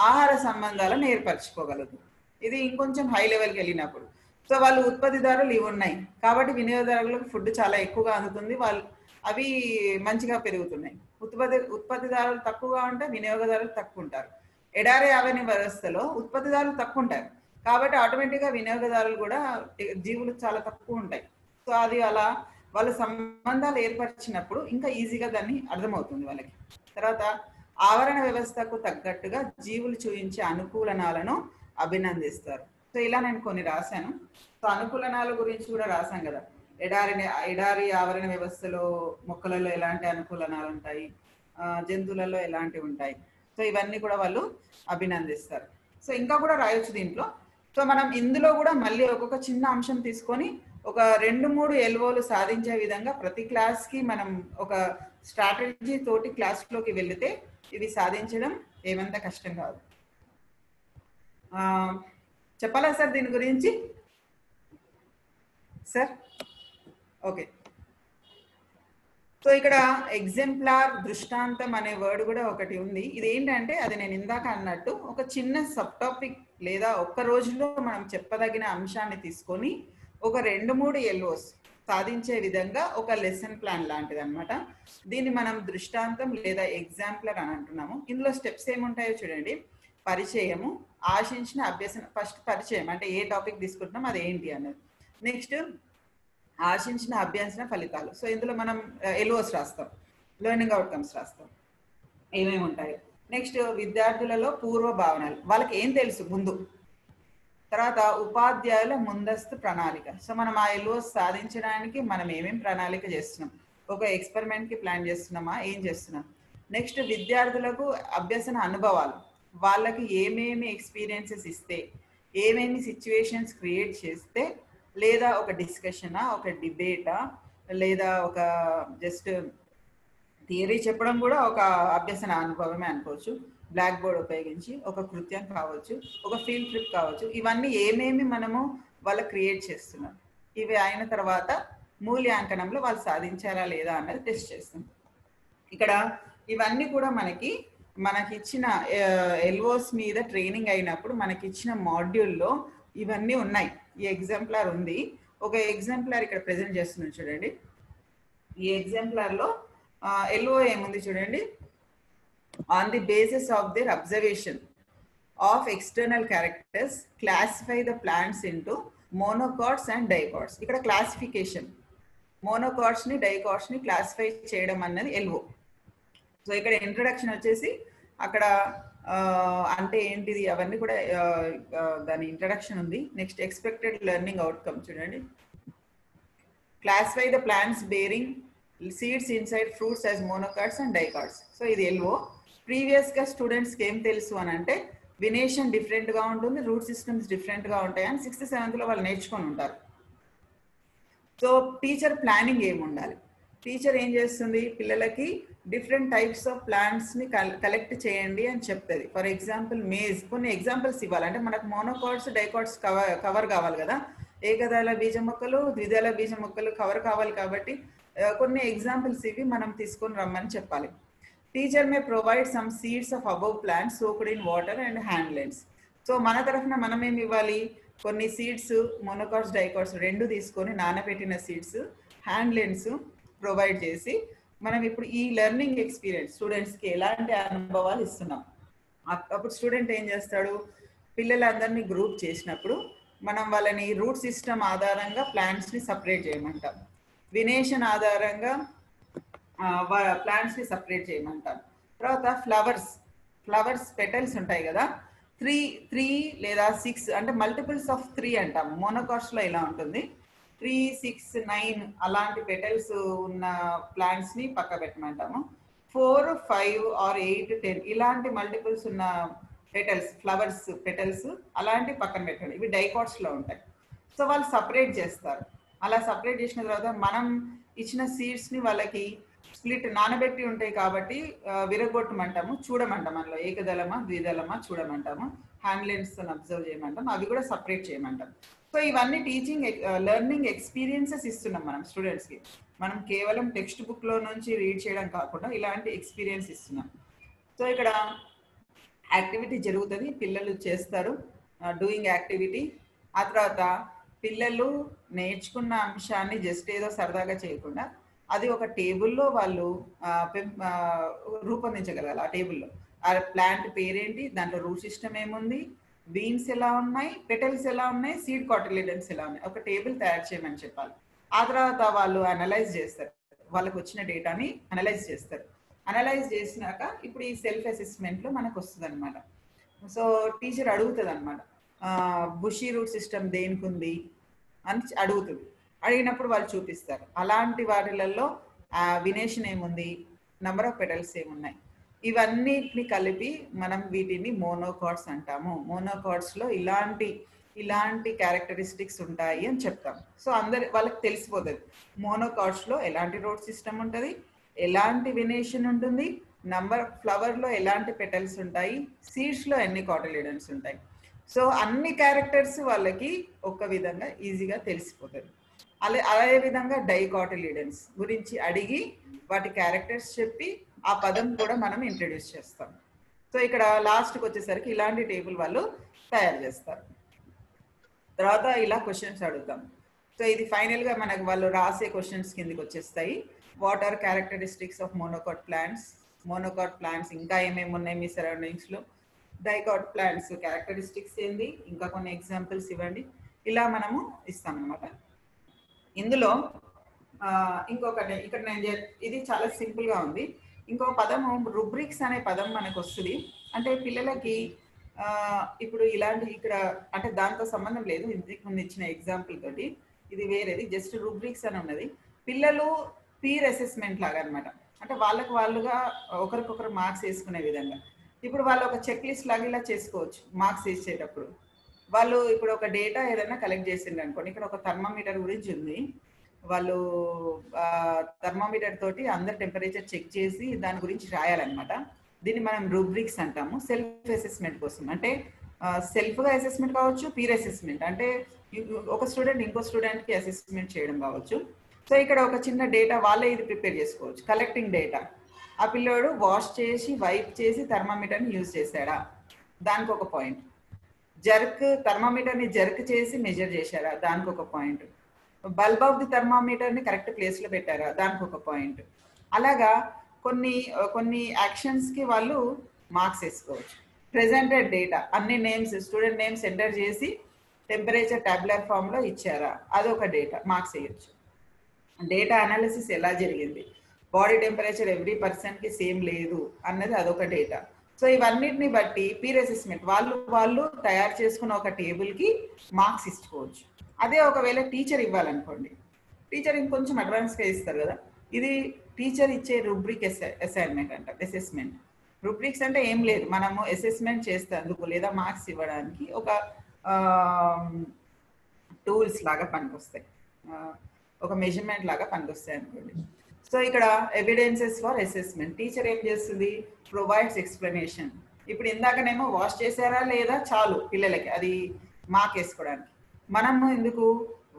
ఆహార సంబంధాలను ఏర్పరచుకోగలదు. ఇది ఇంకొంచెం హై లెవెల్కి వెళ్ళినప్పుడు. సో వాళ్ళు ఉత్పత్తిదారులు ఇవి ఉన్నాయి కాబట్టి వినియోగదారులకు ఫుడ్ చాలా ఎక్కువగా అందుతుంది, అవి మంచిగా పెరుగుతున్నాయి. ఉత్పత్తిదారులు తక్కువగా ఉంటే వినియోగదారులు తక్కువ ఉంటారు. ఎడారి ఆవరణ వ్యవస్థలో ఉత్పత్తిదారులు తక్కువ ఉంటారు కాబట్టి ఆటోమేటిక్గా వినియోగదారులు కూడా జీవులు చాలా తక్కువ ఉంటాయి. సో అది అలా వాళ్ళ సంబంధాలు ఏర్పరిచినప్పుడు ఇంకా ఈజీగా దాన్ని అర్థమవుతుంది వాళ్ళకి. తర్వాత ఆవరణ వ్యవస్థకు తగ్గట్టుగా జీవులు చూపించే అనుకూలనాలను అభినందిస్తారు. సో ఇలా నేను కొన్ని రాశాను. సో అనుకూలనాల గురించి కూడా రాశాను కదా, ఎడారి ఆవరణ వ్యవస్థలో మొక్కలలో ఎలాంటి అనుకూలనాలు ఉంటాయి, జంతువులలో ఎలాంటివి ఉంటాయి. సో ఇవన్నీ కూడా వాళ్ళు అభినందిస్తారు. సో ఇంకా కూడా రాయొచ్చు దీంట్లో. సో మనం ఇందులో కూడా మళ్ళీ ఒక్కొక్క చిన్న అంశం తీసుకొని ఒక 2-3 ఎల్ఓలు సాధించే విధంగా ప్రతి క్లాస్కి మనం ఒక స్ట్రాటజీ తోటి క్లాస్లోకి వెళితే ఇవి సాధించడం ఏమంత కష్టం కాదు. చెప్పాలా సార్ దీని గురించి సార్? ఓకే. సో ఇక్కడ ఎగ్జాంపులర్ దృష్టాంతం అనే వర్డ్ కూడా ఒకటి ఉంది. ఇది ఏంటంటే అది నేను ఇందాక అన్నట్టు ఒక చిన్న సబ్ టాపిక్ లేదా ఒక్క రోజులో మనం చెప్పదగిన అంశాన్ని తీసుకొని ఒక 2-3 ఎల్ఓస్ సాధించే విధంగా ఒక లెసన్ ప్లాన్ లాంటిది అనమాట. దీన్ని మనం దృష్టాంతం లేదా ఎగ్జాంపులర్ అని అంటున్నాము. ఇందులో స్టెప్స్ ఏముంటాయో చూడండి. పరిచయము, ఆశించిన అభ్యసన. ఫస్ట్ పరిచయం అంటే ఏ టాపిక్ తీసుకుంటున్నాం అది ఏంటి అన్నది. నెక్స్ట్ ఆశించిన అభ్యసన ఫలితాలు. సో ఇందులో మనం ఎల్ఓస్ రాస్తాం, లెర్నింగ్ అవుట్కమ్స్ రాస్తాం, ఏమేమి ఉంటాయి. నెక్స్ట్ విద్యార్థులలో పూర్వ భావనలు, వాళ్ళకి ఏం తెలుసు ముందు. తర్వాత ఉపాధ్యాయుల ముందస్తు ప్రణాళిక. సో మనం ఆ ఎల్ఓస్ సాధించడానికి మనం ఏమేమి ప్రణాళిక చేస్తున్నాం, ఒక ఎక్స్పెరిమెంట్కి ప్లాన్ చేస్తున్నామా, ఏం చేస్తున్నాం. నెక్స్ట్ విద్యార్థులకు అభ్యసన అనుభవాలు, వాళ్ళకి ఏమేమి ఎక్స్పీరియన్సెస్ ఇస్తే, ఏమేమి సిచ్యువేషన్స్ క్రియేట్ చేస్తే, లేదా ఒక డిస్కషనా, ఒక డిబేటా, లేదా ఒక జస్ట్ థియరీ చెప్పడం కూడా ఒక అభ్యసన అనుభవమే అనుకోవచ్చు. బ్లాక్ బోర్డ్ ఉపయోగించి ఒక కృత్యం కావచ్చు, ఒక ఫీల్డ్ ట్రిప్ కావచ్చు. ఇవన్నీ ఏమేమి మనము వాళ్ళకి క్రియేట్ చేస్తున్నాం. ఇవి అయిన తర్వాత మూల్యాంకనంలో వాళ్ళు సాధించారా లేదా అన్నది టెస్ట్ చేస్తాం. ఇక్కడ ఇవన్నీ కూడా మనకిచ్చిన ఎల్ఓస్ మీద ట్రైనింగ్ అయినప్పుడు మనకిచ్చిన మాడ్యూల్లో ఇవన్నీ ఉన్నాయి. ఈ ఎగ్జాంపులర్ ఉంది. ఒక ఎగ్జాంపులర్ ఇక్కడ ప్రెజెంట్ చేస్తున్నాను చూడండి. ఈ ఎగ్జాంపులర్లో ఎల్ఓ ఏముంది చూడండి. On the basis of their observation of external characters, classify the plants into monocots and dicots. ఇక్కడ క్లాసిఫికేషన్, మోనోకాట్స్ ని డైకాట్స్ ని క్లాసిఫై చేయడం అన్నది ఎల్ఓ. సో ఇక్కడ ఇంట్రడక్షన్ వచ్చేసి అక్కడ అంటే ఏంటిది అవన్నీ కూడా దాని ఇంట్రడక్షన్ ఉంది. నెక్స్ట్ ఎక్స్పెక్టెడ్ లెర్నింగ్ అవుట్కమ్ చూడండి. Classify the plants bearing seeds inside fruits as monocots and dicots. So ఇది ఎల్ఓ. ప్రీవియస్ గా స్టూడెంట్స్ కి ఏం తెలుసు అని అంటే వినేషన్ డిఫరెంట్ గా ఉంటుంది, రూట్ సిస్టమ్స్ డిఫరెంట్ గా ఉంటాయి అని 6th 7th లో వాళ్ళు నేర్చుకొని ఉంటారు. సో టీచర్ ప్లానింగ్ ఏమి ఉండాలి, టీచర్ ఏం చేస్తుంది, పిల్లలకి డిఫరెంట్ టైప్స్ ఆఫ్ ప్లాంట్స్ ని కలెక్ట్ చేయండి అని చెప్తుంది. ఫర్ ఎగ్జాంపుల్ మేజ్, కొన్ని ఎగ్జాంపుల్స్ ఇవ్వాలి. అంటే మనకు మోనోకాట్స్ డైకాట్స్ కవర్ కావాలి కదా, ఏకదళ బీజ మొక్కలు ద్విదళ బీజ మొక్కలు కవర్ కావాలి. కాబట్టి కొన్ని ఎగ్జాంపుల్స్ ఇవి మనం తీసుకొని రమ్మని చెప్పాలి. Teacher May provide some seeds of above plants soaked in water and hand lens. So మన తరఫున మనం ఏమి ఇవ్వాలి, కొన్ని సీడ్స్ మోనోకాట్స్ డైకాట్స్ రెండు తీసుకొని నానబెట్టిన సీడ్స్ హ్యాండ్ లెన్స్ ప్రొవైడ్ చేసి మనం ఇప్పుడు ఈ లెర్నింగ్ ఎక్స్పీరియన్స్ స్టూడెంట్స్కి ఎలాంటి అనుభవాలు ఇస్తున్నాం. అప్పుడు స్టూడెంట్ ఏం చేస్తాడు, పిల్లలందరినీ గ్రూప్ చేసినప్పుడు మనం వాళ్ళని రూట్ సిస్టమ్ ఆధారంగా ప్లాంట్స్ని సపరేట్ చేయమంటాం, వినేషన్ ఆధారంగా ప్లాంట్స్ ని సపరేట్ చేయమంటాం. తర్వాత ఫ్లవర్స్ పెటల్స్ ఉంటాయి కదా, 3 లేదా 6 అంటే మల్టిపుల్స్ ఆఫ్ 3 అంటాం. మోనోకాట్స్ లో ఇలా ఉంటుంది. 3, 6, 9 అలాంటి పెటల్స్ ఉన్న ప్లాంట్స్ ని పక్క పెట్టమంటాము. 4, 5 or 8, 10 ఇలాంటి మల్టిపుల్స్ ఉన్న ఫ్లవర్స్ పెటల్స్ అలాంటి పక్కన పెట్టండి. ఇవి డైకాట్స్ లో ఉంటాయి. సో వాళ్ళు సపరేట్ చేస్తారు. అలా సపరేట్ చేసిన తర్వాత మనం ఇచ్చిన సీడ్స్ ని వాళ్ళకి స్ప్లిట్ నానబెట్టి ఉంటాయి కాబట్టి విరగొట్టమంటాము, చూడమంటాం. అందులో ఏకదళమా ద్విదళమా చూడమంటాము, హ్యాండ్ లెన్స్ అబ్జర్వ్ చేయమంటాం, అవి కూడా సపరేట్ చేయమంటాం. సో ఇవన్నీ టీచింగ్ లెర్నింగ్ ఎక్స్పీరియన్సెస్ ఇస్తున్నాం మనం స్టూడెంట్స్కి. మనం కేవలం టెక్స్ట్ బుక్ లో నుంచి రీడ్ చేయడం కాకుండా ఇలాంటి ఎక్స్పీరియన్స్ ఇస్తున్నాం. సో ఇక్కడ యాక్టివిటీ జరుగుతుంది, పిల్లలు చేస్తారు డూయింగ్ యాక్టివిటీ. ఆ తర్వాత పిల్లలు నేర్చుకున్న అంశాన్ని జస్ట్ ఏదో సరదాగా చేయకుండా అది ఒక టేబుల్లో వాళ్ళు రూపొందించగలగాలి. ఆ టేబుల్లో ఆ ప్లాంట్ పేరేంటి, దాంట్లో రూట్ సిస్టమ్ ఏముంది, బీన్స్ ఎలా ఉన్నాయి, పెటల్స్ ఎలా ఉన్నాయి, సీడ్ కాటిలిడన్స్ ఎలా ఉన్నాయి, ఒక టేబుల్ తయారు చేయమని చెప్పాలి. ఆ తర్వాత వాళ్ళు అనలైజ్ చేస్తారు, వాళ్ళకు వచ్చిన డేటాని అనలైజ్ చేస్తారు. అనలైజ్ చేసినాక ఇప్పుడు ఈ సెల్ఫ్ అసెస్మెంట్లో మనకు వస్తుంది అనమాట. సో టీచర్ అడుగుతుంది అనమాట, బుషీ రూట్ సిస్టమ్ దేనికి ఉంది అని అడుగుతుంది. అడిగినప్పుడు వాళ్ళు చూపిస్తారు. అలాంటి వాటిలలో వినేషన్ ఏముంది, నంబర్ ఆఫ్ పెటల్స్ ఏమున్నాయి, ఇవన్నిటిని కలిపి మనం వీటిని మోనోకాట్స్ అంటాము. మోనోకాట్స్లో ఇలాంటి క్యారెక్టరిస్టిక్స్ ఉంటాయి అని చెప్తాం. సో వాళ్ళకి తెలిసిపోతుంది మోనోకాట్స్లో ఎలాంటి రోడ్ సిస్టమ్ ఉంటుంది, ఎలాంటి వినేషన్ ఉంటుంది, ఫ్లవర్లో ఎలాంటి పెటల్స్ ఉంటాయి, సీడ్స్లో ఎన్ని కాటిలిడన్స్ ఉంటాయి. సో అన్ని క్యారెక్టర్స్ వాళ్ళకి ఒక విధంగా ఈజీగా తెలిసిపోతాయి. అదే విధంగా డైకాటిలిడన్స్ గురించి అడిగి వాటి క్యారెక్టర్స్ చెప్పి ఆ పదం కూడా మనం ఇంట్రడ్యూస్ చేస్తాం. సో ఇక్కడ లాస్ట్కి వచ్చేసరికి ఇలాంటి టేబుల్ వాళ్ళు తయారు చేస్తారు. తర్వాత ఇలా క్వశ్చన్స్ అడుగుతాం. సో ఇది ఫైనల్గా మనకు వాళ్ళు రాసే క్వశ్చన్స్ కిందకి వచ్చేస్తాయి. What are characteristics of monocot plants, monocot plants ఇంకా ఏమేమి ఉన్నాయి మీ సరౌండింగ్స్లో, డైకాట్ ప్లాంట్స్ క్యారెక్టరిస్టిక్స్ ఏంది, ఇంకా కొన్ని ఎగ్జాంపుల్స్ ఇవ్వండి. ఇలా మనము ఇస్తాం అనమాట. ఇందులో ఇంకొకటి ఇక్కడ నేను ఇది చాలా సింపుల్గా ఉంది. ఇంకో పదము రుబ్రిక్స్ అనే పదం మనకు వస్తుంది. అంటే పిల్లలకి ఇప్పుడు ఇలాంటి ఇక్కడ అంటే దాంతో సంబంధం లేదు, ఇంతకు ముందు ఇచ్చిన ఎగ్జాంపుల్ తోటి ఇది వేరేది, జస్ట్ రుబ్రిక్స్ అని ఉన్నది. పిల్లలు పీర్ అసెస్మెంట్ లాగా అనమాట. అంటే వాళ్ళుగా ఒకరికొకరు మార్క్స్ వేసుకునే విధంగా. ఇప్పుడు వాళ్ళు ఒక చెక్ లిస్ట్ లాగా ఇలా చేసుకోవచ్చు. మార్క్స్ వేసేటప్పుడు వాళ్ళు ఇప్పుడు ఒక డేటా ఏదైనా కలెక్ట్ చేసిండ్రు అనుకోండి, ఇక్కడ ఒక థర్మామీటర్ గురించి ఉంది. వాళ్ళు థర్మామీటర్ తోటి అందరు టెంపరేచర్ చెక్ చేసి దాని గురించి రాయాలన్నమాట. దీన్ని మనం రూబ్రిక్స్ అంటాము. సెల్ఫ్ అసెస్మెంట్ కోసం, అంటే సెల్ఫ్గా అసెస్మెంట్ కావచ్చు, పీర్ అసెస్మెంట్ అంటే ఒక స్టూడెంట్ ఇంకో స్టూడెంట్కి అసెస్మెంట్ చేయడం కావచ్చు. సో ఇక్కడ ఒక చిన్న డేటా వాళ్ళే ఇది ప్రిపేర్ చేసుకోవచ్చు. కలెక్టింగ్ డేటా, ఆ పిల్లోడు వాష్ చేసి వైప్ చేసి థర్మామీటర్ని యూజ్ చేశాడా, దానికి ఒక పాయింట్. థర్మామీటర్ని జర్క్ చేసి మెజర్ చేశారా, దానికి ఒక పాయింట్. బల్బ్ ఆఫ్ ది థర్మామీటర్ని కరెక్ట్ ప్లేస్లో పెట్టారా, దానికి ఒక పాయింట్. అలాగా కొన్ని యాక్షన్స్కి వాళ్ళు మార్క్స్ వేసుకోవచ్చు. ప్రెజెంటెడ్ డేటా, అన్ని నేమ్స్ స్టూడెంట్ నేమ్స్ ఎంటర్ చేసి టెంపరేచర్ టాబ్యులర్ ఫామ్లో ఇచ్చారా, అదొక డేటా మార్క్స్ వేయచ్చు. డేటా అనాలిసిస్ ఎలా జరిగింది, బాడీ టెంపరేచర్ ఎవ్రీ పర్సన్కి సేమ్ లేదు అన్నది అదొక డేటా. సో ఇవన్నిటిని బట్టి పీర్ అసెస్మెంట్ వాళ్ళు తయారు చేసుకున్న ఒక టేబుల్కి మార్క్స్ ఇచ్చుకోవచ్చు. అదే ఒకవేళ టీచర్ ఇవ్వాలనుకోండి, టీచర్ ఇంకొంచెం అడ్వాన్స్గా ఇస్తారు కదా, ఇది టీచర్ ఇచ్చే రూబ్రిక్ అసైన్మెంట్ అంట. అసెస్మెంట్ రూబ్రిక్స్ అంటే ఏం లేదు, మనము అసెస్మెంట్ చేస్తేందుకు లేదా మార్క్స్ ఇవ్వడానికి ఒక టూల్స్ లాగా పనికొస్తాయి, ఒక మెజర్మెంట్ లాగా పనికొస్తాయి అనుకోండి. సో ఇక్కడ ఎవిడెన్సెస్ ఫర్ అసెస్మెంట్, టీచర్ ఏం చేస్తుంది, ప్రొవైడ్స్ ఎక్స్ప్లెనేషన్. ఇప్పుడు ఇందాకనేమో వాష్ చేశారా లేదా చాలు పిల్లలకి అది మార్క్ వేసుకోవడానికి. మనము ఎందుకు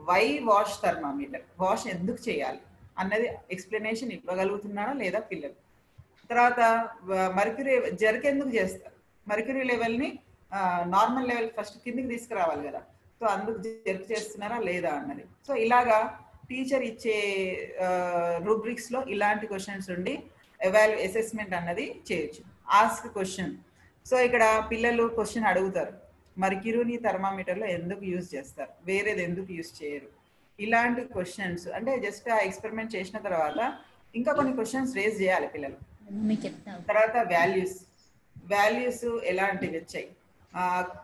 వై వాష్ థర్మామీటర్, వాష్ ఎందుకు చేయాలి అన్నది ఎక్స్ప్లెనేషన్ ఇవ్వగలుగుతున్నారా లేదా పిల్లలు. తర్వాత మర్క్యూరీ జర్క్ ఎందుకు చేస్తారు, మర్క్యూరీ లెవెల్ని నార్మల్ లెవెల్ ఫస్ట్ కిందికి తీసుకురావాలి కదా, సో అందుకు జర్క్ చేస్తున్నారా లేదా అన్నది. సో ఇలాగా టీచర్ ఇచ్చే రూబ్రిక్స్లో ఇలాంటి క్వశ్చన్స్ ఉండి అసెస్మెంట్ అన్నది చేయొచ్చు. ఆస్క్ క్వశ్చన్, సో ఇక్కడ పిల్లలు క్వశ్చన్ అడుగుతారు, మర్క్యూరీని థర్మామీటర్లో ఎందుకు యూజ్ చేస్తారు, వేరేది ఎందుకు యూజ్ చేయరు, ఇలాంటి క్వశ్చన్స్. అంటే జస్ట్ ఆ ఎక్స్పెరిమెంట్ చేసిన తర్వాత ఇంకా కొన్ని క్వశ్చన్స్ రేజ్ చేయాలి పిల్లలు. తర్వాత వాల్యూస్ ఎలాంటివి వచ్చాయి,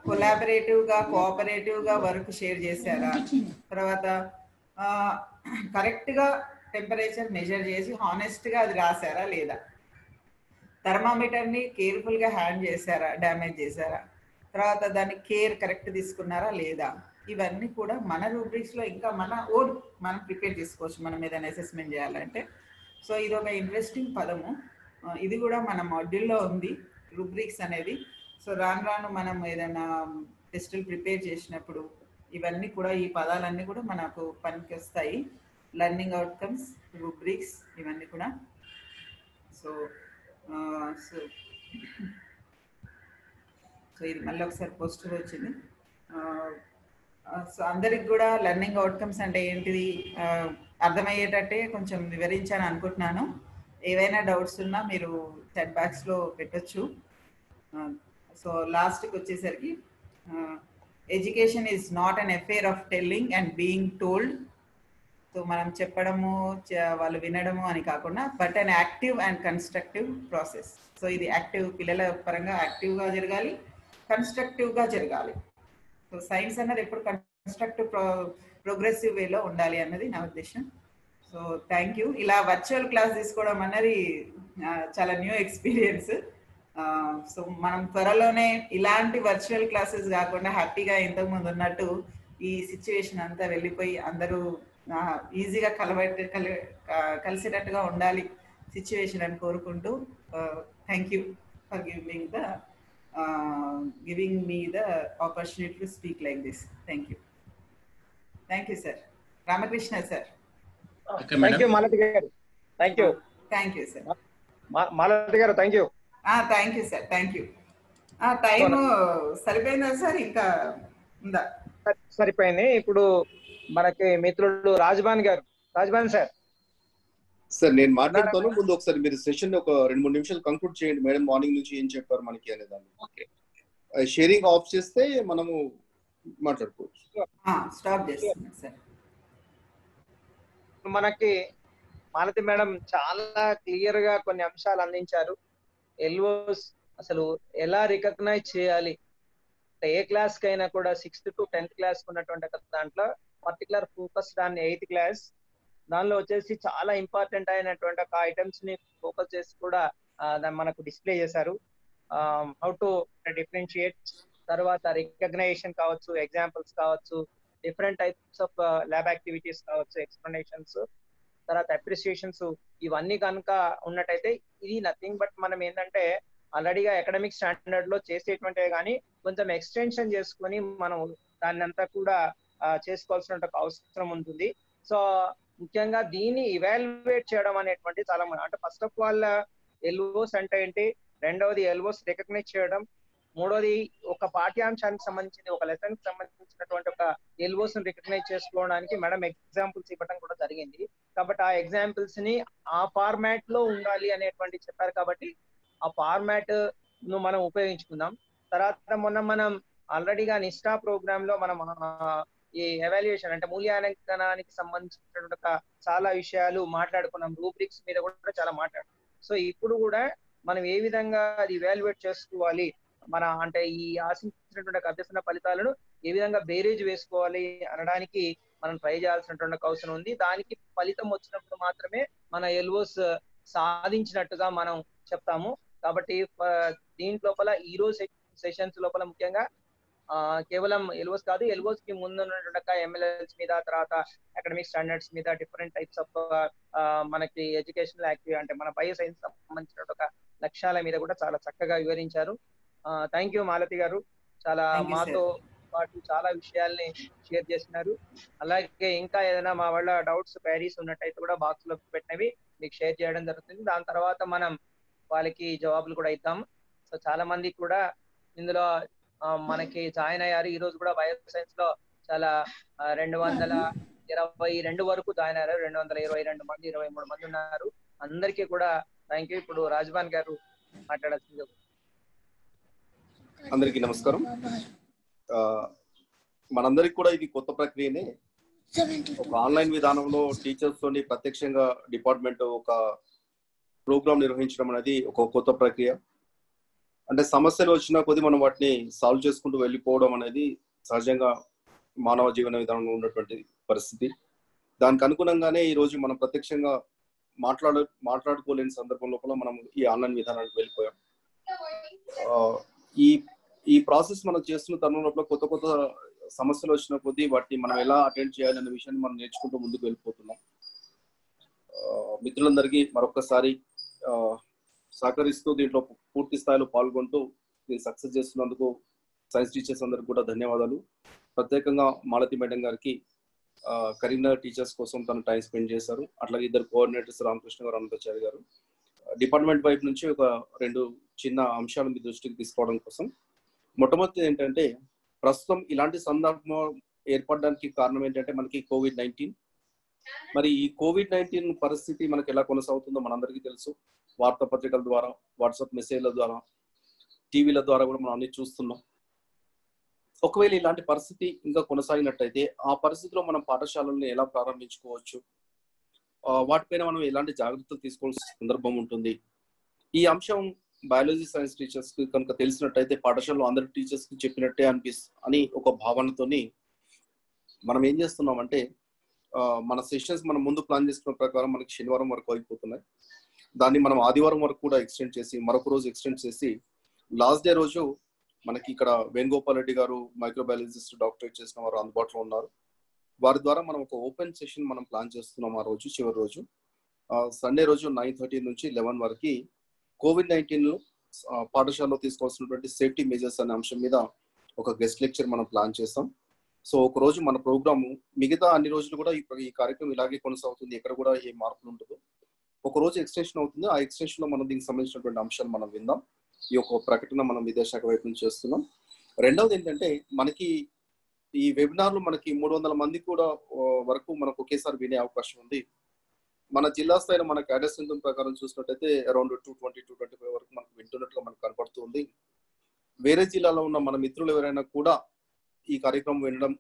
కొలాబరేటివ్గా కోఆపరేటివ్గా వర్క్ షేర్ చేశారా, తర్వాత కరెక్ట్గా టెంపరేచర్ మెజర్ చేసి హానెస్ట్గా అది రాశారా లేదా, థర్మామీటర్ని కేర్ఫుల్గా హ్యాండ్ చేశారా, డ్యామేజ్ చేశారా, తర్వాత దాన్ని కేర్ కరెక్ట్ తీసుకున్నారా లేదా. ఇవన్నీ కూడా మన రూబ్రిక్స్లో ఇంకా మనం ప్రిపేర్ చేసుకోవచ్చు మనం ఏదైనా అసెస్మెంట్ చేయాలంటే. సో ఇది ఒక ఇంట్రెస్టింగ్ పదము, ఇది కూడా మన మాడ్యూల్లో ఉంది రూబ్రిక్స్ అనేది. సో రాను మనం ఏదైనా టెస్టులు ప్రిపేర్ చేసినప్పుడు ఇవన్నీ కూడా ఈ పదాలన్నీ కూడా మనకు పనికి వస్తాయి. లెర్నింగ్ అవుట్కమ్స్, రూబ్రిక్స్, ఇవన్నీ కూడా. సో ఇది మళ్ళీ ఒకసారి పోస్టర్ వచ్చింది. సో అందరికి కూడా లెర్నింగ్ అవుట్కమ్స్ అంటే ఏంటిది అర్థమయ్యేటట్టే కొంచెం వివరించాను అనుకుంటున్నాను. ఏవైనా డౌట్స్ ఉన్నా మీరు చాట్ బాక్స్లో పెట్టచ్చు. సో లాస్ట్కి వచ్చేసరికి education is not an affair of telling and being told. So మనం చెప్పడము వాళ్ళు వినడము అని కాకుండా but an active and constructive process. So ఇది యాక్టివ్, పిల్లల పరంగా యాక్టివ్గా జరగాలి, కన్స్ట్రక్టివ్గా జరగాలి. సో సైన్స్ అన్నది ఎప్పుడు కన్స్ట్రక్టివ్ ప్రోగ్రెసివ్ వేలో ఉండాలి అన్నది నా ఉద్దేశం. So thank you. ఇలా వర్చువల్ క్లాస్ తీసుకోవడం అన్నది చాలా న్యూ ఎక్స్పీరియన్స్. సో మనం త్వరలోనే ఇలాంటి వర్చువల్ క్లాసెస్ కాకుండా హ్యాపీగా ఇంతకుముందు ఉన్నట్టు ఈ సిచ్యువేషన్ అంతా వెళ్ళిపోయి అందరూ ఈజీగా కలిసేటట్టుగా ఉండాలి సిచ్యువేషన్ అని కోరుకుంటూ thank you for giving the giving me the opportunity to speak like this. Thank you. Thank you, sir. Ramakrishna, sir. Okay, Thank you, Malati garu. Thank you. Thank you, sir. Malati garu, thank you. Thank you, sir. Thank you. Time సరిపోయిందా సార్? ఇంకా ఉందా? సరిపోయింది. ఇప్పుడు మనకి మిత్రుడు రాజబాన్ గారు. రాజబాన్ సార్. సార్ నేను మాట్లాడుతాను. ముందు ఒకసారి మీరు సెషన్ ఒక 2-3 నిమిషాలు కంక్లూడ్ చేయండి మేడం. మార్నింగ్ నుంచి ఏం చెప్పారు మనకి అనే దాన్ని. షేరింగ్ ఆఫ్ చేస్తే మనము మాట్లాడుకోవచ్చు. స్టాప్ చేస్తున్నాను సార్. మనకి మాలతి మేడం చాలా క్లియర్ గా కొన్ని అంశాలు అందించారు. ఎల్ఓస్ అసలు ఎలా రికగ్నైజ్ చేయాలి, ఏ క్లాస్ కైనా కూడా 6th to 10th క్లాస్ ఉన్నటువంటి దాంట్లో పర్టికులర్ ఫోకస్ దాన్ని 8th క్లాస్ దానిలో వచ్చేసి చాలా ఇంపార్టెంట్ అయినటువంటి ఒక ఐటమ్స్ ని ఫోకస్ చేసి కూడా మనకు డిస్ప్లే చేశారు. హౌ టు డిఫరెన్షియేట్, తర్వాత రికగ్నైజేషన్ కావచ్చు, ఎగ్జాంపుల్స్ కావచ్చు, different types of lab activities కావచ్చు, ఎక్స్ప్లెనేషన్స్, తర్వాత అప్రిసియేషన్స్, ఇవన్నీ కనుక ఉన్నట్టయితే ఇది నథింగ్ బట్ మనం ఏంటంటే ఆల్రెడీగా అకాడమిక్ స్టాండర్డ్ లో చేసేటువంటివి కానీ కొంచెం ఎక్స్టెన్షన్ చేసుకొని మనం దాన్ని అంతా కూడా చేసుకోవాల్సిన అవసరం ఉంటుంది. సో ముఖ్యంగా దీన్ని ఇవాల్యుయేట్ చేయడం అనేటువంటి చాలా అంటే ఫస్ట్ ఆఫ్ ఆల్ ఎల్ఓస్ అంటే ఏంటి, రెండవది ఎల్ఓస్ రికగ్నైజ్ చేయడం, మూడోది ఒక పాఠ్యాంశానికి సంబంధించిన ఒక లెసన్ కి సంబంధించినటువంటి ఒక ఎల్ఓస్ రికగ్నైజ్ చేసుకోవడానికి మేడం ఎగ్జాంపుల్స్ ఇవ్వడం కూడా జరిగింది. కాబట్టి ఆ ఎగ్జాంపుల్స్ ని ఆ ఫార్మాట్ లో ఉండాలి అనేటువంటి చెప్పారు. కాబట్టి ఆ ఫార్మాట్ ను మనం ఉపయోగించుకుందాం. తర్వాత మొన్న మనం ఆల్రెడీగా నిష్ఠా ప్రోగ్రామ్ లో మనం ఈ ఎవాల్యుయేషన్ అంటే మూల్యాంకనానికి సంబంధించినటువంటి చాలా విషయాలు మాట్లాడుకున్నాం. రూబ్రిక్స్ మీద కూడా చాలా మాట్లాడుకున్నాం. సో ఇప్పుడు కూడా మనం ఏ విధంగా అది ఇవాల్యుయేట్ చేసుకోవాలి, మన అంటే ఈ ఆశించినటువంటి అభ్యసన ఫలితాలను ఏ విధంగా బేరేజ్ వేసుకోవాలి అనడానికి మనం ట్రై చేయాల్సినటువంటి అవసరం ఉంది. దానికి ఫలితం వచ్చినప్పుడు మాత్రమే మన ఎల్ఓస్ సాధించినట్టుగా మనం చెప్తాము. కాబట్టి దీంట్లోపల ఈ రోజు సెషన్స్ లోపల ముఖ్యంగా కేవలం ఎల్ఓస్ కాదు, ఎల్ఓస్ కి ముందు ఉన్నటువంటి ఎంఎల్ఎల్స్ మీద, తర్వాత అకాడమిక్ స్టాండర్డ్స్ మీద, డిఫరెంట్ టైప్స్ ఆఫ్ మనకి ఎడ్యుకేషనల్ యాక్టివిటీ అంటే మన బయో సైన్స్ సంబంధించిన ఒక లక్ష్యాల మీద కూడా చాలా చక్కగా వివరించారు. థ్యాంక్ యూ మాలతి గారు. చాలా మాతో పాటు చాలా విషయాల్ని షేర్ చేస్తున్నారు. అలాగే ఇంకా ఏదైనా మా వాళ్ళ డౌట్స్ క్వైరీస్ ఉన్నట్టయితే కూడా బాక్స్ లో పెట్టినవి మీకు షేర్ చేయడం జరుగుతుంది. దాని తర్వాత మనం వాళ్ళకి జవాబులు కూడా ఇద్దాము. సో చాలా మంది కూడా ఇందులో మనకి జాయిన్ అయ్యారు. ఈ రోజు కూడా బయో సైన్స్ లో చాలా 222 వరకు జాయిన్ అయ్యారు. 222 మంది, 23 మంది ఉన్నారు. అందరికీ కూడా థ్యాంక్ యూ. ఇప్పుడు రాజబాన్ గారు మాట్లాడాల్సింది. అందరికీ నమస్కారం. మనందరికి కూడా ఇది కొత్త ప్రక్రియనే. ఒక ఆన్లైన్ విధానంలో టీచర్స్ తోని ప్రత్యక్షంగా డిపార్ట్మెంట్ ఒక ప్రోగ్రామ్ నిర్వహించడం అనేది ఒక కొత్త ప్రక్రియ. అంటే సమస్యలు వచ్చినా కొద్ది మనం వాటిని సాల్వ్ చేసుకుంటూ వెళ్ళిపోవడం అనేది సహజంగా మానవ జీవన విధానంలో ఉన్నటువంటి పరిస్థితి. దానికి అనుగుణంగానే ఈ రోజు మనం ప్రత్యక్షంగా మాట్లాడుకోలేని సందర్భం లోపల మనం ఈ ఆన్లైన్ విధానానికి వెళ్ళిపోయాం. ఈ ప్రాసెస్ మనం చేస్తున్న తరుణం లోపల కొత్త కొత్త సమస్యలు వచ్చిన కొద్దీ వాటిని మనం ఎలా అటెండ్ చేయాలనే విషయాన్ని మనం నేర్చుకుంటూ ముందుకు వెళ్ళిపోతున్నాం. మిత్రులందరికీ మరొకసారి సహకరిస్తూ దీంట్లో పూర్తి స్థాయిలో పాల్గొంటూ దీన్ని సక్సెస్ చేస్తున్నందుకు సైన్స్ టీచర్స్ అందరికి కూడా ధన్యవాదాలు. ప్రత్యేకంగా మాలతి మేడం గారికి కరీంనగర్ టీచర్స్ కోసం తను టైం స్పెండ్ చేశారు. అట్లాగే ఇద్దరు కోఆర్డినేటర్స్ రామకృష్ణ గారు, అనంతాచారి గారు. డిపార్ట్మెంట్ వైపు నుంచి ఒక 2 చిన్న అంశాలు మీ దృష్టికి తీసుకోవడం కోసం. మొట్టమొదటి ఏంటంటే, ప్రస్తుతం ఇలాంటి సందర్భం ఏర్పడడానికి కారణం ఏంటంటే మనకి COVID-19. మరి ఈ COVID-19 పరిస్థితి మనకి ఎలా కొనసాగుతుందో మనందరికీ తెలుసు. వార్తాపత్రికల ద్వారా, వాట్సాప్ మెసేజ్ల ద్వారా, టీవీల ద్వారా కూడా మనం అన్ని చూస్తున్నాం. ఒకవేళ ఇలాంటి పరిస్థితి ఇంకా కొనసాగినట్టయితే ఆ పరిస్థితిలో మనం పాఠశాలల్ని ఎలా ప్రారంభించుకోవచ్చు, వాటిపైన మనం ఎలాంటి జాగ్రత్తలు తీసుకోవాల్సిన సందర్భం ఉంటుంది. ఈ అంశం బయాలజీ సైన్స్ టీచర్స్ కి కనుక తెలిసినట్టయితే పాఠశాలలో అందరి టీచర్స్ కి చెప్పినట్టే అని ఒక భావనతోని మనం ఏం చేస్తున్నామంటే, మన సెషన్స్ మనం ముందు ప్లాన్ చేసుకున్న ప్రకారం మనకి శనివారం వరకు అయిపోతున్నాయి. దాన్ని మనం ఆదివారం వరకు కూడా ఎక్స్టెండ్ చేసి, మరొక రోజు ఎక్స్టెండ్ చేసి, లాస్ట్ డే రోజు మనకి ఇక్కడ వేణుగోపాల్ రెడ్డి గారు మైక్రోబయాలజిస్ట్ డాక్టరేట్ చేసిన వారు అందుబాటులో ఉన్నారు. వారి ద్వారా మనం ఒక ఓపెన్ సెషన్ మనం ప్లాన్ చేస్తున్నాం. ఆ రోజు చివరి రోజు సండే రోజు 9:30 నుంచి 11 వరకు COVID-19 పాఠశాలలో తీసుకోవాల్సినటువంటి సేఫ్టీ మెజర్స్ అనే అంశం మీద ఒక గెస్ట్ లెక్చర్ మనం ప్లాన్ చేస్తాం. సో ఒక రోజు మన ప్రోగ్రాము మిగతా అన్ని రోజులు కూడా ఈ కార్యక్రమం ఇలాగే కొనసాగుతుంది, ఎక్కడ కూడా ఏ మార్పులు ఉండదు. ఒక రోజు ఎక్స్టెన్షన్ అవుతుంది. ఆ ఎక్స్టెన్షన్ లో మనం దీనికి సంబంధించినటువంటి అంశాలు మనం విందాం. ఈ యొక్క ప్రకటన మనం విద్యాశాఖ వైపు నుంచి చేస్తున్నాం. రెండవది ఏంటంటే, మనకి ఈ వెబినార్లు మనకి 300 మంది కూడా వరకు మనకు ఒకేసారి వినే అవకాశం ఉంది. మన జిల్లా స్థాయిలో మన క్యాడర్ సింధం ప్రకారం చూసినట్టయితే అరౌండ్ 220-225 వరకు మనకు వింటున్నట్టుగా మనకు కనపడుతుంది. వేరే జిల్లాలో ఉన్న మన మిత్రులు ఎవరైనా కూడా ఈ కార్యక్రమం వినడం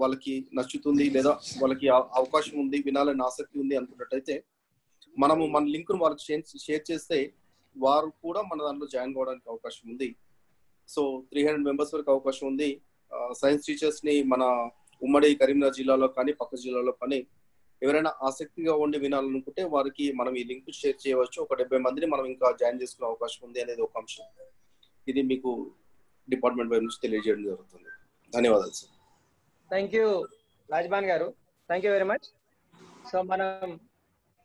వాళ్ళకి నచ్చుతుంది, లేదా వాళ్ళకి అవకాశం ఉంది, వినాలని ఆసక్తి ఉంది అనుకున్నట్టయితే మనము మన లింక్ ను వాళ్ళకి షేర్ చేస్తే వారు కూడా మన దాంట్లో జాయిన్ కావడానికి అవకాశం ఉంది. సో 300 మెంబర్స్ వరకు అవకాశం ఉంది. సైన్స్ టీచర్స్ ని మన ఉమ్మడి కరీంనగర్ జిల్లాలో కానీ పక్క జిల్లాలో కానీ ఎవరైనా ఆసక్తిగా ఉండి వినాలనుకుంటే వారికి మనం ఈ లింక్ షేర్ చేయవచ్చు. ఒక 70 మందిని మనం ఇంకా జాయిన్ చేసుకునే అవకాశం ఉంది అనేది ఒక అంశం. ఇది మీకు డిపార్ట్మెంట్ వైపు నుంచి తెలియజేయడం జరుగుతుంది. ధన్యవాదాలు సార్. థ్యాంక్ యూ రాజబాన్ గారు, thank you very much. So మనం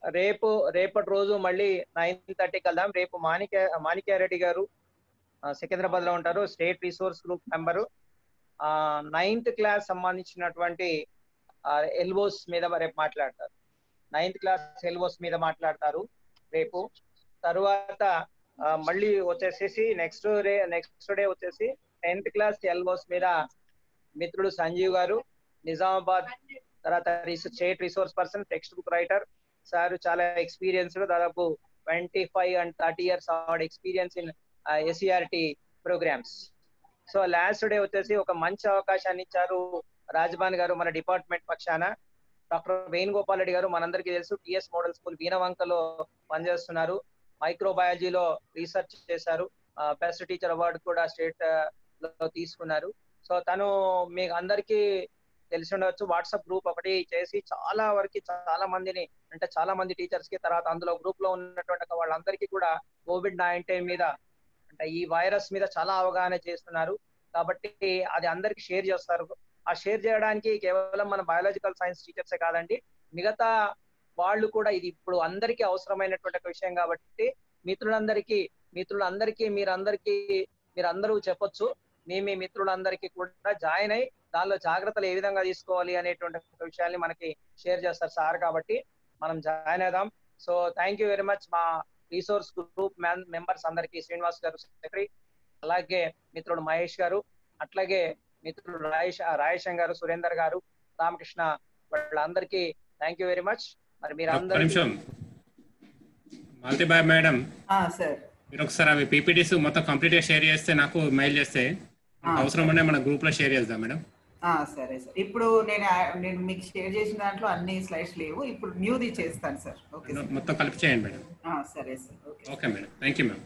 రేపటి రోజు మళ్ళీ 9:30 కలుద్దాం. రేపు మాణిక్యారెడ్డి గారు సికింద్రాబాద్ లో ఉంటారు, state resource group member. 9th class సంబంధించినటువంటి ఎల్ఓస్ మీద రేపు మాట్లాడతారు. 9th క్లాస్ ఎల్ఓస్ మీద మాట్లాడతారు రేపు. తర్వాత మళ్ళీ వచ్చేసేసి నెక్స్ట్ డే వచ్చేసి 10th క్లాస్ ఎల్ఓస్ మీద మిత్రుడు సంజీవ్ గారు, నిజామాబాద్. తర్వాత state resource person, text book writer sir, చాలా ఎక్స్పీరియన్స్డ్, దాదాపు 25 and 30 years experience in SERT programmes. So last day వచ్చేసి ఒక మంచి అవకాశాన్ని ఇచ్చారు రాజబాన్ గారు మన డిపార్ట్మెంట్ పక్షాన. డాక్టర్ వేణుగోపాల్ రెడ్డి గారు మనందరికీ తెలుసు, టిఎస్ మోడల్ స్కూల్ వీణవంకలో పనిచేస్తున్నారు. మైక్రోబయాలజీలో రీసెర్చ్ చేశారు, బెస్ట్ టీచర్ అవార్డు కూడా స్టేట్ లో తీసుకున్నారు. సో తను మీకు అందరికీ తెలిసి ఉండవచ్చు, వాట్సాప్ గ్రూప్ ఒకటి చేసి చాలా మంది టీచర్స్ కి, తర్వాత అందులో గ్రూప్ లో ఉన్నటువంటి వాళ్ళందరికీ కూడా COVID-19 మీద, అంటే ఈ వైరస్ మీద చాలా అవగాహన చేస్తున్నారు. కాబట్టి అది అందరికి షేర్ చేస్తారు. ఆ షేర్ చేయడానికి కేవలం మన బయాలజికల్ సైన్స్ టీచర్సే కాదండి, మిగతా వాళ్ళు కూడా ఇది ఇప్పుడు అందరికీ అవసరమైనటువంటి విషయం. కాబట్టి మిత్రులందరికీ మీరందరూ చెప్పొచ్చు. మీ మిత్రులందరికీ కూడా జాయిన్ అయ్యి దానిలో జాగ్రత్తలు ఏ విధంగా తీసుకోవాలి అనేటువంటి విషయాన్ని మనకి షేర్ చేస్తారు సార్. కాబట్టి మనం జాయిన్ అవుదాం. So thank you very much మా రిసోర్స్ గ్రూప్ మెంబర్స్ అందరికీ, శ్రీనివాస్ గారు సెక్రటరీ, అలాగే మిత్రుడు మహేష్ గారు, అట్లాగే మిత్రుడు రాయేశం గారు, సురేందర్ గారు, రామకృష్ణ, వాళ్ళందరికీ థ్యాంక్ యూ వెరీ మచ్. మరి మీరు అందరూ మాలతీబాయ్ మేడం సార్ మీరు ఒకసారి అవి పీపీటీస్ మొత్తం కంప్లీట్ గా షేర్ చేస్తే నాకు మెయిల్ చేస్తే అవసరం ఉంటే మన గ్రూప్ లో షేర్ చేద్దాం మేడం. సరే సార్. ఇప్పుడు నేను మీకు షేర్ చేసిన దాంట్లో అన్ని స్లైడ్స్ లేవు, ఇప్పుడు న్యూది చేస్తాను సార్. ఓకే మొత్తం కలిపి చేయండి మేడం. సరే sir. Okay madam, thank you ma'am.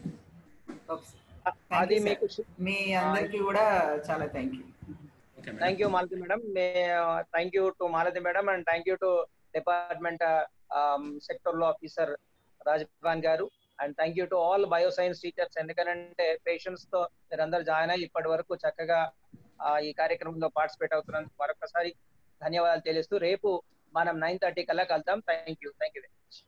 అది మీకు మీ అందరికీ కూడా చాలా thank you. Thank you Malathi madam. Thank you to Malathi madam and thank you to department sector లో ఆఫీసర్ రాజభాన్ గారు and thank you to all bioscience teachers. ఎందుకంటే పేషెంట్స్ తో మీరందరూ జాయిన్ అయ్యి ఇప్పటి వరకు చక్కగా ఈ కార్యక్రమంలో పార్టిసిపేట్ అవుతున్నందుకు మరొకసారి ధన్యవాదాలు తెలుస్తూ రేపు మనం 9:30 కల్లా కలుద్దాం. Thank you very much.